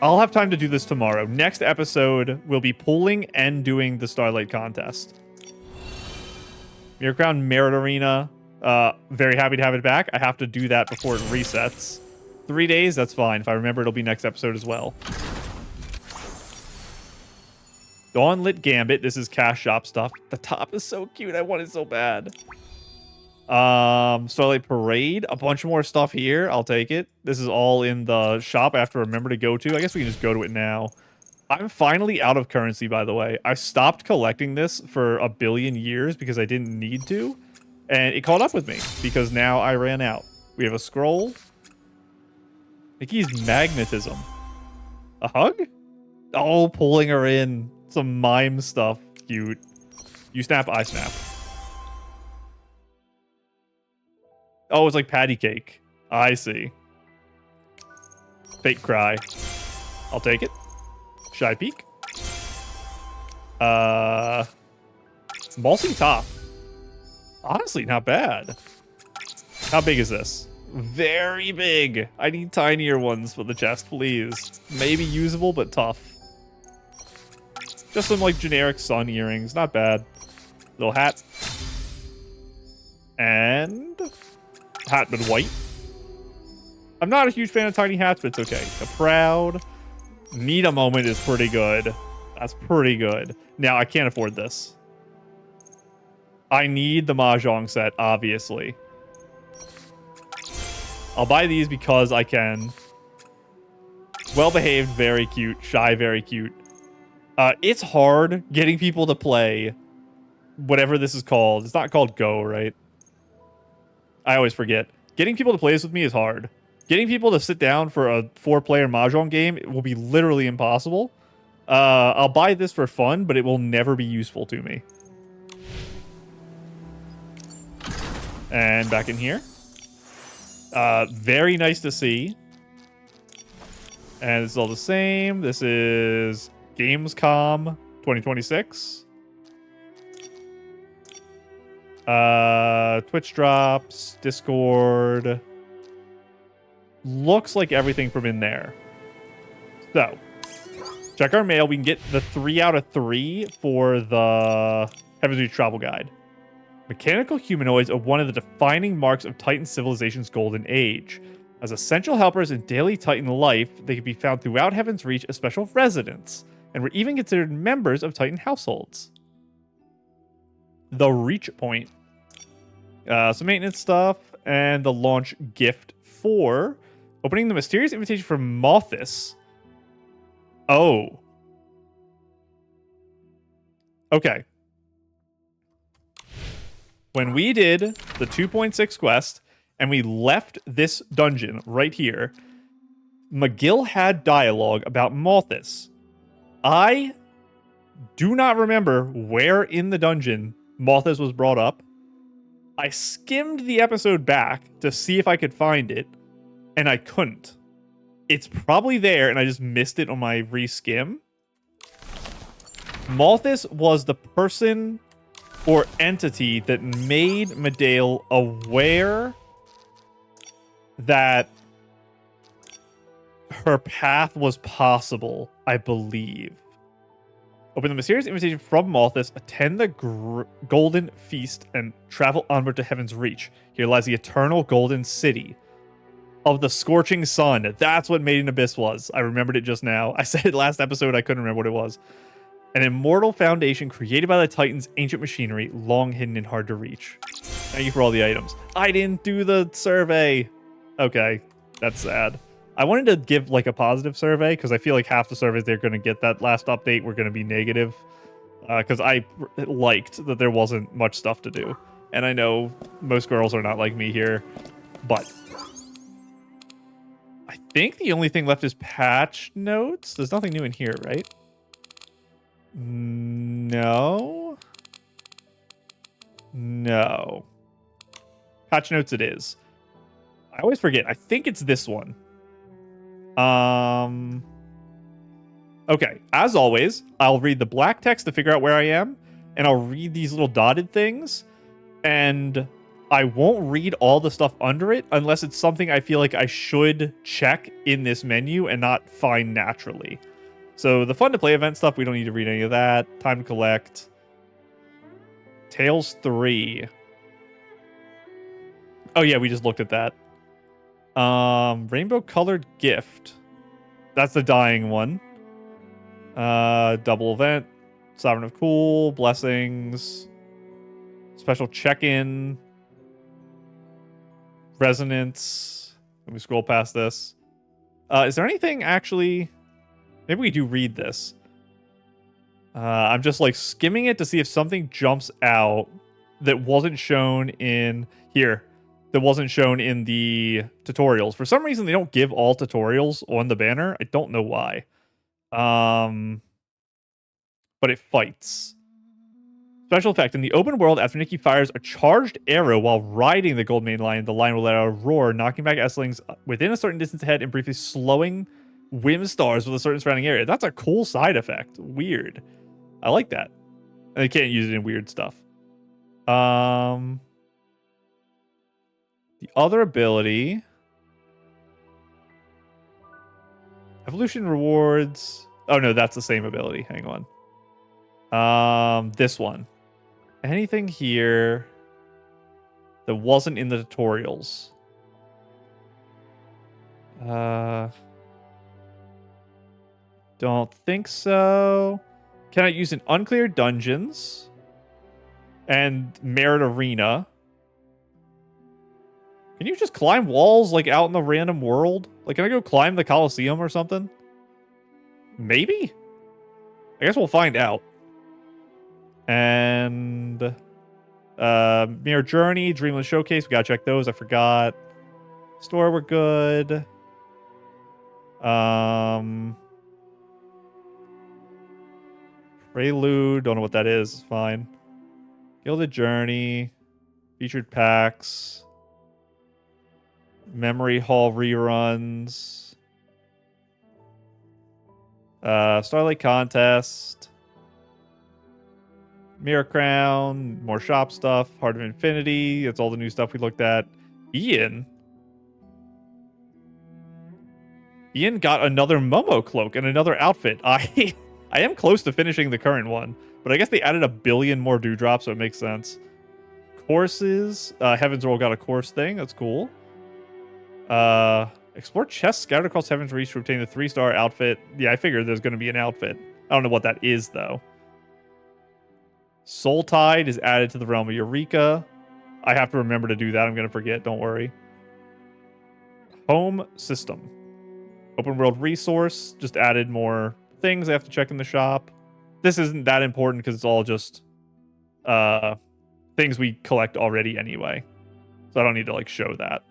I'll have time to do this tomorrow. Next episode, we'll be pulling and doing the Starlight contest. Mirror Crown Merit Arena. Very happy to have it back. I have to do that before it resets. 3 days, that's fine. If I remember, it'll be next episode as well. Dawnlit Gambit. This is cash shop stuff. The top is so cute. I want it so bad. Starlight Parade. A bunch more stuff here. I'll take it. This is all in the shop I have to remember to go to. I guess we can just go to it now. I'm finally out of currency, by the way. I stopped collecting this for a billion years because I didn't need to. And it caught up with me because now I ran out. We have a scroll. Nikki's magnetism. A hug? Oh, pulling her in. Some mime stuff. Cute. You snap, I snap. Oh, it's like patty cake. I see. Fake cry. I'll take it. Shy peek. Ballsy top. Honestly, not bad. How big is this? Very big. I need tinier ones for the chest, please. Maybe usable, but tough. Just some, like, generic sun earrings. Not bad. Little hat. And... hat, but white. I'm not a huge fan of tiny hats, but it's okay. The Proud. Need a Moment is pretty good. That's pretty good. Now, I can't afford this. I need the Mahjong set, obviously. I'll buy these because I can. Well-behaved, very cute. Shy, very cute. It's hard getting people to play whatever this is called. It's not called Go, right? I always forget. Getting people to play this with me is hard. Getting people to sit down for a 4-player Mahjong game will be literally impossible. I'll buy this for fun, but it will never be useful to me. And back in here. Very nice to see. And it's all the same. This is Gamescom 2026. Twitch drops, Discord. Looks like everything from in there. So, check our mail. We can get the 3 out of 3 for the Heaven's Reach Travel Guide. Mechanical humanoids are one of the defining marks of Titan civilization's golden age. As essential helpers in daily Titan life, they can be found throughout Heaven's Reach as special residents, and were even considered members of Titan households. The Reach Point. Some maintenance stuff, and the launch gift for opening the mysterious invitation from Mothis. Oh. Okay. When we did the 2.6 quest, and we left this dungeon right here, Meghill had dialogue about Mothis. I do not remember where in the dungeon Mothis was brought up. I skimmed the episode back to see if I could find it, and I couldn't. It's probably there, and I just missed it on my reskim. Mothis was the person or entity that made Meghill aware that her path was possible, I believe. Open the mysterious invitation from Mothis, attend the Golden Feast, and travel onward to Heaven's Reach. Here lies the eternal Golden City of the Scorching Sun. That's what Made in Abyss was. I remembered it just now. I said it last episode, I couldn't remember what it was. An immortal foundation created by the Titans' ancient machinery, long hidden and hard to reach. Thank you for all the items. I didn't do the survey. Okay, that's sad. I wanted to give like a positive survey because I feel like half the surveys they're going to get that last update were going to be negative. Because I liked that there wasn't much stuff to do. And I know most girls are not like me here. But I think the only thing left is patch notes. There's nothing new in here, right? No. No. Patch notes it is. I always forget. I think it's this one. Okay, as always, I'll read the black text to figure out where I am, and I'll read these little dotted things, and I won't read all the stuff under it unless it's something I feel like I should check in this menu and not find naturally. So the fun to play event stuff, we don't need to read any of that. Time to collect. Tales 3. Oh yeah, we just looked at that. Rainbow colored gift. That's the dying one. Double event. Sovereign of Cool. Blessings. Special check-in. Resonance. Let me scroll past this. Is there anything actually... Maybe we do read this. I'm just like skimming it to see if something jumps out that wasn't shown in here. That wasn't shown in the tutorials. For some reason, they don't give all tutorials on the banner. I don't know why. But it fights. Special effect. In the open world, after Nikki fires a charged arrow while riding the Gold Mane Lion, the lion will let out a roar, knocking back Esslings within a certain distance ahead and briefly slowing Whim stars with a certain surrounding area. That's a cool side effect. Weird. I like that. And they can't use it in weird stuff. The other ability... Evolution rewards... Oh, no, that's the same ability. Hang on. This one. Anything here that wasn't in the tutorials? Don't think so. Can I use in uncleared dungeons and Merit Arena? Can you just climb walls like out in the random world? Like, can I go climb the Colosseum or something? Maybe? I guess we'll find out. And Mirror Journey, Dreamless Showcase, we gotta check those. I forgot. Store, we're good. Prelude, don't know what that is. It's fine. Gilded Journey, featured packs, Memory Hall reruns. Starlight Contest. Mirror Crown. More shop stuff. Heart of Infinity. It's all the new stuff we looked at. Ian got another Momo cloak and another outfit. I am close to finishing the current one, but I guess they added 1 billion more dewdrops, so it makes sense. Courses. Heaven's Roll got a course thing. That's cool. Explore chests scattered across Heaven's Reach to obtain the 3-star outfit. Yeah, I figured there's going to be an outfit. I don't know what that is, though. Soul Tide is added to the Realm of Eureka. I have to remember to do that. I'm going to forget. Don't worry. Home System. Open World Resource. Just added more things I have to check in the shop. This isn't that important because it's all just things we collect already anyway. So I don't need to, like, show that.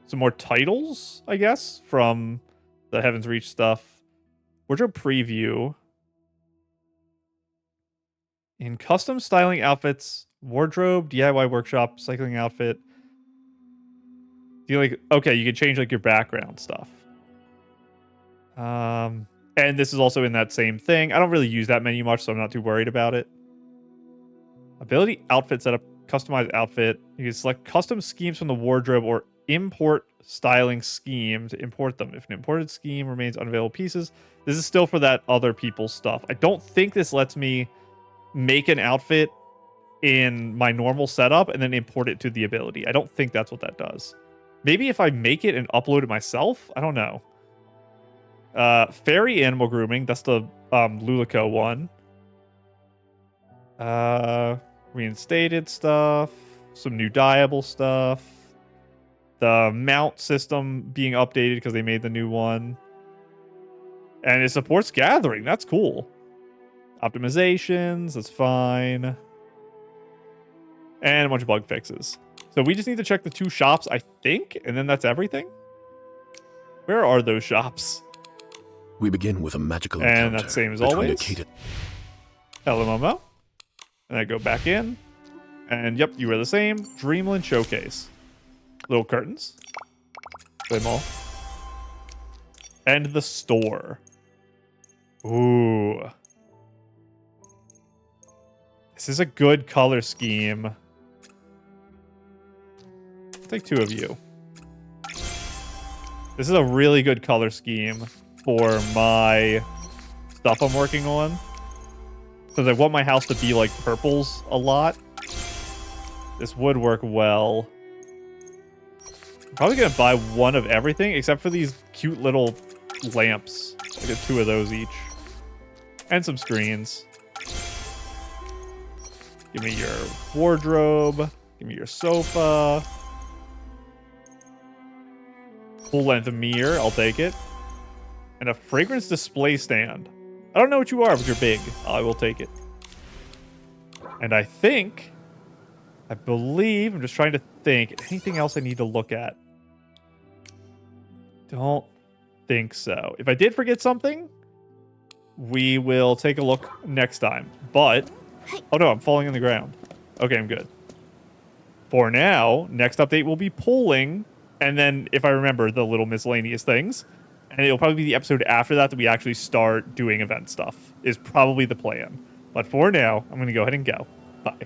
Some more titles, I guess, from the Heaven's Reach stuff. Wardrobe preview. In custom styling outfits, wardrobe, DIY workshop, cycling outfit. Okay, you can change like your background stuff. And this is also in that same thing. I don't really use that menu much, so I'm not too worried about it. Ability outfit setup, customized outfit. You can select custom schemes from the wardrobe or import styling scheme to import them. If an imported scheme remains unavailable pieces, this is still for that other people's stuff. I don't think this lets me make an outfit in my normal setup and then import it to the ability. I don't think that's what that does. Maybe if I make it and upload it myself? I don't know. Fairy animal grooming. That's the Lulico one. Reinstated stuff. Some new dyeable stuff. The mount system being updated because they made the new one. And it supports gathering. That's cool. Optimizations. That's fine. And a bunch of bug fixes. So we just need to check the 2 shops, I think, and then that's everything. Where are those shops? We begin with a magical and encounter that's same as between always. a catered- Hello, Momo. And I go back in. And yep, you were the same. Dreamland Showcase. Little curtains. Them all. And the store. Ooh. This is a good color scheme. I'll take 2 of you. This is a really good color scheme for my stuff I'm working on. Because I want my house to be like purples a lot. This would work well. I'm probably going to buy 1 of everything except for these cute little lamps. I'll get 2 of those each. And some screens. Give me your wardrobe. Give me your sofa. Full length mirror. I'll take it. And a fragrance display stand. I don't know what you are, but you're big. I will take it. And I believe, I'm just trying to think. Anything else I need to look at? Don't think so. If I did forget something, we will take a look next time. But, oh no, I'm falling on the ground. Okay, I'm good. For now, next update will be polling. And then, if I remember, the little miscellaneous things. And it'll probably be the episode after that we actually start doing event stuff. Is probably the plan. But for now, I'm going to go ahead and go. Bye.